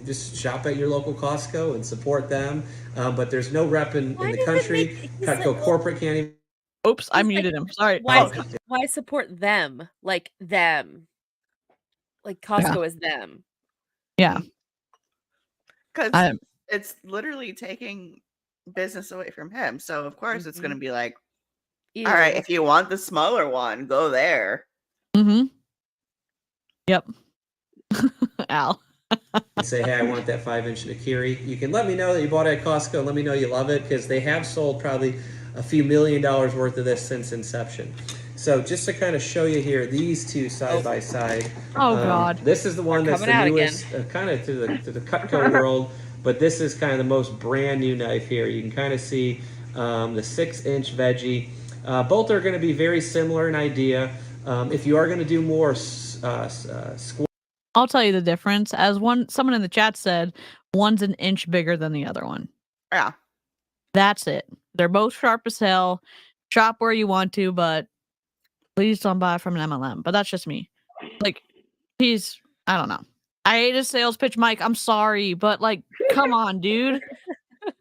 [SPEAKER 7] Just shop at your local Costco and support them. But there's no rep in the country. Cutco corporate can't even.
[SPEAKER 4] Oops, I
[SPEAKER 6] He's
[SPEAKER 4] muted him. Sorry.
[SPEAKER 6] Why support them? Like them. Like Costco is them.
[SPEAKER 4] Yeah.
[SPEAKER 1] Because it's literally taking business away from him. So of course it's gonna be like, all right, if you want the smaller one, go there.
[SPEAKER 4] Mm-hmm. Yep. Al.
[SPEAKER 7] Say, hey, I want that 5-inch Nakiri. You can let me know that you bought it at Costco and let me know you love it, because they have sold probably a few $1 million worth of this since inception. So just to kind of show you here, these two side by side.
[SPEAKER 4] Oh God.
[SPEAKER 7] This is the one that's the newest, kind of to the Cutco world, but this is kind of the most brand new knife here. You can kind of see the 6-inch veggie. Both are going to be very similar in idea. If you are going to do more square.
[SPEAKER 4] I'll tell you the difference. As someone in the chat said, one's an inch bigger than the other one.
[SPEAKER 1] Yeah.
[SPEAKER 4] That's it. They're both sharp as hell. Shop where you want to, but please don't buy from an MLM. But that's just me. Like, I don't know. I hate a sales pitch, Mike. I'm sorry, but like, come on, dude.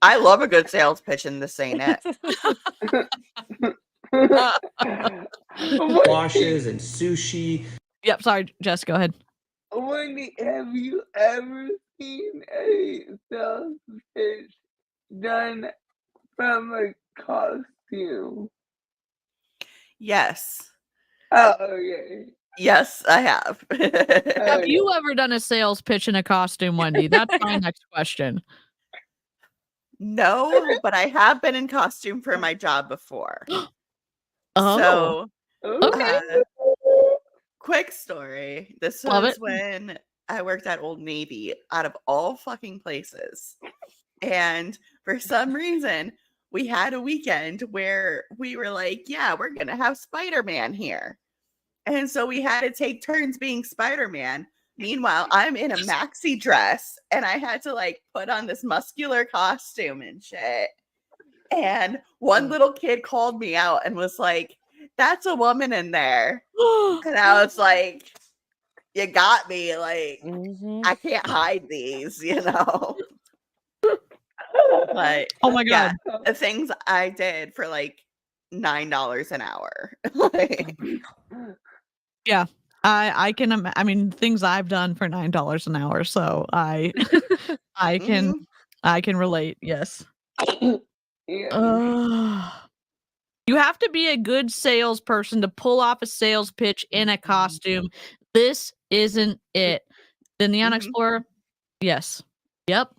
[SPEAKER 1] I love a good sales pitch, and this ain't it.
[SPEAKER 7] Washes and sushi.
[SPEAKER 4] Yep, sorry, Jess, go ahead.
[SPEAKER 5] Wendy, have you ever seen a sales pitch done from a costume?
[SPEAKER 1] Yes.
[SPEAKER 5] Oh, okay.
[SPEAKER 1] Yes, I have.
[SPEAKER 4] Have you ever done a sales pitch in a costume, Wendy? That's my next question.
[SPEAKER 1] No, but I have been in costume for my job before.
[SPEAKER 4] Oh.
[SPEAKER 1] So,
[SPEAKER 4] Okay.
[SPEAKER 1] Quick story. This
[SPEAKER 4] Love
[SPEAKER 1] was
[SPEAKER 4] it.
[SPEAKER 1] when I worked at Old Navy, out of all fucking places. And for some reason, we had a weekend where we were like, yeah, we're going to have Spider-Man here. And so we had to take turns being Spider-Man. Meanwhile, I'm in a maxi dress and I had to like put on this muscular costume and shit. And one little kid called me out and was like, that's a woman in there. And I was like, you got me. Like, I can't hide these, you know? But
[SPEAKER 4] oh my God.
[SPEAKER 1] Yeah, the things I did for like $9 an hour. Like,
[SPEAKER 4] yeah. I can I mean things I've done for $9 an hour, so I can relate. Yes. You have to be a good salesperson to pull off a sales pitch in a costume. This isn't it. The Neon Explorer? Yes. Yep.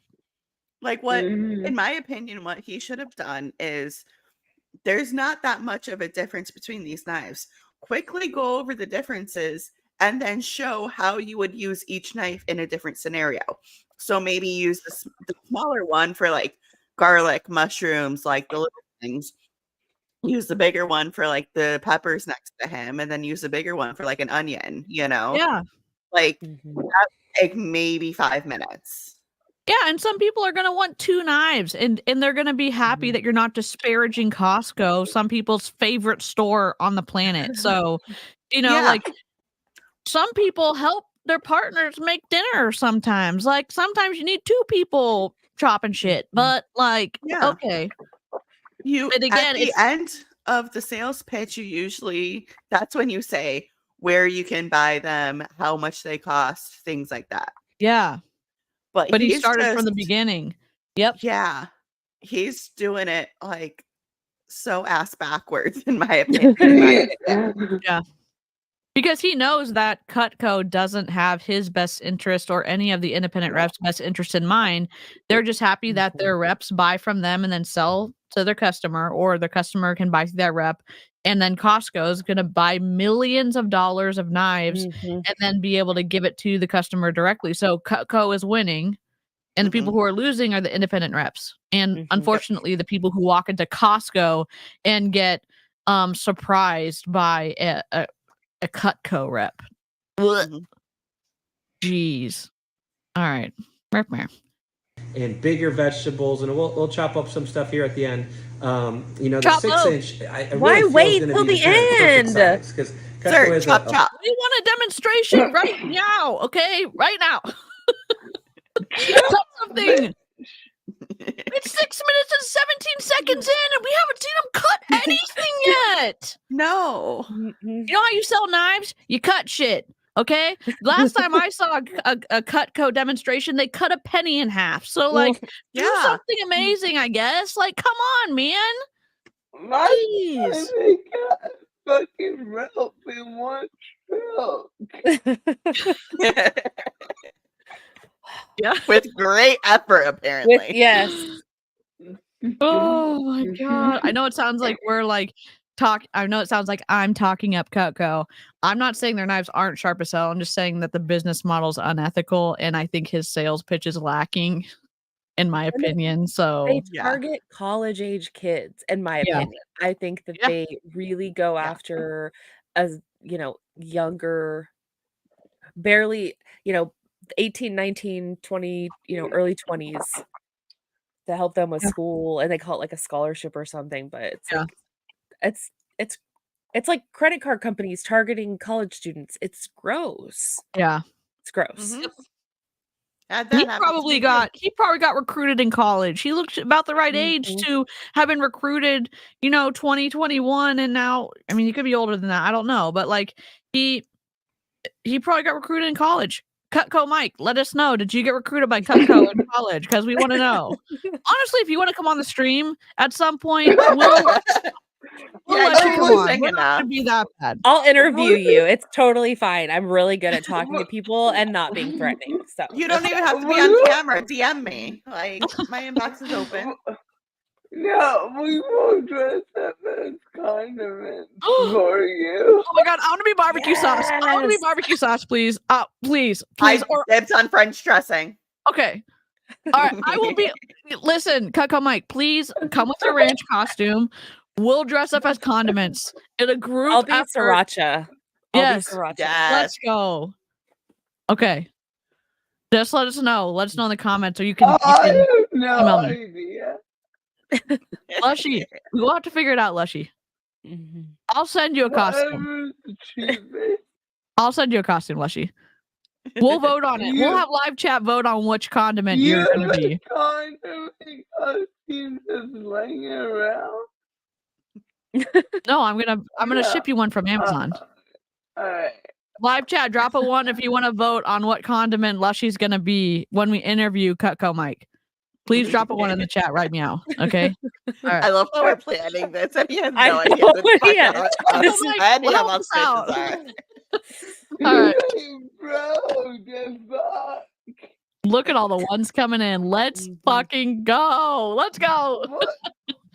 [SPEAKER 1] Like what, in my opinion, what he should have done is there's not that much of a difference between these knives. Quickly go over the differences and then show how you would use each knife in a different scenario. So maybe use the smaller one for like garlic, mushrooms, like the little things. Use the bigger one for like the peppers next to him, and then use the bigger one for like an onion, you know?
[SPEAKER 4] Yeah.
[SPEAKER 1] Like that take maybe 5 minutes.
[SPEAKER 4] Yeah, and some people are gonna want 2 knives, and they're gonna be happy that you're not disparaging Costco, some people's favorite store on the planet. So, you know, like some people help their partners make dinner sometimes. Like sometimes you need 2 people chopping shit, but like, okay.
[SPEAKER 1] But again, at the end of the sales pitch, you usually that's when you say where you can buy them, how much they cost, things like that.
[SPEAKER 4] Yeah.
[SPEAKER 1] But
[SPEAKER 4] he started from the beginning. Yep.
[SPEAKER 1] Yeah. He's doing it like so ass backwards, in my opinion.
[SPEAKER 4] Yeah. Because he knows that Cutco doesn't have his best interest or any of the independent reps' best interest in mind. They're just happy that their reps buy from them and then sell to their customer, or the customer can buy through that rep. And then Costco is going to buy millions of dollars of knives and then be able to give it to the customer directly. So Cutco is winning, and the people who are losing are the independent reps. And unfortunately, the people who walk into Costco and get surprised by a Cutco rep. Jeez. All right.
[SPEAKER 7] And bigger vegetables, and we'll chop up some stuff here at the end. The
[SPEAKER 4] Chop up.
[SPEAKER 7] 6-inch. I
[SPEAKER 6] Why
[SPEAKER 7] really feel
[SPEAKER 6] wait
[SPEAKER 7] is going to
[SPEAKER 6] till
[SPEAKER 7] be
[SPEAKER 6] the
[SPEAKER 7] perfect
[SPEAKER 6] end?
[SPEAKER 7] size because
[SPEAKER 1] Sir, chop, chop.
[SPEAKER 4] We want a demonstration right now. Okay, right now. Cut something. It's 6 minutes and 17 seconds in, and we haven't seen them cut anything yet.
[SPEAKER 1] No.
[SPEAKER 4] You know how you sell knives? You cut shit. Okay. Last time I saw a Cutco demonstration, they cut a penny in half. So, like, do
[SPEAKER 1] yeah.
[SPEAKER 4] something amazing, I guess. Like, come on, man.
[SPEAKER 5] My
[SPEAKER 4] Jeez.
[SPEAKER 5] they got fucking rope in one stroke.
[SPEAKER 4] Yeah.
[SPEAKER 1] With great effort, apparently.
[SPEAKER 6] Yes.
[SPEAKER 4] Oh my god. I know it sounds like we're like I know it sounds like I'm talking up Cutco. I'm not saying their knives aren't sharp as hell. I'm just saying that the business model's unethical, and I think his sales pitch is lacking, in my opinion. So
[SPEAKER 6] They target college age kids, in my
[SPEAKER 4] Yeah.
[SPEAKER 6] opinion. I think that they really go after younger, barely, 18, 19, 20, early 20s to help them with school, and they call it like a scholarship or something, but it's like it's like credit card companies targeting college students. It's gross.
[SPEAKER 4] Yeah.
[SPEAKER 6] It's gross.
[SPEAKER 4] He probably got recruited in college. He looked about the right age to have been recruited, 2021, and now, I mean, he could be older than that. I don't know, but like he probably got recruited in college. Cutco Mike, let us know. Did you get recruited by Cutco in college? Because we want to know. Honestly, if you want to come on the stream at some point, we'll let you come on. We're not gonna be that bad.
[SPEAKER 6] I'll interview you. It's totally fine. I'm really good at talking to people and not being threatening. So
[SPEAKER 1] You don't even have to be on camera. DM me. Like, my inbox is open.
[SPEAKER 5] No, we won't dress up as condiments for you.
[SPEAKER 4] Oh my god, I want to be barbecue sauce. I want to be barbecue sauce, please. Please.
[SPEAKER 1] I dibs on French dressing.
[SPEAKER 4] Okay. All right. I will be. Listen, Cutco Mike, please come with your ranch costume. We'll dress up as condiments in a group.
[SPEAKER 6] I'll be
[SPEAKER 4] effort.
[SPEAKER 6] sriracha.
[SPEAKER 4] Yes.
[SPEAKER 1] Yes.
[SPEAKER 4] Let's go. Okay. Just let us know. Let us know in the comments, or you can.
[SPEAKER 5] I have no
[SPEAKER 4] email me.
[SPEAKER 5] idea.
[SPEAKER 4] Lushy, we'll have to figure it out, Lushy. I'll send you a costume. I'll send you a costume, Lushy. We'll vote on it. We'll have live chat vote on which condiment you're going to be.
[SPEAKER 5] Condiment costume just laying around.
[SPEAKER 4] No, I'm gonna ship you one from Amazon.
[SPEAKER 5] All right.
[SPEAKER 4] Live chat, drop a 1 if you want to vote on what condiment Lushy's gonna be when we interview Cutco Mike. Please drop a 1 in the chat right meow. Okay. All right.
[SPEAKER 1] I love how we're planning this, and he has no idea what any of us are.
[SPEAKER 4] All right.
[SPEAKER 5] Bro, the fuck?
[SPEAKER 4] Look at all the ones coming in. Let's fucking go. Let's go.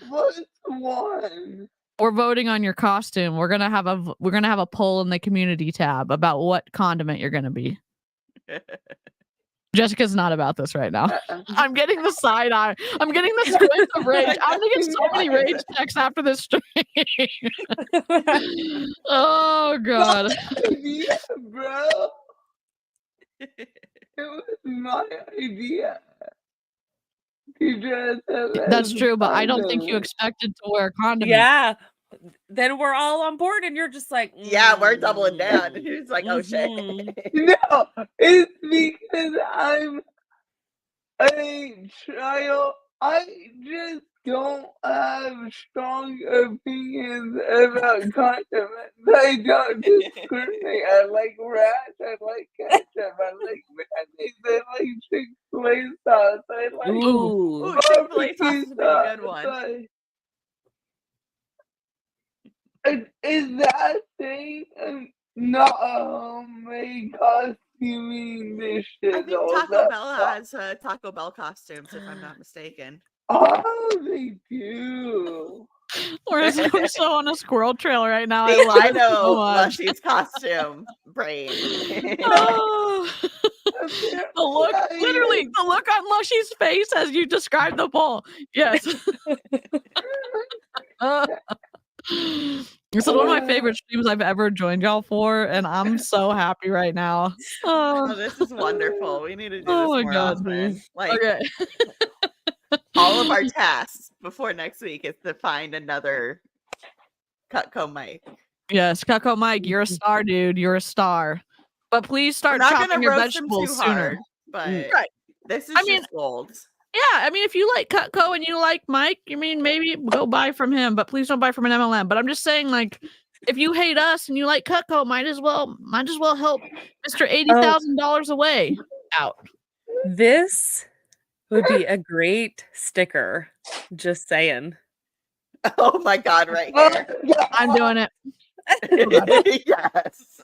[SPEAKER 5] What's one?
[SPEAKER 4] We're voting on your costume. We're gonna have a poll in the community tab about what condiment you're gonna be. Jessica's not about this right now. I'm getting the side eye. I'm getting the squint of rage. I'm gonna get so many rage texts after this stream. Oh god.
[SPEAKER 5] Yeah, bro. It was my idea.
[SPEAKER 4] That's true, but I don't think you expected to wear a condiment.
[SPEAKER 6] Yeah. Then we're all on board, and you're just like,
[SPEAKER 1] yeah, we're doubling down. And he's like, oh shit.
[SPEAKER 5] No, it's because I'm a child. I just don't have strong opinions about condiments. I don't discriminate. I like ranch. I like ketchup. I like mayonnaise. I like Chick-fil-A sauce. I like
[SPEAKER 1] Ooh, Chick-fil-A sauce is a pretty good one.
[SPEAKER 5] Is that thing not a homemade costuming this shit?
[SPEAKER 1] I think Taco Bell has Taco Bell costumes, if I'm not mistaken.
[SPEAKER 5] Oh, they do.
[SPEAKER 4] We're so on a squirrel trail right now.
[SPEAKER 1] I know Lushy's costume brain.
[SPEAKER 4] Oh. The look, literally, the look on Lushy's face as you describe the poll. Yes. This is one of my favorite streams I've ever joined y'all for, and I'm so happy right now.
[SPEAKER 1] Oh, this is wonderful. We need to do this
[SPEAKER 4] Oh my
[SPEAKER 1] more
[SPEAKER 4] God.
[SPEAKER 1] often. Like
[SPEAKER 4] Okay.
[SPEAKER 1] all of our tasks before next week is to find another Cutco mic.
[SPEAKER 4] Yes, Cutco Mike, you're a star, dude. You're a star. But please
[SPEAKER 1] We're
[SPEAKER 4] start
[SPEAKER 1] not
[SPEAKER 4] chopping
[SPEAKER 1] gonna
[SPEAKER 4] your
[SPEAKER 1] roast them too
[SPEAKER 4] vegetables sooner.
[SPEAKER 1] hard, but
[SPEAKER 4] Right.
[SPEAKER 1] this is
[SPEAKER 4] I mean,
[SPEAKER 1] just gold.
[SPEAKER 4] Yeah, I mean, if you like Cutco and you like Mike, I mean, maybe go buy from him, but please don't buy from an MLM. But I'm just saying, like, if you hate us and you like Cutco, might as well help Mr. $80,000 away out.
[SPEAKER 6] This would be a great sticker. Just saying.
[SPEAKER 1] Oh my God, right here.
[SPEAKER 4] I'm doing it.
[SPEAKER 1] Yes.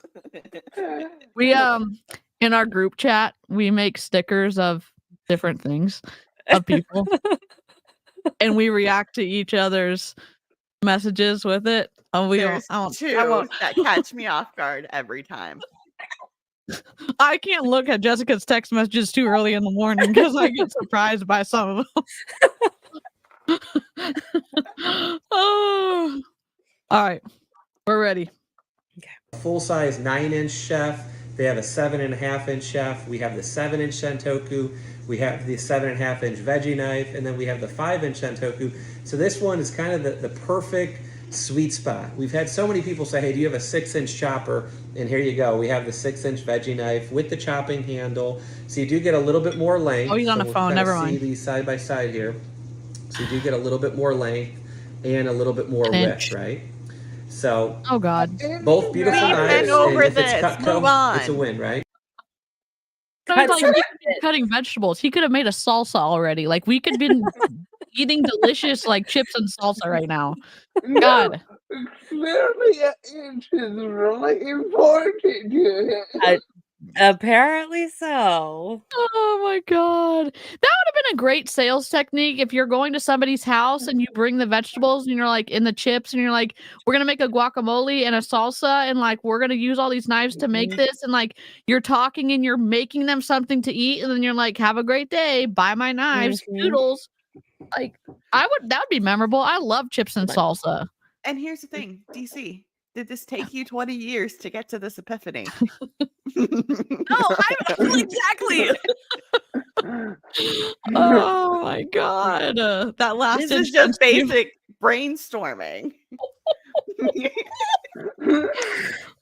[SPEAKER 4] We in our group chat, we make stickers of different things of people. And we react to each other's messages with it. Oh,
[SPEAKER 1] There's two that catch me off guard every time.
[SPEAKER 4] I can't look at Jessica's text messages too early in the morning because I get surprised by some of them. Oh, all right, we're ready.
[SPEAKER 7] Full-size 9-inch chef. They have a 7.5-inch chef. We have the 7-inch Sentoku. We have the 7.5-inch veggie knife, and then we have the 5-inch Sentoku. So this one is kind of the perfect sweet spot. We've had so many people say, hey, do you have a 6-inch chopper? And here you go. We have the 6-inch veggie knife with the chopping handle. So you do get a little bit more length.
[SPEAKER 4] Oh, he's on a phone. Never mind.
[SPEAKER 7] See these side by side here. So you do get a little bit more length and a little bit more width, right? So,
[SPEAKER 4] oh God,
[SPEAKER 7] both beautiful knives.
[SPEAKER 1] Over
[SPEAKER 7] and if
[SPEAKER 1] this.
[SPEAKER 7] it's Cutco,
[SPEAKER 1] Move on.
[SPEAKER 7] it's a win, right?
[SPEAKER 4] Like, he could be cutting vegetables. He could have made a salsa already. Like, we could be eating delicious like chips and salsa right now. God.
[SPEAKER 5] Clearly, inch is really important to him.
[SPEAKER 6] Apparently so.
[SPEAKER 4] Oh my God. That would have been a great sales technique if you're going to somebody's house and you bring the vegetables and you're like in the chips and you're like, we're going to make a guacamole and a salsa and like, we're going to use all these knives to make this. And like, you're talking and you're making them something to eat. And then you're like, have a great day. Buy my knives, noodles. Like, that would be memorable. I love chips and salsa.
[SPEAKER 1] And here's the thing, DC, did this take you 20 years to get to this epiphany?
[SPEAKER 4] No, exactly. Oh my God. That last
[SPEAKER 1] This is just basic brainstorming.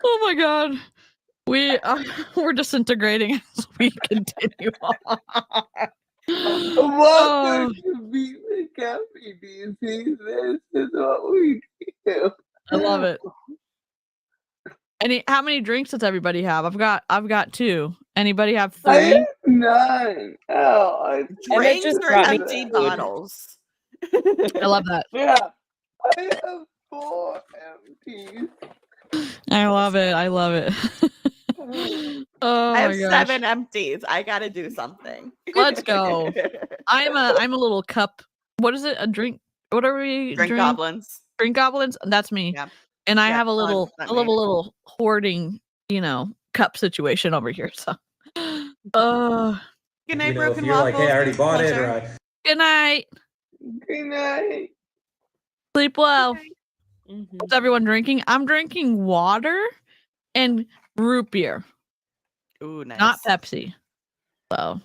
[SPEAKER 4] Oh my God. We're disintegrating as we continue on.
[SPEAKER 5] Welcome to Beat the Coffee, DC. This is what we do.
[SPEAKER 4] I love it. How many drinks does everybody have? I've got 2. Anybody have 3?
[SPEAKER 5] I have none. Oh,
[SPEAKER 1] Drinks
[SPEAKER 6] just
[SPEAKER 1] or
[SPEAKER 6] brought me
[SPEAKER 1] empty
[SPEAKER 6] food.
[SPEAKER 1] bottles?
[SPEAKER 4] I love that.
[SPEAKER 5] Yeah. I have 4 empties.
[SPEAKER 4] I love it. I love it. Oh
[SPEAKER 1] I have
[SPEAKER 4] my gosh.
[SPEAKER 1] 7 empties. I gotta do something.
[SPEAKER 4] Let's go. I'm a little cup. What is it? A drink? What are we?
[SPEAKER 1] Drink goblins.
[SPEAKER 4] Drink goblins. That's me.
[SPEAKER 1] Yeah.
[SPEAKER 4] And I
[SPEAKER 1] Yeah,
[SPEAKER 4] have a little
[SPEAKER 1] fun.
[SPEAKER 4] hoarding, cup situation over here. So,
[SPEAKER 1] Good night,
[SPEAKER 7] If
[SPEAKER 1] broken
[SPEAKER 7] you're like,
[SPEAKER 1] waffles.
[SPEAKER 7] hey, I already bought it,
[SPEAKER 1] Pleasure.
[SPEAKER 7] or
[SPEAKER 4] good night.
[SPEAKER 5] Good night.
[SPEAKER 4] Sleep well. What's everyone drinking? I'm drinking water and root beer.
[SPEAKER 1] Ooh, nice.
[SPEAKER 4] Not Pepsi. So,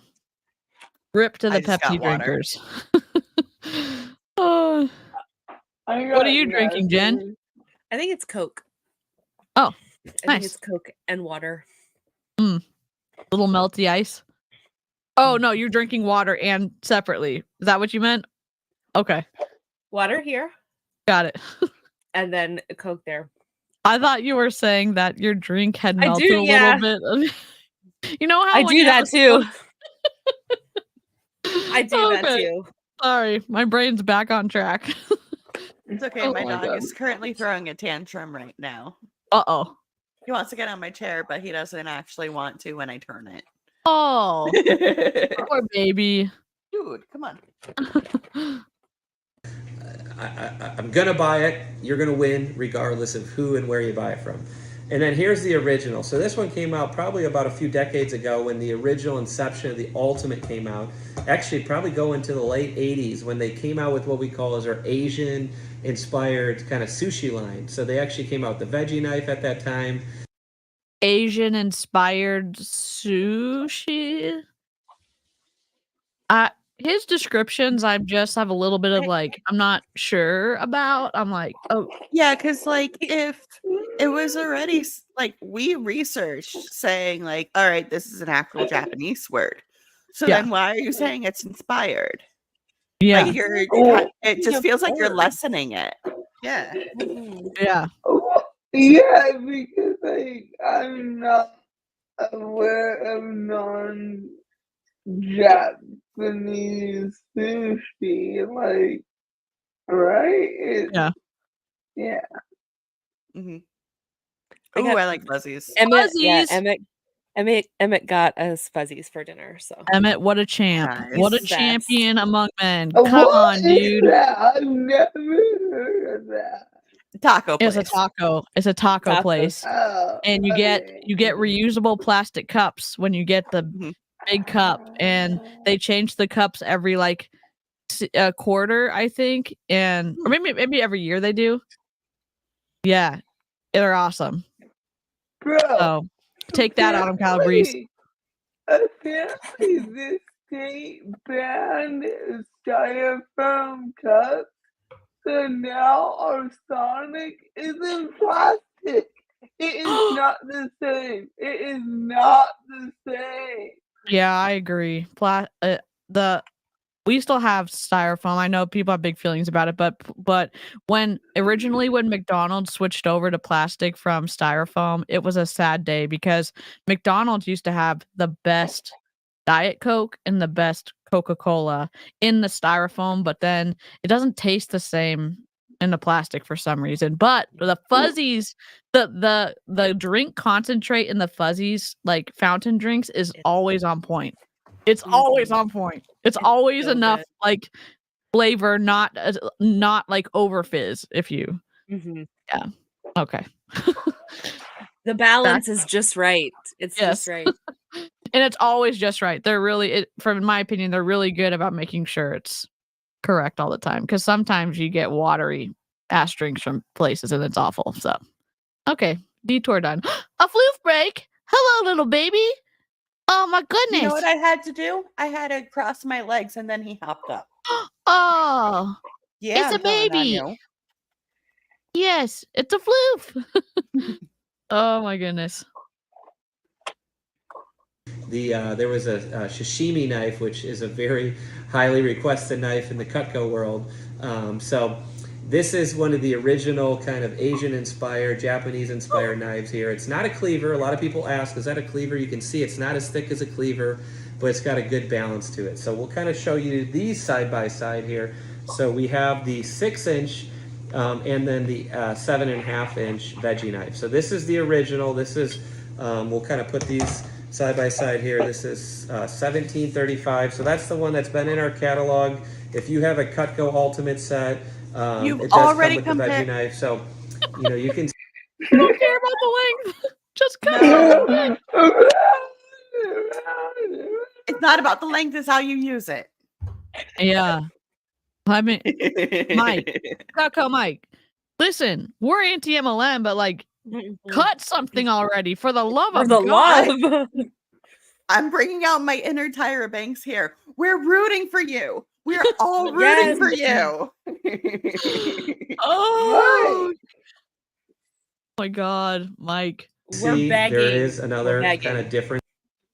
[SPEAKER 4] rip to the
[SPEAKER 1] I just got
[SPEAKER 4] Pepsi
[SPEAKER 1] water.
[SPEAKER 4] drinkers. Oh, what are you drinking, Jen?
[SPEAKER 6] I think it's Coke.
[SPEAKER 4] Oh,
[SPEAKER 6] I
[SPEAKER 4] nice.
[SPEAKER 6] think it's Coke and water.
[SPEAKER 4] Little melty ice. Oh no, you're drinking water and separately. Is that what you meant? Okay,
[SPEAKER 6] Water here,
[SPEAKER 4] got it.
[SPEAKER 6] and then Coke there.
[SPEAKER 4] I thought you were saying that your drink had
[SPEAKER 6] I
[SPEAKER 4] melted
[SPEAKER 6] do, yeah.
[SPEAKER 4] a little bit. You know how
[SPEAKER 6] I
[SPEAKER 4] when
[SPEAKER 6] do
[SPEAKER 4] you
[SPEAKER 6] that
[SPEAKER 4] have a
[SPEAKER 6] too.
[SPEAKER 4] smoke-
[SPEAKER 6] I do that
[SPEAKER 4] Okay.
[SPEAKER 6] too.
[SPEAKER 4] Sorry, my brain's back on track.
[SPEAKER 1] It's okay.
[SPEAKER 4] Oh
[SPEAKER 1] my
[SPEAKER 4] my
[SPEAKER 1] dog
[SPEAKER 4] God.
[SPEAKER 1] is currently throwing a tantrum right now.
[SPEAKER 4] Uh-oh.
[SPEAKER 1] He wants to get on my chair, but he doesn't actually want to when I turn it.
[SPEAKER 4] Oh, poor baby.
[SPEAKER 1] Dude, come on.
[SPEAKER 7] I'm gonna buy it. You're gonna win, regardless of who and where you buy it from. And then here's the original. So this one came out probably about a few decades ago when the original inception of the Ultimate came out. Actually, probably go into the late 80s when they came out with what we call as our Asian inspired kind of sushi line. So they actually came out with the veggie knife at that time.
[SPEAKER 4] Asian inspired sushi. His descriptions, I just have a little bit of like, I'm not sure about. I'm like, oh,
[SPEAKER 1] Yeah, because like if it was already like we researched saying like, all right, this is an actual Japanese word. So
[SPEAKER 4] Yeah.
[SPEAKER 1] then why are you saying it's inspired?
[SPEAKER 4] yeah,
[SPEAKER 1] Like you're
[SPEAKER 5] Oh,
[SPEAKER 1] it just
[SPEAKER 6] of
[SPEAKER 1] feels like you're
[SPEAKER 6] words.
[SPEAKER 1] lessening it. Yeah.
[SPEAKER 4] yeah.
[SPEAKER 5] yeah, because like I'm not aware of non-Japanese sushi, like, right?
[SPEAKER 4] Yeah.
[SPEAKER 5] Yeah.
[SPEAKER 1] Mhm.
[SPEAKER 6] I
[SPEAKER 1] Ooh,
[SPEAKER 6] got
[SPEAKER 1] I like fuzzies.
[SPEAKER 6] Emmett. Yeah,
[SPEAKER 4] Fuzzies.
[SPEAKER 6] Emmett got us fuzzies for dinner. So
[SPEAKER 4] Emmett, what a champ. What a
[SPEAKER 1] Nice.
[SPEAKER 4] champion among men.
[SPEAKER 5] What
[SPEAKER 4] Come on,
[SPEAKER 5] is
[SPEAKER 4] dude.
[SPEAKER 5] that? I've never heard of that.
[SPEAKER 1] Taco
[SPEAKER 4] It's
[SPEAKER 1] place.
[SPEAKER 4] a taco. It's a taco
[SPEAKER 6] Tacos.
[SPEAKER 4] place.
[SPEAKER 5] Oh,
[SPEAKER 4] And you get
[SPEAKER 5] okay.
[SPEAKER 4] reusable plastic cups when you get the
[SPEAKER 1] Mhm.
[SPEAKER 4] big cup, and they change the cups every like a quarter, I think, and or maybe every year they do. Yeah, they're awesome.
[SPEAKER 5] Bro,
[SPEAKER 4] So take that on them, Calabrese.
[SPEAKER 5] apparently this state banned styrofoam cups, so now our Sonic is in plastic. It is not the same. It is not the same.
[SPEAKER 4] Yeah, I agree. We still have styrofoam. I know people have big feelings about it, but when McDonald's switched over to plastic from styrofoam, it was a sad day because McDonald's used to have the best Diet Coke and the best Coca-Cola in the styrofoam, but then it doesn't taste the same in the plastic for some reason. But the fuzzies, the drink concentrate in the fuzzies, like fountain drinks, is always on point. It's always on point. It's always
[SPEAKER 6] so
[SPEAKER 4] enough
[SPEAKER 6] good.
[SPEAKER 4] like flavor, not like over fizz. If you,
[SPEAKER 6] Mhm.
[SPEAKER 4] yeah, okay.
[SPEAKER 6] The balance is just right. It's
[SPEAKER 4] Yes.
[SPEAKER 6] just right.
[SPEAKER 4] And it's always just right. They're really, from my opinion, they're really good about making sure it's correct all the time. Because sometimes you get watery ass drinks from places and it's awful. So, okay, detour done. A floof break. Hello, little baby. Oh my goodness.
[SPEAKER 1] You know what I had to do? I had to cross my legs and then he hopped up.
[SPEAKER 4] Oh,
[SPEAKER 1] Yeah,
[SPEAKER 4] it's
[SPEAKER 1] I'm
[SPEAKER 4] a
[SPEAKER 1] telling on
[SPEAKER 4] baby.
[SPEAKER 1] you.
[SPEAKER 4] Yes, it's a floof. Oh my goodness.
[SPEAKER 7] There was a sashimi knife, which is a very highly requested knife in the Cutco world. So this is one of the original kind of Asian-inspired, Japanese-inspired knives here. It's not a cleaver. A lot of people ask, is that a cleaver? You can see it's not as thick as a cleaver, but it's got a good balance to it. So we'll kind of show you these side by side here. So we have the 6-inch and then the 7.5-inch veggie knife. So this is the original. This is, we'll kind of put these side by side here. This is 1735. So that's the one that's been in our catalog. If you have a Cutco Ultimate set,
[SPEAKER 1] You've
[SPEAKER 7] it does
[SPEAKER 1] already
[SPEAKER 7] come with the veggie
[SPEAKER 1] compared.
[SPEAKER 7] knife. So, you know, you can.
[SPEAKER 4] I don't care about the length. Just cut
[SPEAKER 1] No,
[SPEAKER 4] it.
[SPEAKER 1] it's not about the length; it's how you use it.
[SPEAKER 4] Yeah. I mean, Mike, Cutco Mike, listen, we're anti-MLM, but like, cut something already for the love
[SPEAKER 6] For
[SPEAKER 4] of
[SPEAKER 6] the
[SPEAKER 4] God.
[SPEAKER 6] love.
[SPEAKER 1] I'm bringing out my inner Tyra Banks here. We're rooting for you. We're all
[SPEAKER 6] Yes.
[SPEAKER 1] rooting for you.
[SPEAKER 4] Oh my God, Mike.
[SPEAKER 6] We're
[SPEAKER 7] See,
[SPEAKER 6] begging.
[SPEAKER 7] there is
[SPEAKER 6] We're
[SPEAKER 7] another
[SPEAKER 6] begging.
[SPEAKER 7] kind of difference.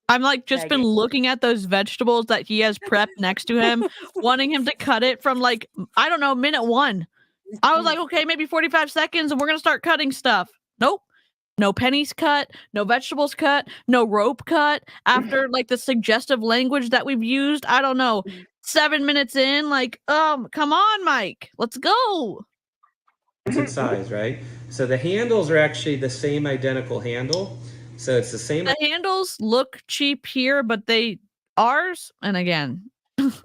[SPEAKER 4] I'm like just been
[SPEAKER 6] Begging.
[SPEAKER 4] looking at those vegetables that he has prepped next to him, wanting him to cut it from like, I don't know, minute 1. I was like, okay, maybe 45 seconds and we're going to start cutting stuff. Nope. No pennies cut, no vegetables cut, no rope cut after like the suggestive language that we've used. I don't know. 7 minutes in, like, come on, Mike, let's go.
[SPEAKER 7] In size, right? So the handles are actually the same identical handle. So it's the same.
[SPEAKER 4] The handles look cheap here, but ours, and again,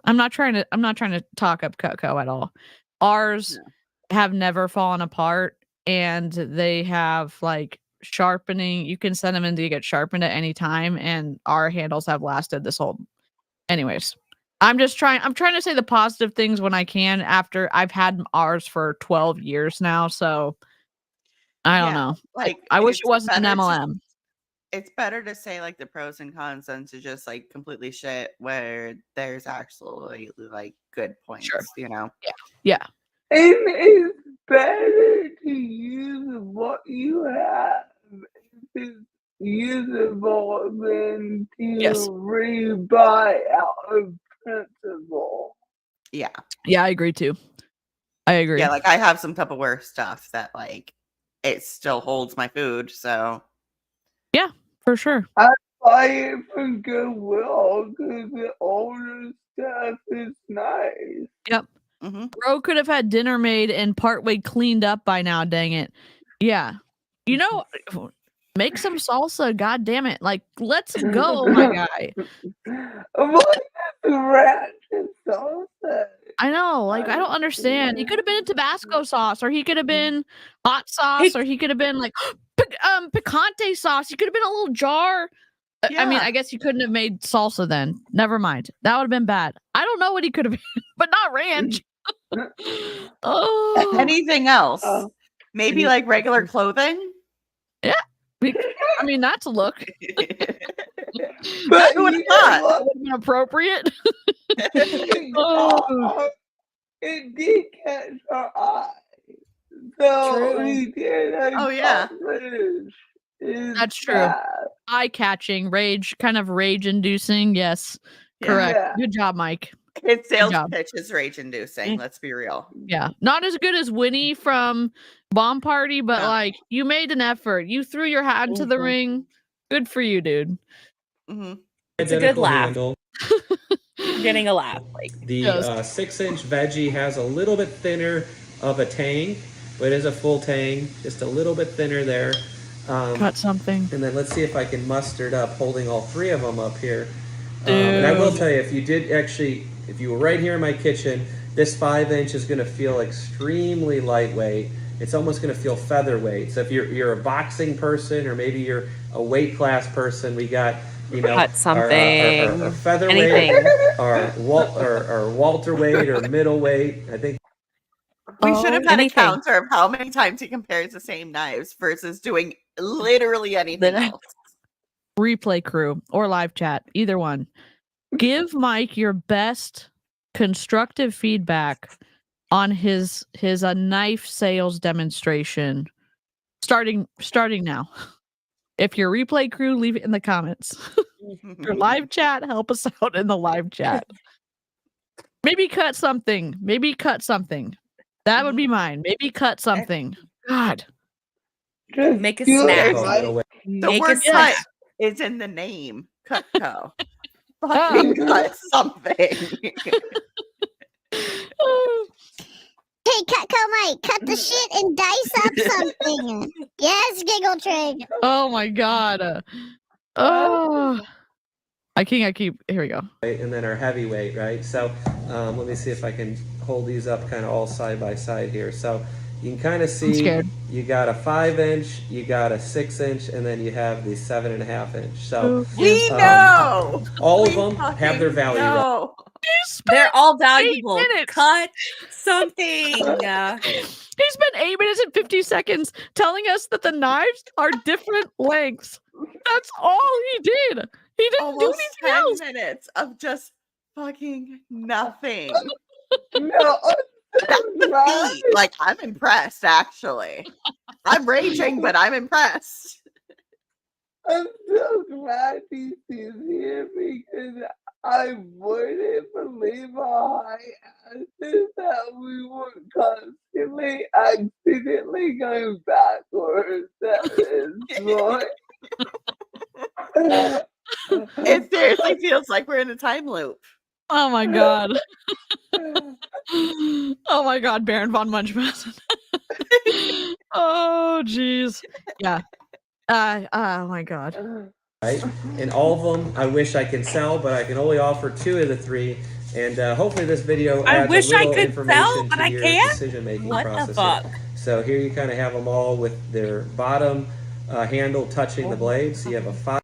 [SPEAKER 4] I'm not trying to talk up Cutco at all. Ours have never fallen apart, and they have like sharpening. You can send them in to get sharpened at any time, and our handles have lasted this whole. Anyways, I'm trying to say the positive things when I can after I've had ours for 12 years now. So I don't know.
[SPEAKER 1] Like
[SPEAKER 4] I wish it
[SPEAKER 1] it's
[SPEAKER 4] wasn't an
[SPEAKER 1] better to
[SPEAKER 4] MLM.
[SPEAKER 1] it's better to say like the pros and cons than to just like completely shit where there's actually like good points,
[SPEAKER 4] Sure.
[SPEAKER 1] you know?
[SPEAKER 4] Yeah.
[SPEAKER 5] And it's better to use what you have if it's usable than to
[SPEAKER 4] Yes.
[SPEAKER 5] rebuy out of principle.
[SPEAKER 1] Yeah.
[SPEAKER 4] Yeah, I agree too. I agree.
[SPEAKER 1] Yeah, like I have some Tupperware stuff that like it still holds my food, so
[SPEAKER 4] Yeah, for sure.
[SPEAKER 5] I buy it from Goodwill because the older stuff is nice.
[SPEAKER 4] Yep.
[SPEAKER 1] mm-hmm.
[SPEAKER 4] Bro could have had dinner made and partway cleaned up by now, dang it. Yeah. You know, make some salsa, god damn it. Like, let's go, my guy.
[SPEAKER 5] What is ranch and salsa?
[SPEAKER 4] I know, like I don't understand. He could have been a Tabasco sauce, or he could have been hot sauce, or he could have been like picante sauce. He could have been a little jar. I mean,
[SPEAKER 1] Yeah.
[SPEAKER 4] I guess he couldn't have made salsa then. Never mind. That would have been bad. I don't know what he could have been, but not ranch. Oh,
[SPEAKER 1] Anything else? Maybe like regular clothing?
[SPEAKER 4] yeah. I mean, that's a look.
[SPEAKER 5] But
[SPEAKER 1] Who would have
[SPEAKER 5] you know
[SPEAKER 1] thought?
[SPEAKER 5] what?
[SPEAKER 4] That would have been appropriate.
[SPEAKER 5] It did catch our eye. So
[SPEAKER 6] True.
[SPEAKER 5] he did
[SPEAKER 1] Oh, yeah.
[SPEAKER 5] accomplish his
[SPEAKER 4] That's true.
[SPEAKER 5] task.
[SPEAKER 4] Eye-catching, kind of rage-inducing. Yes, correct.
[SPEAKER 5] Yeah.
[SPEAKER 4] Good job, Mike.
[SPEAKER 1] His sales
[SPEAKER 4] job.
[SPEAKER 1] pitch is rage inducing, let's be real.
[SPEAKER 4] Yeah, not as good as Winnie from Bomb Party, but
[SPEAKER 1] No.
[SPEAKER 4] like you made an effort. You threw your hat into the ring. Good for you, dude.
[SPEAKER 1] Mm-hmm.
[SPEAKER 6] It's a good
[SPEAKER 7] Identical
[SPEAKER 6] laugh.
[SPEAKER 7] handle.
[SPEAKER 6] You're getting a laugh. Like
[SPEAKER 7] The
[SPEAKER 4] Yes.
[SPEAKER 7] 6-inch veggie has a little bit thinner of a tang, but it is a full tang, just a little bit thinner there.
[SPEAKER 4] Cut something.
[SPEAKER 7] And then let's see if I can muster it up, holding all three of them up here. And I will tell you, if you were right here in my kitchen, this 5-inch is going to feel extremely lightweight. It's almost going to feel featherweight. So if you're a boxing person, or maybe you're a weight class person, we got
[SPEAKER 6] cut something,
[SPEAKER 7] our featherweight,
[SPEAKER 6] anything.
[SPEAKER 7] our welterweight or middleweight. I think
[SPEAKER 1] We should have had
[SPEAKER 6] anything.
[SPEAKER 1] a counter of how many times he compares the same knives versus doing literally anything else.
[SPEAKER 4] Replay crew or live chat, either one. Give Mike your best constructive feedback on his knife sales demonstration. Starting now. If you're replay crew, leave it in the comments. If you're live chat, help us out in the live chat. Maybe cut something. That would be mine. Maybe cut something. God.
[SPEAKER 5] Just
[SPEAKER 6] Make a
[SPEAKER 5] do it
[SPEAKER 6] snack.
[SPEAKER 5] like-
[SPEAKER 1] The
[SPEAKER 6] Make a
[SPEAKER 1] word
[SPEAKER 6] snack.
[SPEAKER 1] cut is in the name. Cutco. Fucking cut something.
[SPEAKER 2] Hey, Cutco Mike, cut the shit and dice up something. Yes, Giggle Trig.
[SPEAKER 4] Oh my god. Oh. I keep. Here we go.
[SPEAKER 7] right, and then our heavyweight, right? So let me see if I can hold these up kind of all side by side here. So you can kind of see
[SPEAKER 4] scared.
[SPEAKER 7] you got a 5-inch, you got a 6-inch, and then you have the 7.5-inch. So
[SPEAKER 1] We know.
[SPEAKER 7] all of
[SPEAKER 1] We
[SPEAKER 7] them have their
[SPEAKER 1] fucking
[SPEAKER 7] value. Right?
[SPEAKER 1] know.
[SPEAKER 6] They're all valuable.
[SPEAKER 4] minutes.
[SPEAKER 6] Cut something.
[SPEAKER 4] He spent 8 minutes and 50 seconds telling us that the knives are different lengths. That's all he did. He didn't do
[SPEAKER 1] Almost
[SPEAKER 4] anything
[SPEAKER 1] 10
[SPEAKER 4] else.
[SPEAKER 1] minutes of just fucking nothing.
[SPEAKER 5] No,
[SPEAKER 1] That's the feat. Like, I'm impressed, actually. I'm raging, but I'm impressed.
[SPEAKER 5] I'm so glad he's here because I wouldn't believe how high asses that we were constantly accidentally going backwards at this point.
[SPEAKER 1] It seriously feels like we're in a time loop.
[SPEAKER 4] Oh my god. Oh my god, Baron von Munchausen. Oh jeez. Yeah. Oh my god.
[SPEAKER 7] Right? And all of them, I wish I can sell, but I can only offer 2 of the 3. And hopefully this video
[SPEAKER 6] I
[SPEAKER 7] adds
[SPEAKER 6] wish
[SPEAKER 7] a
[SPEAKER 6] I
[SPEAKER 7] little
[SPEAKER 6] could
[SPEAKER 7] information
[SPEAKER 6] sell, but
[SPEAKER 7] to
[SPEAKER 6] I
[SPEAKER 7] your
[SPEAKER 6] can't?
[SPEAKER 7] decision-making
[SPEAKER 6] What the
[SPEAKER 7] process.
[SPEAKER 6] fuck?
[SPEAKER 7] Here. So here you kind of have them all with their bottom handle touching the blade. So you have a 5.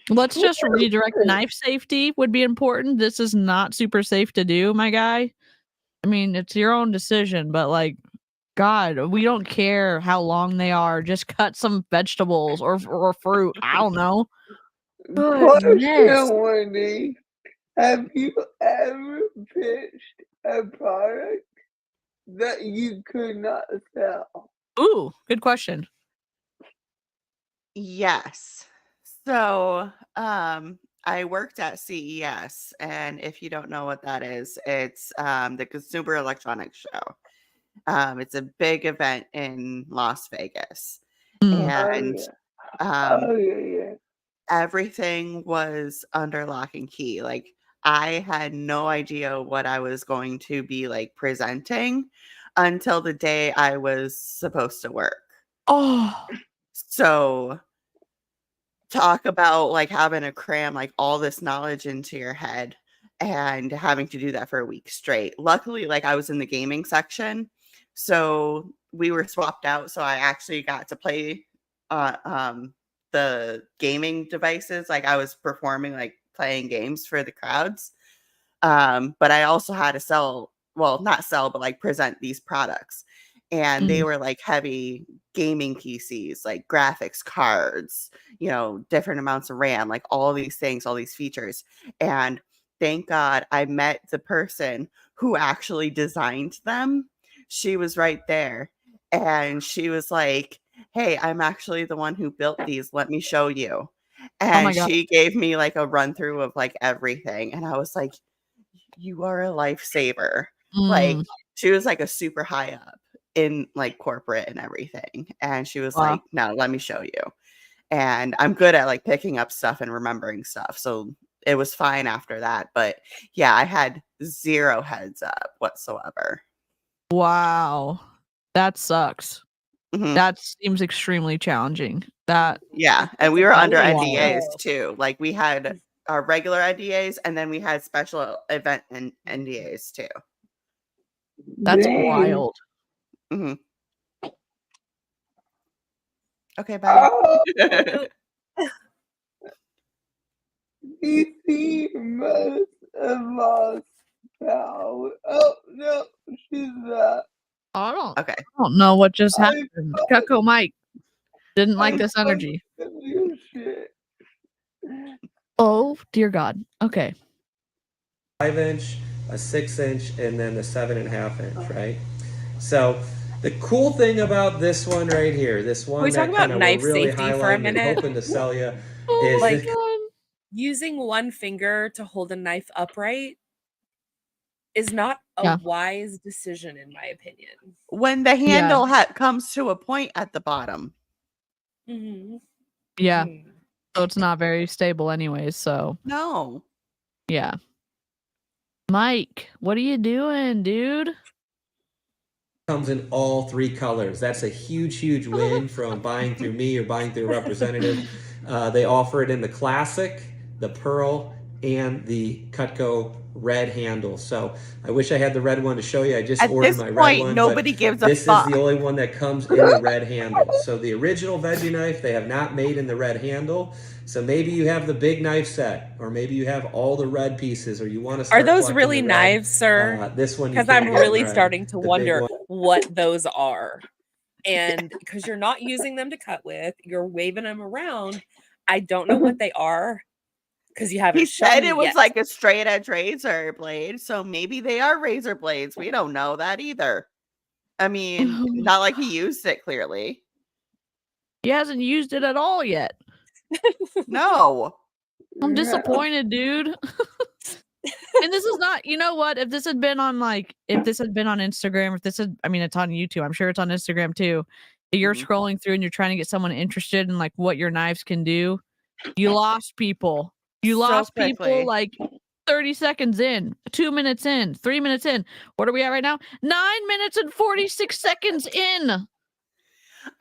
[SPEAKER 4] Let's just redirect. Knife safety would be important. This is not super safe to do, my guy. I mean, it's your own decision, but like, God, we don't care how long they are. Just cut some vegetables or fruit. I don't know.
[SPEAKER 5] Question,
[SPEAKER 4] Goodness.
[SPEAKER 5] Wendy. Have you ever pitched a product that you could not sell?
[SPEAKER 4] Ooh, good question.
[SPEAKER 1] Yes. So, I worked at CES, and if you don't know what that is, it's the Consumer Electronics Show. It's a big event in Las Vegas,
[SPEAKER 4] Mm.
[SPEAKER 1] and
[SPEAKER 5] Oh yeah.
[SPEAKER 1] everything was under lock and key. Like, I had no idea what I was going to be like presenting until the day I was supposed to work.
[SPEAKER 4] Oh,
[SPEAKER 1] So talk about like having to cram like all this knowledge into your head and having to do that for a week straight. Luckily, like I was in the gaming section, so we were swapped out. So I actually got to play the gaming devices. Like I was performing, like playing games for the crowds. But I also had to sell, well, not sell, but like present these products. And they were like heavy gaming PCs, like graphics cards, you know, different amounts of RAM, like all these things, all these features. And thank God I met the person who actually designed them. She was right there. And she was like, "Hey, I'm actually the one who built these. Let me show you."
[SPEAKER 4] oh
[SPEAKER 1] And
[SPEAKER 4] my God.
[SPEAKER 1] she gave me like a run through of like everything. And I was like, "You are a lifesaver." Like,
[SPEAKER 4] Mm.
[SPEAKER 1] she was like a super high up in like corporate and everything. And she was
[SPEAKER 4] Wow.
[SPEAKER 1] like, "No, let me show you." And I'm good at like picking up stuff and remembering stuff. So it was fine after that. But yeah, I had zero heads up whatsoever.
[SPEAKER 4] Wow. That sucks.
[SPEAKER 1] Mhm.
[SPEAKER 4] That seems extremely challenging. That
[SPEAKER 1] Yeah. And we were under
[SPEAKER 4] Wow.
[SPEAKER 1] NDAs too. Like we had our regular NDAs and then we had special event and NDAs too.
[SPEAKER 4] that's
[SPEAKER 5] Dang.
[SPEAKER 4] wild.
[SPEAKER 1] Mhm. Okay, bye.
[SPEAKER 5] Oh, DC must have lost power. Oh no, she's not.
[SPEAKER 1] Okay.
[SPEAKER 4] I don't know what just
[SPEAKER 5] I
[SPEAKER 4] happened.
[SPEAKER 5] thought
[SPEAKER 4] Cutco Mike didn't like
[SPEAKER 5] I
[SPEAKER 4] this
[SPEAKER 5] thought
[SPEAKER 4] energy.
[SPEAKER 5] it was your shit.
[SPEAKER 4] Oh dear God. Okay.
[SPEAKER 7] 5-inch, a 6-inch, and then the 7.5-inch, right? So the cool thing about this one right here, this
[SPEAKER 6] Can
[SPEAKER 7] one
[SPEAKER 6] we talk
[SPEAKER 7] that
[SPEAKER 6] about
[SPEAKER 7] kind of we're
[SPEAKER 6] knife
[SPEAKER 7] really
[SPEAKER 6] safety for a
[SPEAKER 7] highlighting and
[SPEAKER 6] minute?
[SPEAKER 7] hoping to sell you
[SPEAKER 4] Oh
[SPEAKER 7] is
[SPEAKER 4] my
[SPEAKER 6] Like-
[SPEAKER 7] this.
[SPEAKER 4] God.
[SPEAKER 6] Using one finger to hold a knife upright is not a
[SPEAKER 4] Yeah.
[SPEAKER 6] wise decision, in my opinion.
[SPEAKER 1] When the handle comes to a point at the bottom.
[SPEAKER 6] Mm-hmm.
[SPEAKER 4] Yeah.
[SPEAKER 6] Mm.
[SPEAKER 4] So it's not very stable anyways. So
[SPEAKER 1] No.
[SPEAKER 4] yeah. Mike, what are you doing, dude?
[SPEAKER 7] Comes in all 3 colors. That's a huge win from buying through me or buying through a representative. They offer it in the classic, the pearl, and the Cutco red handle. So I wish I had the red one to show you. I just
[SPEAKER 1] At
[SPEAKER 7] ordered
[SPEAKER 1] this
[SPEAKER 7] my red
[SPEAKER 1] point,
[SPEAKER 7] one.
[SPEAKER 1] nobody
[SPEAKER 7] but
[SPEAKER 1] gives a
[SPEAKER 7] this
[SPEAKER 1] fuck.
[SPEAKER 7] is the only one that comes in the red handle. So the original veggie knife, they have not made in the red handle. So maybe you have the big knife set, or maybe you have all the red pieces, or you want to start
[SPEAKER 6] Are those
[SPEAKER 7] collecting
[SPEAKER 6] really
[SPEAKER 7] the red.
[SPEAKER 6] knives, sir?
[SPEAKER 7] This one you
[SPEAKER 6] Because
[SPEAKER 7] can't
[SPEAKER 6] I'm
[SPEAKER 7] get in
[SPEAKER 6] really
[SPEAKER 7] red.
[SPEAKER 6] starting to
[SPEAKER 7] The big
[SPEAKER 6] wonder
[SPEAKER 7] one.
[SPEAKER 6] what those are. And because you're not using them to cut with, you're waving them around. I don't know what they are because you haven't
[SPEAKER 1] He
[SPEAKER 6] shown
[SPEAKER 1] said
[SPEAKER 6] me
[SPEAKER 1] it was
[SPEAKER 6] yet.
[SPEAKER 1] like a straight edge razor blade, so maybe they are razor blades. We don't know that either. I mean, not like he used it clearly.
[SPEAKER 4] He hasn't used it at all yet.
[SPEAKER 1] No.
[SPEAKER 4] I'm disappointed, dude. And this is not, you know what? If this had been on Instagram, I mean, it's on YouTube. I'm sure it's on Instagram too. You're
[SPEAKER 1] Mhm.
[SPEAKER 4] scrolling through and you're trying to get someone interested in like what your knives can do. You lost people. You
[SPEAKER 1] So
[SPEAKER 4] lost
[SPEAKER 1] quickly.
[SPEAKER 4] people like 30 seconds in, 2 minutes in, 3 minutes in. What are we at right now? 9 minutes and 46 seconds in.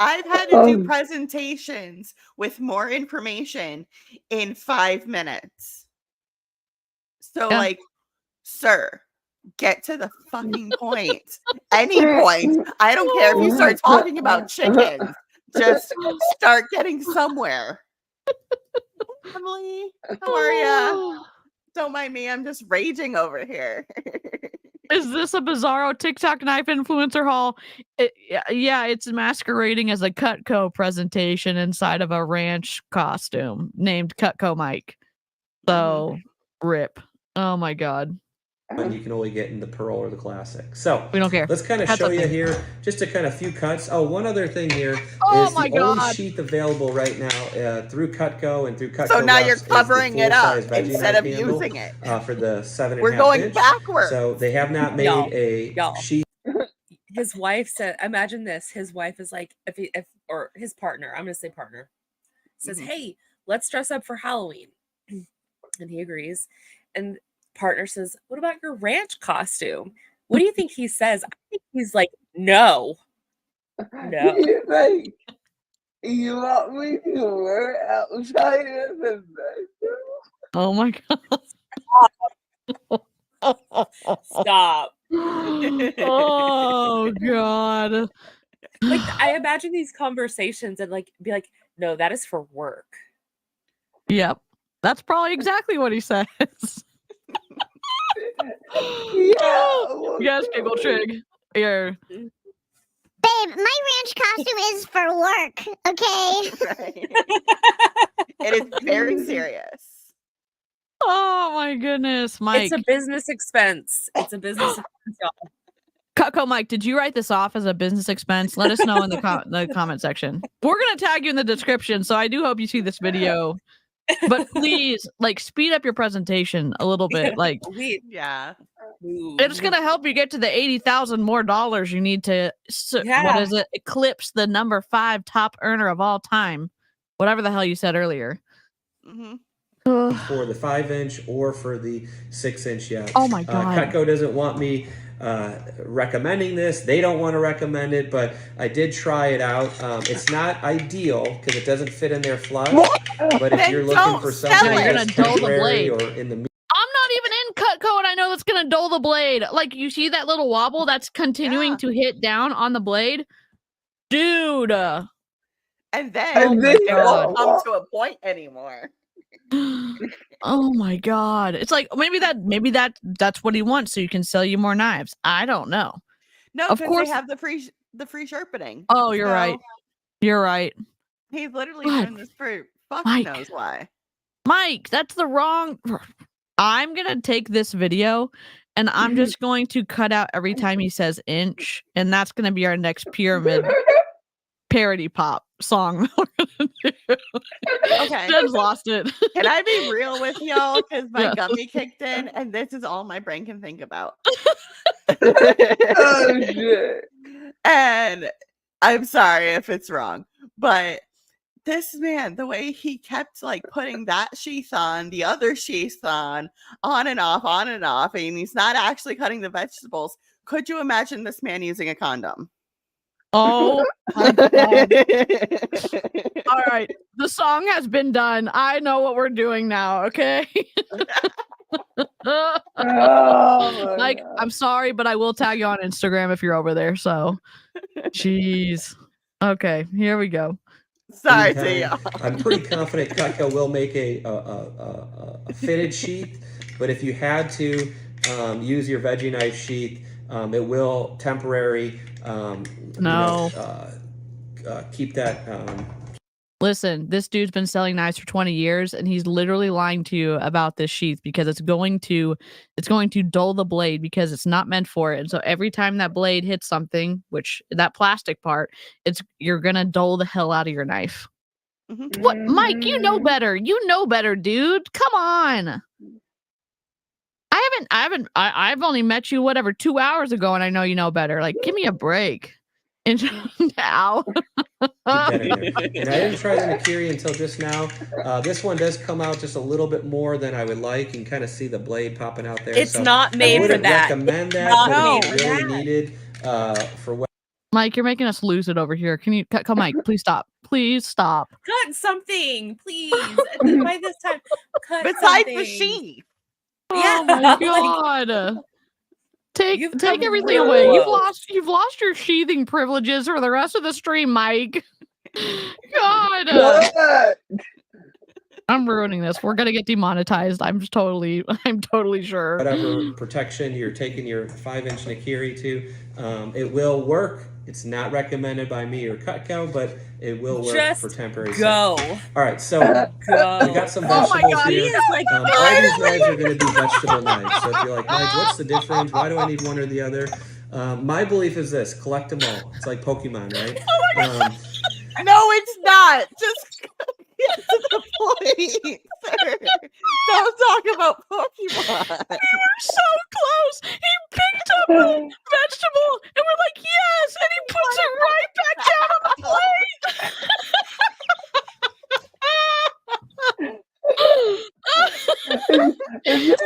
[SPEAKER 1] I've had to do presentations with more information in 5 minutes. So,
[SPEAKER 4] Yeah.
[SPEAKER 1] like, sir, get to the fucking point. Any point. I don't care if you start talking about chickens. Just start getting somewhere. Emily, how are ya? Don't mind me. I'm just raging over here.
[SPEAKER 4] Is this a Bizarro TikTok knife influencer haul? Yeah, it's masquerading as a Cutco presentation inside of a ranch costume named Cutco Mike. So, rip. Oh my god.
[SPEAKER 7] And you can only get in the Pearl or the Classic. So
[SPEAKER 4] We don't care.
[SPEAKER 7] let's kind of
[SPEAKER 4] That's
[SPEAKER 7] show you
[SPEAKER 4] okay.
[SPEAKER 7] here just a kind of few cuts. Oh, one other thing here
[SPEAKER 4] Oh
[SPEAKER 7] is
[SPEAKER 4] my
[SPEAKER 7] the only
[SPEAKER 4] God.
[SPEAKER 7] sheath available right now through Cutco and through Cutco.
[SPEAKER 1] So now
[SPEAKER 7] Luxe
[SPEAKER 1] you're
[SPEAKER 7] is the
[SPEAKER 1] covering it up
[SPEAKER 7] full-size veggie
[SPEAKER 1] instead
[SPEAKER 7] knife
[SPEAKER 1] of
[SPEAKER 7] handle,
[SPEAKER 1] using it.
[SPEAKER 7] for the 7.5
[SPEAKER 1] We're going
[SPEAKER 7] inch.
[SPEAKER 1] backwards.
[SPEAKER 7] So they have not made
[SPEAKER 6] Y'all.
[SPEAKER 7] sheath.
[SPEAKER 6] His wife said, imagine this. His wife is like, or his partner, I'm going to say partner, says, hey, let's dress up for Halloween. And he agrees. And partner says, what about your ranch costume? What do you think he says? I think he's like, no. No.
[SPEAKER 5] He's like, you want me to wear outside of the bedroom?
[SPEAKER 4] Oh my god.
[SPEAKER 6] Stop.
[SPEAKER 4] Oh god.
[SPEAKER 6] Like, I imagine these conversations and like be like, no, that is for work.
[SPEAKER 4] Yep. That's probably exactly what he says. You guys giggle trig. Here.
[SPEAKER 2] Babe, my ranch costume is for work, okay?
[SPEAKER 1] Right. It is very serious.
[SPEAKER 4] Oh my goodness, Mike.
[SPEAKER 6] It's a business expense. It's a business expense, y'all.
[SPEAKER 4] Cutco Mike, did you write this off as a business expense? Let us know in the comment section. We're gonna tag you in the description, so I do hope you see this video. But please, like, speed up your presentation a little bit. Like,
[SPEAKER 1] Yeah.
[SPEAKER 4] it's gonna help you get to the $80,000 more dollars you need to. What is it? Eclipse the number 5 top earner of all time, whatever the hell you said earlier.
[SPEAKER 7] For the 5-inch or for the 6-inch yet.
[SPEAKER 4] Oh my god.
[SPEAKER 7] Cutco doesn't want me recommending this. They don't want to recommend it, but I did try it out. It's not ideal because it doesn't fit in there flush. But if
[SPEAKER 1] Then
[SPEAKER 7] you're looking
[SPEAKER 1] don't
[SPEAKER 7] for
[SPEAKER 1] sell
[SPEAKER 7] something
[SPEAKER 1] it.
[SPEAKER 7] that's
[SPEAKER 4] You're gonna dull the
[SPEAKER 7] temporary
[SPEAKER 4] blade.
[SPEAKER 7] or in the
[SPEAKER 4] I'm not even in Cutco and I know that's gonna dull the blade. Like, you see that little wobble that's continuing to hit down on the blade? Dude.
[SPEAKER 1] And then
[SPEAKER 5] And then
[SPEAKER 1] it won't come to a point anymore.
[SPEAKER 4] Oh my god. It's like maybe that's what he wants so you can sell you more knives. I don't know.
[SPEAKER 1] No,
[SPEAKER 4] Of
[SPEAKER 1] because
[SPEAKER 4] course.
[SPEAKER 1] they have the free sharpening.
[SPEAKER 4] Oh, you're right. You're right.
[SPEAKER 1] He's literally
[SPEAKER 4] What?
[SPEAKER 1] doing this for fuck
[SPEAKER 4] Mike.
[SPEAKER 1] knows why.
[SPEAKER 4] Mike, that's the wrong. I'm going to take this video and I'm just going to cut out every time he says inch. And that's going to be our next pyramid parody pop song.
[SPEAKER 1] Okay.
[SPEAKER 4] Jen's lost it.
[SPEAKER 1] Can I be real with y'all? Because my
[SPEAKER 4] Yeah.
[SPEAKER 1] gummy kicked in, and this is all my brain can think about.
[SPEAKER 5] Oh shit.
[SPEAKER 1] And I'm sorry if it's wrong, but this man, the way he kept like putting that sheath on, the other sheath on and off, and he's not actually cutting the vegetables. Could you imagine this man using a condom?
[SPEAKER 4] Oh my god. All right. The song has been done. I know what we're doing now, okay?
[SPEAKER 5] Oh my
[SPEAKER 4] Like,
[SPEAKER 5] God.
[SPEAKER 4] I'm sorry, but I will tag you on Instagram if you're over there. So, jeez. Okay, here we go.
[SPEAKER 1] Sorry to
[SPEAKER 7] Anytime.
[SPEAKER 1] y'all.
[SPEAKER 7] I'm pretty confident Cutco will make a fitted sheath, but if you had to use your veggie knife sheath, it will temporary
[SPEAKER 4] No.
[SPEAKER 7] keep that.
[SPEAKER 4] Listen, this dude's been selling knives for 20 years and he's literally lying to you about this sheath because it's going to dull the blade because it's not meant for it. And so every time that blade hits something, which that plastic part, you're going to dull the hell out of your knife.
[SPEAKER 1] Mhm.
[SPEAKER 4] What, Mike, you know better. You know better, dude. Come on. I've only met you 2 hours ago and I know you know better. Like, give me a break. And now.
[SPEAKER 7] Keep that in there. And I didn't try the Nakiri until just now. This one does come out just a little bit more than I would like. You can kind of see the blade popping out there.
[SPEAKER 6] It's
[SPEAKER 7] so
[SPEAKER 6] not
[SPEAKER 7] I
[SPEAKER 6] made for
[SPEAKER 7] wouldn't
[SPEAKER 6] that.
[SPEAKER 7] recommend that,
[SPEAKER 6] not
[SPEAKER 7] but
[SPEAKER 1] made
[SPEAKER 7] it's
[SPEAKER 1] for
[SPEAKER 7] really
[SPEAKER 6] that.
[SPEAKER 7] needed for what.
[SPEAKER 4] Mike, you're making us lose it over here. Can you come, Mike? Please stop. Please stop.
[SPEAKER 6] Cut something, please. By this time, cut
[SPEAKER 1] Besides
[SPEAKER 6] something.
[SPEAKER 1] the sheath.
[SPEAKER 6] Yeah,
[SPEAKER 4] Oh my
[SPEAKER 6] like,
[SPEAKER 4] god. Take
[SPEAKER 6] You've
[SPEAKER 4] take
[SPEAKER 6] come
[SPEAKER 4] everything
[SPEAKER 6] real
[SPEAKER 4] away.
[SPEAKER 6] close.
[SPEAKER 4] You've lost your sheathing privileges for the rest of the stream, Mike. God.
[SPEAKER 5] What?
[SPEAKER 4] I'm ruining this. We're gonna get demonetized. I'm totally sure.
[SPEAKER 7] Whatever protection you're taking your 5-inch Nakiri to, it will work. It's not recommended by me or Cutco, but it will work
[SPEAKER 6] Just
[SPEAKER 7] for temporary
[SPEAKER 6] go.
[SPEAKER 7] sale. All right, so
[SPEAKER 6] Go.
[SPEAKER 7] we got some
[SPEAKER 4] Oh my
[SPEAKER 7] vegetables
[SPEAKER 4] God,
[SPEAKER 6] He
[SPEAKER 7] here.
[SPEAKER 6] is like,
[SPEAKER 7] All these knives are going to be vegetable knives. So if you're like, knives, what's the difference? Why do I need one or the other? My belief is this: collect them all. It's like Pokemon, right?
[SPEAKER 1] No, it's not. Just get to the point, sir. Don't talk about Pokemon.
[SPEAKER 4] We were so close. He picked up the vegetable, and we're like, yes, and he puts it right back down on the plate.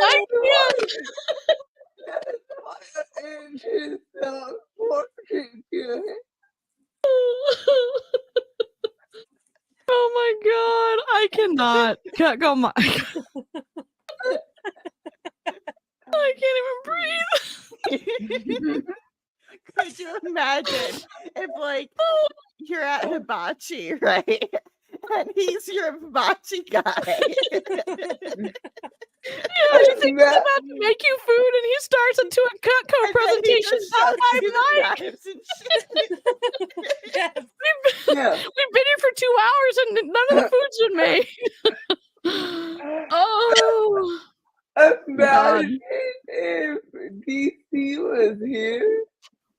[SPEAKER 4] I can't. Oh my God, I cannot. Go my. I can't even breathe.
[SPEAKER 1] Could you imagine if, like, you're at hibachi, right? And he's your hibachi guy.
[SPEAKER 4] Yeah, you think he's about to make you food, and he starts into a Cutco
[SPEAKER 1] And then he
[SPEAKER 4] presentation.
[SPEAKER 1] just
[SPEAKER 4] Oh
[SPEAKER 1] shows
[SPEAKER 4] my
[SPEAKER 1] you the
[SPEAKER 4] God.
[SPEAKER 1] knives and shit.
[SPEAKER 6] yes.
[SPEAKER 4] We've been here for 2 hours, and none of the food's been made. Oh.
[SPEAKER 5] Imagine if DC was here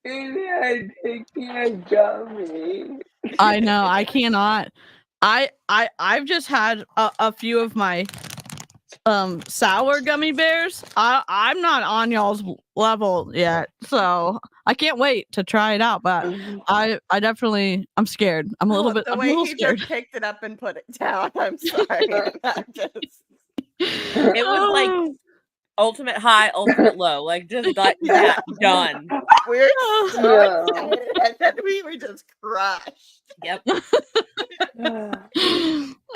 [SPEAKER 5] and had taken a gummy.
[SPEAKER 4] I know. I cannot. I've just had a few of my sour gummy bears. I'm not on y'all's level yet, so I can't wait to try it out. But I definitely I'm scared. I'm a little bit.
[SPEAKER 1] The
[SPEAKER 4] I'm a
[SPEAKER 1] way
[SPEAKER 4] little
[SPEAKER 1] he
[SPEAKER 4] scared.
[SPEAKER 1] just picked it up and put it down. I'm sorry. I'm just.
[SPEAKER 6] It was like ultimate high, ultimate low. Like just got
[SPEAKER 1] Yeah.
[SPEAKER 6] that done.
[SPEAKER 1] We're
[SPEAKER 4] Oh.
[SPEAKER 1] so excited, and then we were just crushed.
[SPEAKER 6] Yep.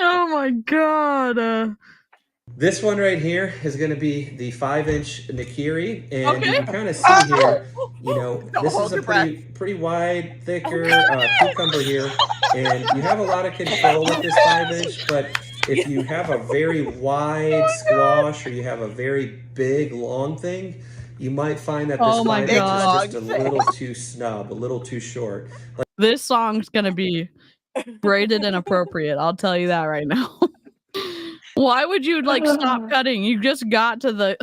[SPEAKER 4] Oh my God.
[SPEAKER 7] This one right here is going to be the 5-inch Nakiri, and
[SPEAKER 4] Okay.
[SPEAKER 7] you can kind of see here, you know,
[SPEAKER 1] Don't
[SPEAKER 7] this
[SPEAKER 1] hold
[SPEAKER 7] is a
[SPEAKER 1] your breath.
[SPEAKER 7] pretty wide, thicker cucumber here, and you have a lot of control with this 5-inch, but if you have a very wide squash or you have a very big, long thing, you might find that this
[SPEAKER 4] Oh my
[SPEAKER 7] 5-inch
[SPEAKER 4] God.
[SPEAKER 7] is just a little too snub, a little too short.
[SPEAKER 4] This song's gonna be rated inappropriate. I'll tell you that right now. Why would you like stop cutting? You just got to the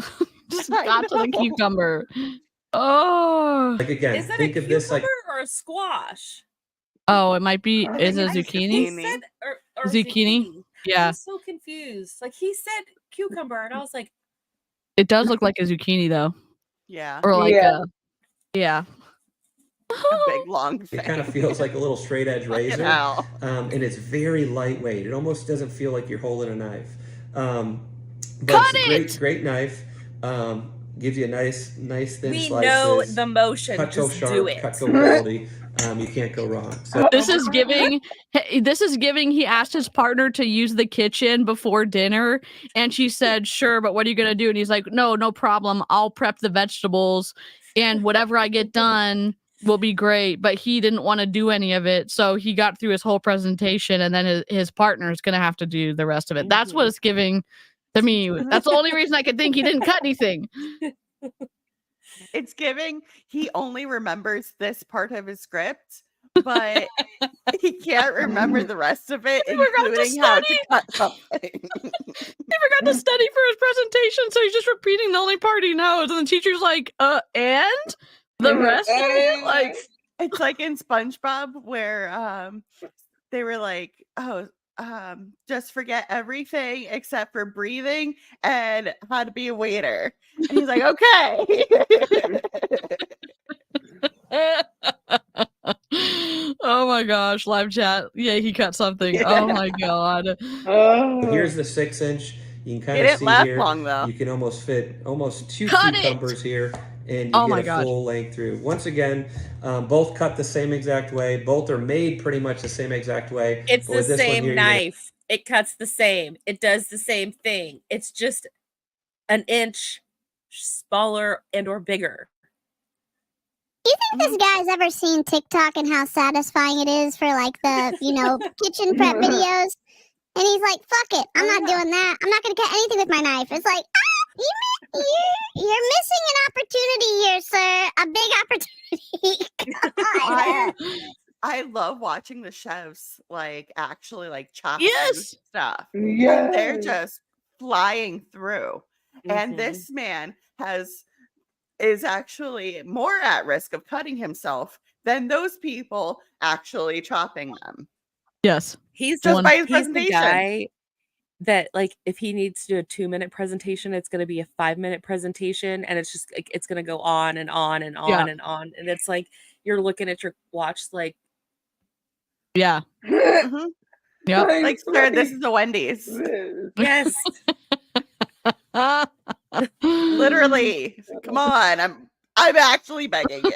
[SPEAKER 4] cucumber. Oh.
[SPEAKER 7] Like again,
[SPEAKER 6] Is that
[SPEAKER 7] think
[SPEAKER 6] a
[SPEAKER 7] of this like
[SPEAKER 6] cucumber or a squash?
[SPEAKER 4] Oh, it might be.
[SPEAKER 1] I
[SPEAKER 4] Is it
[SPEAKER 1] think it's
[SPEAKER 4] zucchini?
[SPEAKER 6] He
[SPEAKER 1] zucchini.
[SPEAKER 6] said or
[SPEAKER 4] Zucchini? Yeah.
[SPEAKER 6] I'm so confused. Like he said cucumber, and I was like,
[SPEAKER 4] It does look like a zucchini though.
[SPEAKER 1] Yeah,
[SPEAKER 4] Or like
[SPEAKER 5] Yeah.
[SPEAKER 4] yeah.
[SPEAKER 1] a big long thing.
[SPEAKER 7] it kind of feels like a little straight edge razor,
[SPEAKER 1] hell.
[SPEAKER 7] and it's very lightweight. It almost doesn't feel like you're holding a knife. But
[SPEAKER 4] Cut
[SPEAKER 7] it's a great knife. Gives you a nice thin
[SPEAKER 6] we
[SPEAKER 7] slices.
[SPEAKER 6] know the motion.
[SPEAKER 7] Cutco
[SPEAKER 6] Just
[SPEAKER 7] sharp,
[SPEAKER 6] do it.
[SPEAKER 7] Cutco quality. You can't go wrong. So
[SPEAKER 4] This is giving he asked his partner to use the kitchen before dinner, and she said, "Sure, but what are you going to do?" And he's like, "No problem. I'll prep the vegetables, and whatever I get done will be great." But he didn't want to do any of it, so he got through his whole presentation, and then his partner is going to have to do the rest of it. That's what it's giving to me. That's the only reason I could think he didn't cut anything.
[SPEAKER 1] It's giving. He only remembers this part of his script, but he can't remember the rest of it,
[SPEAKER 4] He forgot to
[SPEAKER 1] including how to
[SPEAKER 4] study.
[SPEAKER 1] cut something.
[SPEAKER 4] He forgot to study for his presentation, so he's just repeating the only part he knows. And the teacher's like, and the rest of it? Like,
[SPEAKER 1] It's like in SpongeBob where they were like, oh, just forget everything except for breathing and how to be a waiter. And he's like, okay.
[SPEAKER 4] oh my gosh, live chat. Yeah, he cut something. Oh my god.
[SPEAKER 7] here's the 6-inch. You can kind
[SPEAKER 1] It
[SPEAKER 7] of
[SPEAKER 1] didn't
[SPEAKER 7] see
[SPEAKER 1] last
[SPEAKER 7] here.
[SPEAKER 1] long though.
[SPEAKER 7] You can almost fit almost 2
[SPEAKER 4] Cut it!
[SPEAKER 7] cucumbers here, and you
[SPEAKER 4] Oh my
[SPEAKER 7] get a
[SPEAKER 4] gosh.
[SPEAKER 7] full length through. Once again, both cut the same exact way. Both are made pretty much the same exact way.
[SPEAKER 6] It's
[SPEAKER 7] but
[SPEAKER 6] the
[SPEAKER 7] with this one
[SPEAKER 6] same
[SPEAKER 7] here, you're gonna-
[SPEAKER 6] knife. It cuts the same. It does the same thing. It's just an inch smaller and or bigger.
[SPEAKER 2] Do you think this guy's ever seen TikTok and how satisfying it is for like the, kitchen prep videos? And he's like, fuck it. I'm not doing that. I'm not going to cut anything with my knife. It's like, you're missing an opportunity here, sir. A big opportunity.
[SPEAKER 1] I love watching the chefs like actually like chop
[SPEAKER 4] Yes.
[SPEAKER 1] stuff.
[SPEAKER 5] Yeah.
[SPEAKER 1] And they're just flying through. And
[SPEAKER 6] Mhm.
[SPEAKER 1] this man is actually more at risk of cutting himself than those people actually chopping them.
[SPEAKER 4] Yes.
[SPEAKER 6] He's
[SPEAKER 1] Just by his
[SPEAKER 6] he's the
[SPEAKER 1] presentation.
[SPEAKER 6] guy that, like, if he needs to do a 2-minute presentation, it's gonna be a 5-minute presentation, and it's just like it's gonna go on and on and
[SPEAKER 4] Yeah.
[SPEAKER 6] on and on. And it's like you're looking at your watch like,
[SPEAKER 4] Yeah.
[SPEAKER 1] Mhm.
[SPEAKER 4] Yep.
[SPEAKER 1] Like, sir, this is a Wendy's.
[SPEAKER 6] yes.
[SPEAKER 1] Literally. Come on. I'm actually begging you.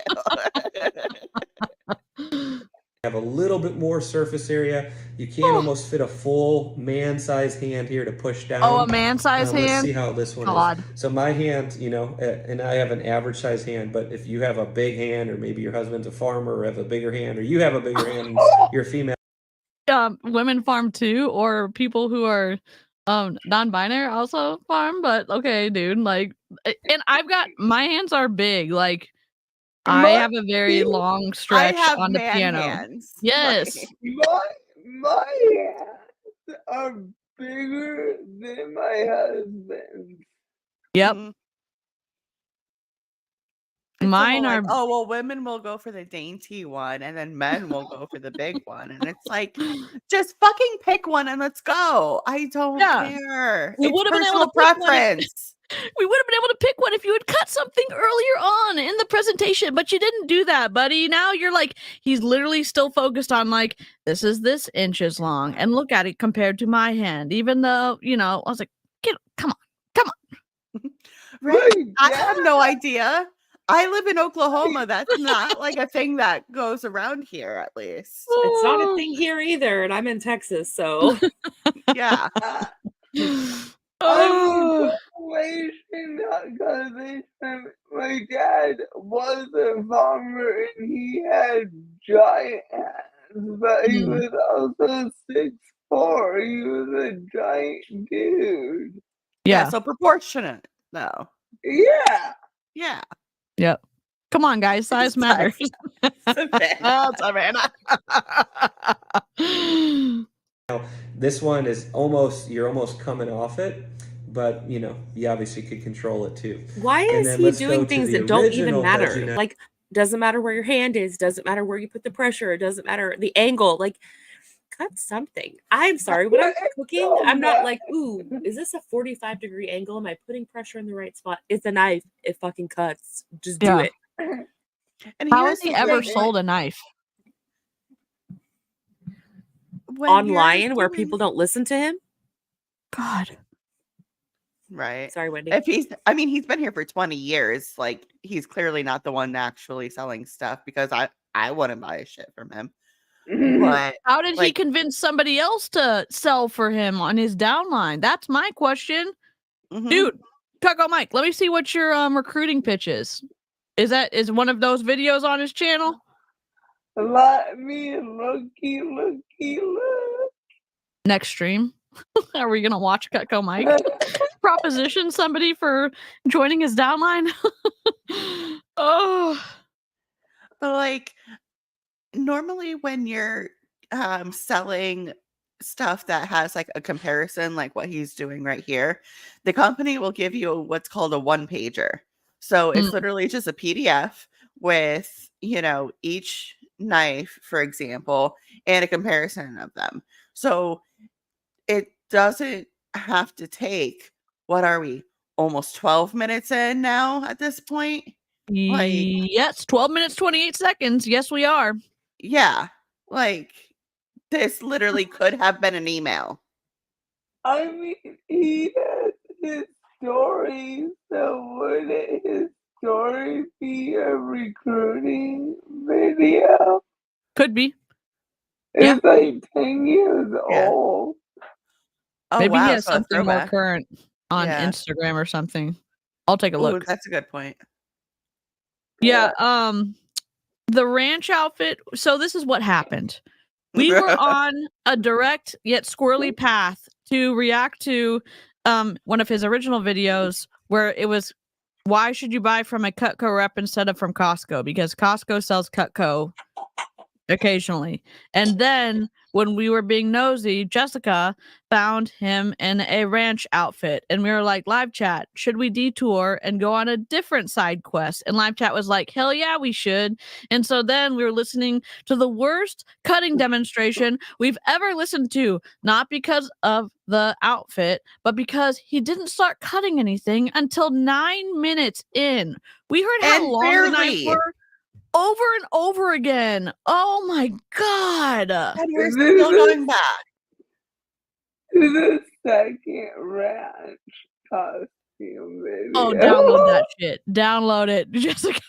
[SPEAKER 7] Have a little bit more surface area. You can almost fit a full man-sized hand here to push down.
[SPEAKER 4] Oh, a man-sized
[SPEAKER 7] Let's
[SPEAKER 4] hand?
[SPEAKER 7] see how this one
[SPEAKER 4] God.
[SPEAKER 7] is. So my hand, you know, and I have an average-sized hand, but if you have a big hand, or maybe your husband's a farmer, or have a bigger hand, or you have a bigger hand, and you're a female.
[SPEAKER 4] Women farm too, or people who are non-binary also farm. But okay, dude, like, and I've got my hands are big. Like, I have a very long
[SPEAKER 1] I
[SPEAKER 4] stretch
[SPEAKER 1] have
[SPEAKER 4] on the
[SPEAKER 1] man
[SPEAKER 4] piano.
[SPEAKER 1] hands.
[SPEAKER 4] Yes.
[SPEAKER 5] My hands are bigger than my husband's.
[SPEAKER 4] Yep.
[SPEAKER 1] Mhm.
[SPEAKER 4] Mine
[SPEAKER 1] Like,
[SPEAKER 4] are.
[SPEAKER 1] oh, well, women will go for the dainty one, and then men will go for the big one. And it's like, just fucking pick one and let's go. I don't
[SPEAKER 4] Yeah.
[SPEAKER 1] care.
[SPEAKER 4] We
[SPEAKER 1] It's
[SPEAKER 4] would have been able
[SPEAKER 1] personal
[SPEAKER 4] to pick one.
[SPEAKER 1] preference.
[SPEAKER 4] We would have been able to pick one if you had cut something earlier on in the presentation, but you didn't do that, buddy. Now you're like, he's literally still focused on like, this is this inches long, and look at it compared to my hand. Even though, you know, I was like, come on.
[SPEAKER 1] Right? I have no idea. I live in Oklahoma. That's not like a thing that goes around here, at least.
[SPEAKER 6] It's not a thing here either, and I'm in Texas, so
[SPEAKER 1] Yeah.
[SPEAKER 5] I'm because my dad was a farmer and he had giant hands, but he was also 6'4". He was a giant dude.
[SPEAKER 1] Yeah. So proportionate, though.
[SPEAKER 5] Yeah.
[SPEAKER 1] Yeah.
[SPEAKER 4] Yep. Come on, guys. Size matters.
[SPEAKER 1] Oh, Savannah.
[SPEAKER 7] This one is you're almost coming off it, but you know, you obviously could control it too.
[SPEAKER 6] why
[SPEAKER 7] And
[SPEAKER 6] is
[SPEAKER 7] then
[SPEAKER 6] he
[SPEAKER 7] let's go
[SPEAKER 6] doing
[SPEAKER 7] to
[SPEAKER 6] things
[SPEAKER 7] the
[SPEAKER 6] that don't even
[SPEAKER 7] original
[SPEAKER 6] matter?
[SPEAKER 7] veggie
[SPEAKER 6] Like, doesn't matter where your hand is, doesn't matter where you put the pressure, it doesn't matter the angle. Like, cut something. I'm sorry. When I'm cooking, I'm not like, ooh, is this a 45-degree angle? Am I putting pressure in the right spot? It's a knife. It fucking cuts. Just do it.
[SPEAKER 1] And
[SPEAKER 4] How
[SPEAKER 1] here's
[SPEAKER 4] has he
[SPEAKER 1] the
[SPEAKER 4] ever
[SPEAKER 1] thing,
[SPEAKER 4] sold a knife?
[SPEAKER 1] when
[SPEAKER 6] Online
[SPEAKER 1] you're
[SPEAKER 6] where
[SPEAKER 1] doing-
[SPEAKER 6] people don't listen to him?
[SPEAKER 4] God.
[SPEAKER 1] Right.
[SPEAKER 6] Sorry, Wendy.
[SPEAKER 1] If he's been here for 20 years. Like, he's clearly not the one actually selling stuff, because I wouldn't buy a shit from him. But
[SPEAKER 4] How did he
[SPEAKER 1] like,
[SPEAKER 4] convince somebody else to sell for him on his downline? That's my question.
[SPEAKER 1] mhm.
[SPEAKER 4] Dude, Cutco Mike, let me see what your recruiting pitch is. Is one of those videos on his channel?
[SPEAKER 5] Let me looky look.
[SPEAKER 4] Next stream. Are we gonna watch Cutco Mike proposition somebody for joining his downline? Oh,
[SPEAKER 1] But like, normally when you're selling stuff that has like a comparison, like what he's doing right here, the company will give you what's called a one pager. So it's literally just a PDF with, you know, each knife, for example, and a comparison of them. So it doesn't have to take, what are we, almost 12 minutes in now at this point? Like,
[SPEAKER 4] yes, 12 minutes 28 seconds. Yes, we are.
[SPEAKER 1] yeah, like, this literally could have been an email.
[SPEAKER 5] I mean, he has his story, so wouldn't his story be a recruiting video?
[SPEAKER 4] Could be.
[SPEAKER 5] It's like 10 years old.
[SPEAKER 1] Oh,
[SPEAKER 4] Maybe
[SPEAKER 1] wow,
[SPEAKER 4] he has
[SPEAKER 1] so a
[SPEAKER 4] something more
[SPEAKER 1] throwback.
[SPEAKER 4] current on
[SPEAKER 1] Yeah.
[SPEAKER 4] Instagram or something. I'll take a
[SPEAKER 1] Ooh,
[SPEAKER 4] look.
[SPEAKER 1] that's a good point.
[SPEAKER 4] Yeah, the ranch outfit. So this is what happened. We were on a direct yet squirrely path to react to one of his original videos where it was, why should you buy from a Cutco rep instead of from Costco? Because Costco sells Cutco occasionally. And then when we were being nosy, Jessica found him in a ranch outfit. And we were like, live chat, should we detour and go on a different side quest? And live chat was like, hell yeah, we should. And so then we were listening to the worst cutting demonstration we've ever listened to, not because of the outfit, but because he didn't start cutting anything until 9 minutes in. We heard how
[SPEAKER 1] And
[SPEAKER 4] long the knives
[SPEAKER 1] barely.
[SPEAKER 4] were over and over again. Oh my god.
[SPEAKER 1] And we're
[SPEAKER 5] This
[SPEAKER 1] still
[SPEAKER 5] is
[SPEAKER 1] going back.
[SPEAKER 5] the second ranch costume video.
[SPEAKER 4] Oh, download that shit. Download it, Jessica.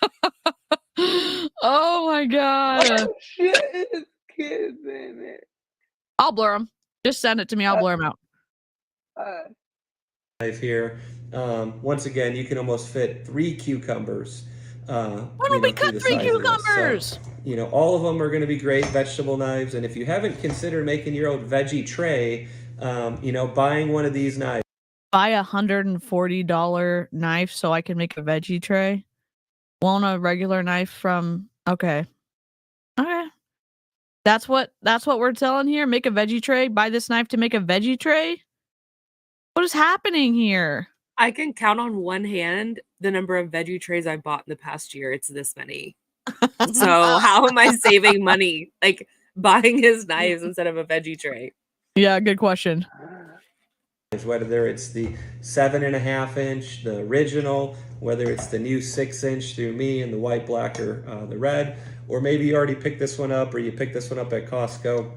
[SPEAKER 4] Oh my god.
[SPEAKER 5] Oh shit, it's kids in it.
[SPEAKER 4] I'll blur them. Just send it to me. I'll blur them out.
[SPEAKER 7] Knife here. Once again, you can almost fit 3 cucumbers.
[SPEAKER 4] Why don't we cut 3 cucumbers?
[SPEAKER 7] So, all of them are going to be great vegetable knives. And if you haven't considered making your own veggie tray, buying one of these knives.
[SPEAKER 4] Buy $140 knife so I can make a veggie tray. Won't a regular knife from? Okay. That's what we're telling here. Make a veggie tray. Buy this knife to make a veggie tray. What is happening here?
[SPEAKER 6] I can count on one hand the number of veggie trays I bought in the past year. It's this many. So how am I saving money? Like buying his knives instead of a veggie tray.
[SPEAKER 4] Yeah, good question.
[SPEAKER 7] Whether it's the 7.5 inch, the original, whether it's the new 6 inch through me and the white, black, or the red, or maybe you already picked this one up or you picked this one up at Costco.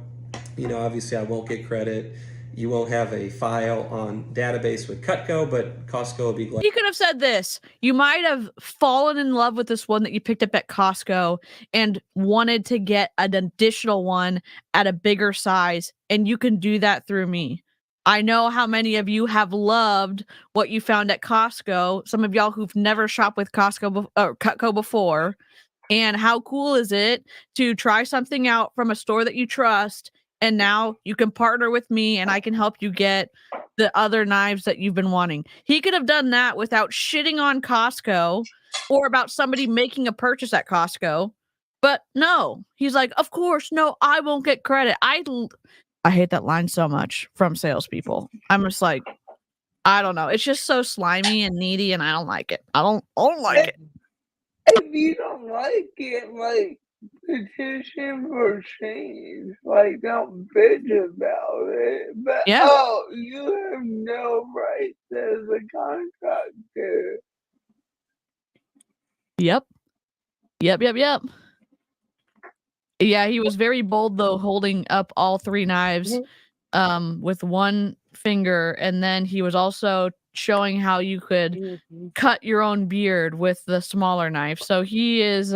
[SPEAKER 7] Obviously I won't get credit. You won't have a file on database with Cutco, but Costco will be glad.
[SPEAKER 4] You could have said this. You might have fallen in love with this one that you picked up at Costco and wanted to get an additional one at a bigger size, and you can do that through me. I know how many of you have loved what you found at Costco. Some of y'all who've never shopped with Cutco before. And how cool is it to try something out from a store that you trust, and now you can partner with me and I can help you get the other knives that you've been wanting. He could have done that without shitting on Costco or about somebody making a purchase at Costco. But no, he's like, of course, no, I won't get credit. I hate that line so much from salespeople. I'm just like, I don't know. It's just so slimy and needy, and I don't like it. I don't like it.
[SPEAKER 5] If you don't like it, petition for change. Don't bitch about it. But
[SPEAKER 4] Yeah.
[SPEAKER 5] You have no right as a contractor.
[SPEAKER 4] Yep. Yeah, he was very bold though, holding up all 3 knives with one finger, and then he was also showing how you could cut your own beard with the smaller knife. So he is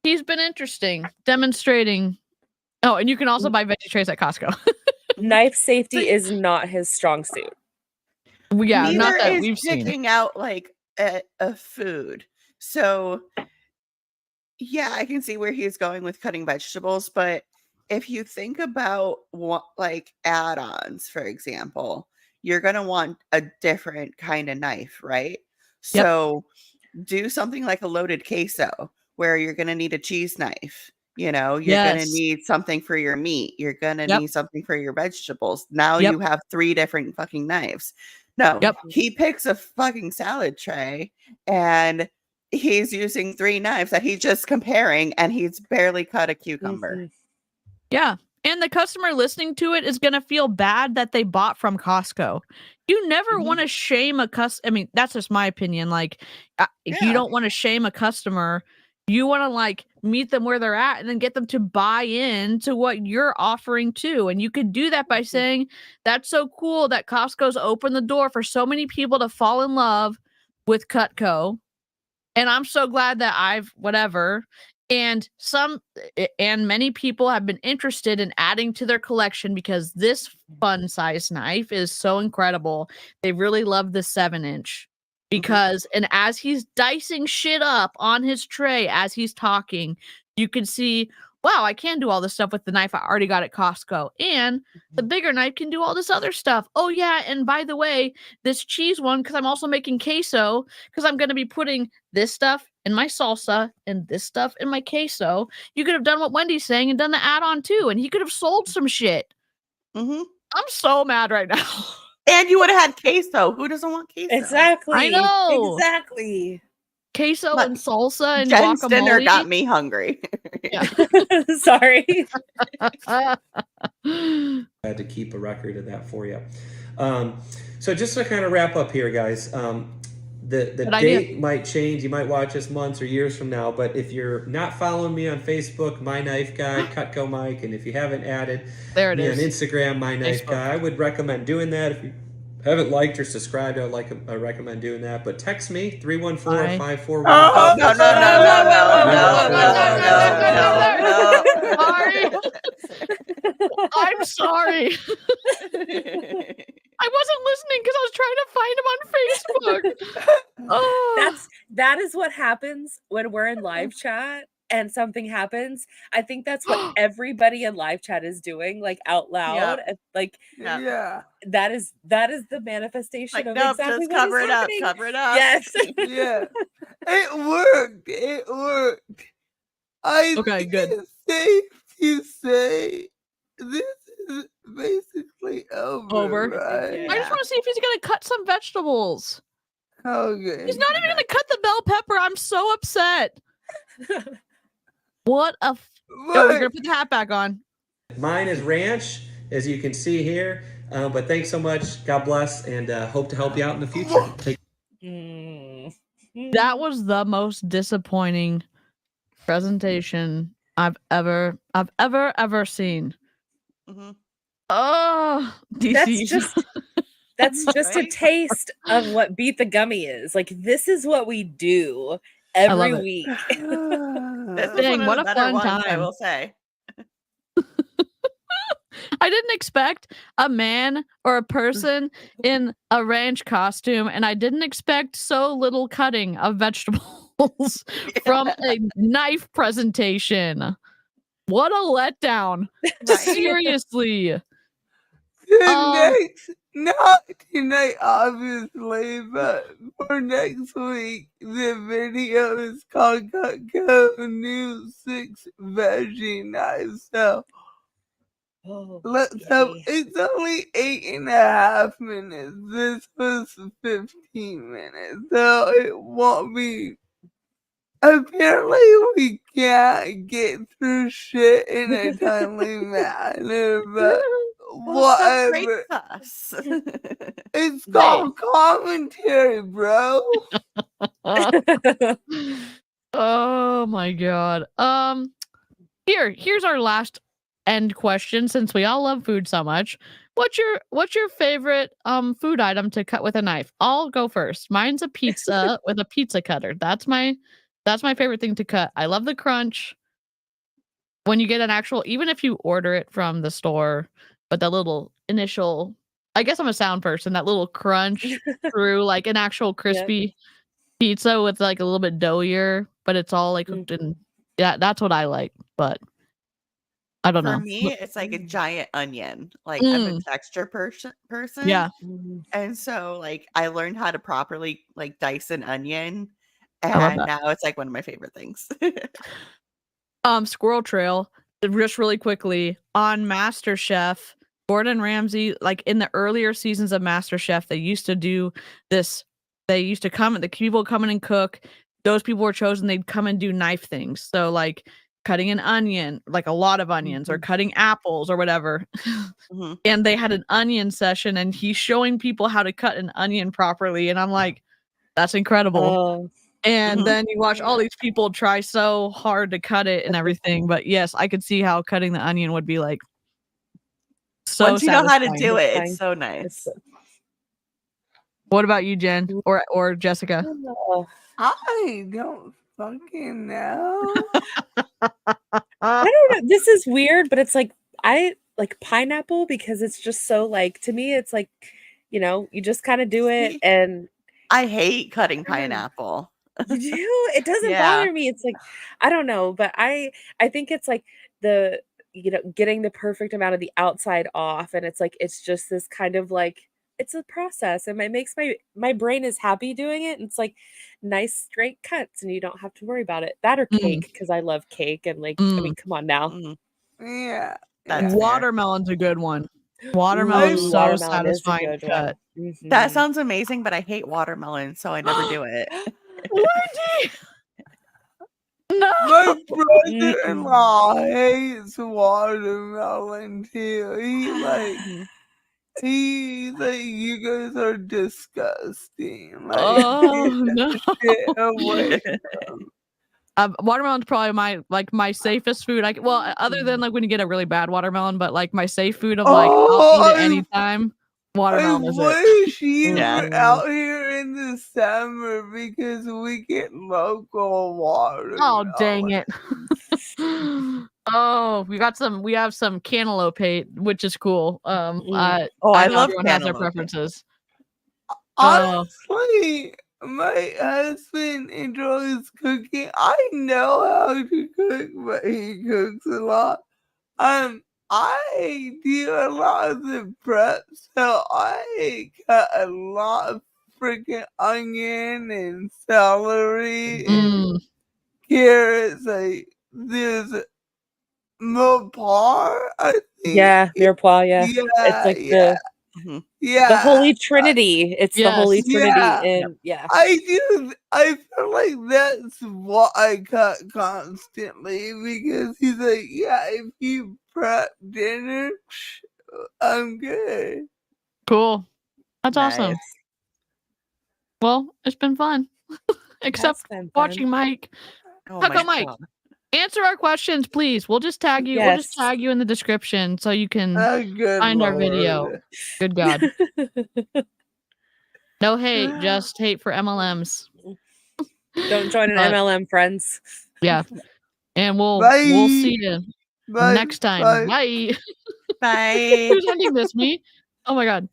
[SPEAKER 4] he's been interesting, demonstrating. Oh, and you can also buy veggie trays at Costco.
[SPEAKER 6] Knife safety is not his strong suit.
[SPEAKER 4] Yeah,
[SPEAKER 1] Neither
[SPEAKER 4] not that
[SPEAKER 1] is
[SPEAKER 4] we've seen.
[SPEAKER 1] picking out a food. So yeah, I can see where he's going with cutting vegetables, but if you think about what add-ons, for example, you're going to want a different kind of knife, right?
[SPEAKER 4] Yep.
[SPEAKER 1] So do something like a loaded queso where you're going to need a cheese knife. You're going to need something for your meat. You're going to need something for your vegetables. Now you have 3 different fucking knives. No, he picks a fucking salad tray and he's using 3 knives that he's just comparing, and he's barely cut a cucumber.
[SPEAKER 4] Yeah. And the customer listening to it is going to feel bad that they bought from Costco. You never want to shame a customer. I mean, that's just my opinion. You don't want to shame a customer. You want to meet them where they're at and then get them to buy in to what you're offering too. And you could do that by saying, that's so cool that Costco's opened the door for so many people to fall in love with Cutco. And I'm so glad that and many people have been interested in adding to their collection because this fun size knife is so incredible. They really love the 7 inch because, and as he's dicing shit up on his tray, as he's talking, you can see wow, I can do all this stuff with the knife I already got at Costco. And the bigger knife can do all this other stuff. Oh, yeah. And by the way, this cheese one, because I'm also making queso, because I'm going to be putting this stuff in my salsa and this stuff in my queso. You could have done what Wendy's saying and done the add-on too. And he could have sold some shit.
[SPEAKER 1] Mhm.
[SPEAKER 4] I'm so mad right now.
[SPEAKER 1] And you would have had queso. Who doesn't want queso?
[SPEAKER 6] Exactly.
[SPEAKER 4] I know.
[SPEAKER 6] Exactly.
[SPEAKER 4] Queso
[SPEAKER 1] But
[SPEAKER 4] and salsa and
[SPEAKER 1] Jen's dinner
[SPEAKER 4] guacamole.
[SPEAKER 1] got me hungry.
[SPEAKER 4] Yeah.
[SPEAKER 6] Sorry.
[SPEAKER 7] I had to keep a record of that for you. So just to kind of wrap up here, guys, the
[SPEAKER 4] Good idea.
[SPEAKER 7] date might change. You might watch us months or years from now, but if you're not following me on Facebook, My Knife Guy, Cutco Mike, and if you haven't added
[SPEAKER 4] There it
[SPEAKER 7] me on
[SPEAKER 4] is.
[SPEAKER 7] Instagram, My Knife
[SPEAKER 4] Facebook.
[SPEAKER 7] Guy, I would recommend doing that. If you haven't liked or subscribed, I recommend doing that. But text me 314-541.
[SPEAKER 1] Oh, no.
[SPEAKER 4] I'm sorry. I wasn't listening because I was trying to find him on Facebook. Oh,
[SPEAKER 6] That is what happens when we're in live chat and something happens. I think that's what everybody in live chat is doing, like out loud. And, like
[SPEAKER 1] Yeah.
[SPEAKER 6] that is the manifestation
[SPEAKER 1] Like,
[SPEAKER 6] of
[SPEAKER 1] nope,
[SPEAKER 6] exactly
[SPEAKER 1] just
[SPEAKER 6] what
[SPEAKER 1] cover
[SPEAKER 6] is
[SPEAKER 1] it up.
[SPEAKER 6] happening.
[SPEAKER 1] Cover it up.
[SPEAKER 6] Yes.
[SPEAKER 5] Yeah. It worked. It worked. I
[SPEAKER 4] okay,
[SPEAKER 5] think
[SPEAKER 4] good.
[SPEAKER 5] it's safe to say this is basically over, right?
[SPEAKER 4] I just want to see if he's going to cut some vegetables.
[SPEAKER 5] Okay.
[SPEAKER 4] He's not even going to cut the bell pepper. I'm so upset. What a... Oh, you're going to put the hat back on.
[SPEAKER 7] Mine is ranch, as you can see here. But thanks so much. God bless, and hope to help you out in the future.
[SPEAKER 4] That was the most disappointing presentation I've ever seen.
[SPEAKER 1] Mm-hmm.
[SPEAKER 4] Oh, DC.
[SPEAKER 6] That's just a
[SPEAKER 1] Right?
[SPEAKER 6] taste of what Beat the Gummy is. Like, this is what we do every
[SPEAKER 4] it.
[SPEAKER 6] week.
[SPEAKER 1] This is
[SPEAKER 4] Dang,
[SPEAKER 1] one of
[SPEAKER 4] what
[SPEAKER 1] the
[SPEAKER 4] a
[SPEAKER 1] better
[SPEAKER 4] fun
[SPEAKER 1] ones, I
[SPEAKER 4] time.
[SPEAKER 1] will say.
[SPEAKER 4] I didn't expect a man or a person in a ranch costume, and I didn't expect so little cutting of vegetables from a knife presentation. What a letdown.
[SPEAKER 1] Right.
[SPEAKER 4] Seriously.
[SPEAKER 5] Not tonight, obviously, but for next week, the video is called Cutco New 6 Veggie Knives. So,
[SPEAKER 6] Oh,
[SPEAKER 5] so it's only 8.5 minutes. This was 15 minutes, so it won't be. Apparently, we can't get through shit in a timely manner, but whatever.
[SPEAKER 1] Us.
[SPEAKER 5] It's called commentary, bro.
[SPEAKER 4] Oh my god. Here's our last end question, since we all love food so much. What's your favorite food item to cut with a knife? I'll go first. Mine's a pizza with a pizza cutter. That's my favorite thing to cut. I love the crunch. When you get an actual, even if you order it from the store, but the little initial, I guess I'm a sound person, that little crunch through like an actual crispy pizza with like a little bit doughier, but it's all like cooked in. Yeah, that's what I like, but I don't know.
[SPEAKER 1] For me, it's like a giant onion. Like, I'm a texture person.
[SPEAKER 4] Yeah.
[SPEAKER 1] And so, like, I learned how to properly, like, dice an onion.
[SPEAKER 4] I love
[SPEAKER 1] And
[SPEAKER 4] that.
[SPEAKER 1] now it's like one of my favorite things.
[SPEAKER 4] Squirrel Trail, just really quickly, on MasterChef, Gordon Ramsay, like in the earlier seasons of MasterChef, they used to do this. They used to come, the people come in and cook. Those people were chosen. They'd come and do knife things. So like cutting an onion, like a lot of onions, or cutting apples or whatever. And they had an onion session, and he's showing people how to cut an onion properly. And I'm like, that's incredible. And then you watch all these people try so hard to cut it and everything. But yes, I could see how cutting the onion would be like so
[SPEAKER 1] Once you know how to
[SPEAKER 4] satisfying.
[SPEAKER 1] do it, it's so nice.
[SPEAKER 4] What about you, Jen or Jessica?
[SPEAKER 5] I don't fucking know.
[SPEAKER 6] I don't know. This is weird, but it's like I like pineapple because it's just so like, to me it's like, you know, you just kind of do it. And
[SPEAKER 1] I hate cutting pineapple.
[SPEAKER 6] you do? It doesn't bother me. It's like, I don't know, but I think it's like the getting the perfect amount of the outside off, and it's like it's just this kind of like it's a process, and it makes my brain is happy doing it. And it's like nice straight cuts, and you don't have to worry about it. That or cake, because I love cake, and like I mean, come on now.
[SPEAKER 5] Yeah.
[SPEAKER 1] That's fair.
[SPEAKER 4] Watermelon's a good one. Watermelon's
[SPEAKER 6] Ooh,
[SPEAKER 4] so
[SPEAKER 6] watermelon is a
[SPEAKER 4] satisfying
[SPEAKER 6] good
[SPEAKER 4] to cut.
[SPEAKER 6] one.
[SPEAKER 1] That
[SPEAKER 6] Mhm.
[SPEAKER 1] sounds amazing, but I hate watermelon, so I never do it.
[SPEAKER 4] Wendy! No!
[SPEAKER 5] My
[SPEAKER 6] Mm-mm.
[SPEAKER 5] brother-in-law hates watermelon too. He's like, you guys are disgusting. Like,
[SPEAKER 4] Oh
[SPEAKER 5] get
[SPEAKER 4] no!
[SPEAKER 5] that shit away.
[SPEAKER 4] Watermelon's probably my safest food. Other than like when you get a really bad watermelon, but like my safe food of like I'll eat it anytime.
[SPEAKER 5] I
[SPEAKER 4] Watermelon is it.
[SPEAKER 5] wish you
[SPEAKER 1] Yeah.
[SPEAKER 5] were out here in the summer because we get local water.
[SPEAKER 4] Oh dang it! Oh, we have some cantaloupe hate, which is cool.
[SPEAKER 1] I
[SPEAKER 4] I know
[SPEAKER 1] love
[SPEAKER 4] everyone has their
[SPEAKER 1] cantaloupe.
[SPEAKER 4] preferences. Oh,
[SPEAKER 5] Honestly, my husband enjoys cooking. I know how to cook, but he cooks a lot. I do a lot of the prep, so I cut a lot of freaking onion and celery and carrots. Like there's Mopar, I think.
[SPEAKER 6] Yeah, mirepoix, yeah. It's
[SPEAKER 5] Yeah,
[SPEAKER 6] like
[SPEAKER 5] yeah,
[SPEAKER 1] Mhm.
[SPEAKER 6] the
[SPEAKER 5] yeah.
[SPEAKER 6] Holy Trinity. It's the Holy
[SPEAKER 4] yes.
[SPEAKER 6] Trinity,
[SPEAKER 5] Yeah.
[SPEAKER 6] and yeah.
[SPEAKER 5] I do. I feel like that's what I cut constantly because he's like, yeah, if you prep dinner, I'm good.
[SPEAKER 4] Cool. That's awesome.
[SPEAKER 1] Nice.
[SPEAKER 4] Well, it's been fun. Except
[SPEAKER 6] Has been fun.
[SPEAKER 4] watching Mike.
[SPEAKER 1] Oh
[SPEAKER 4] Cutco
[SPEAKER 1] my
[SPEAKER 4] Mike,
[SPEAKER 1] God.
[SPEAKER 4] answer our questions, please. We'll just tag you. We'll just
[SPEAKER 6] Yes.
[SPEAKER 4] tag you in the description so you can
[SPEAKER 5] Oh, good
[SPEAKER 4] find our
[SPEAKER 5] Lord.
[SPEAKER 4] video. Good God. No hate, just hate for MLMs.
[SPEAKER 6] Don't join an
[SPEAKER 4] But-
[SPEAKER 6] MLM, friends.
[SPEAKER 4] Yeah. And we'll
[SPEAKER 5] Bye.
[SPEAKER 4] see you
[SPEAKER 5] Bye.
[SPEAKER 4] next time.
[SPEAKER 5] Bye.
[SPEAKER 4] Bye.
[SPEAKER 1] Bye.
[SPEAKER 4] Who's ending this? Me? Oh my God.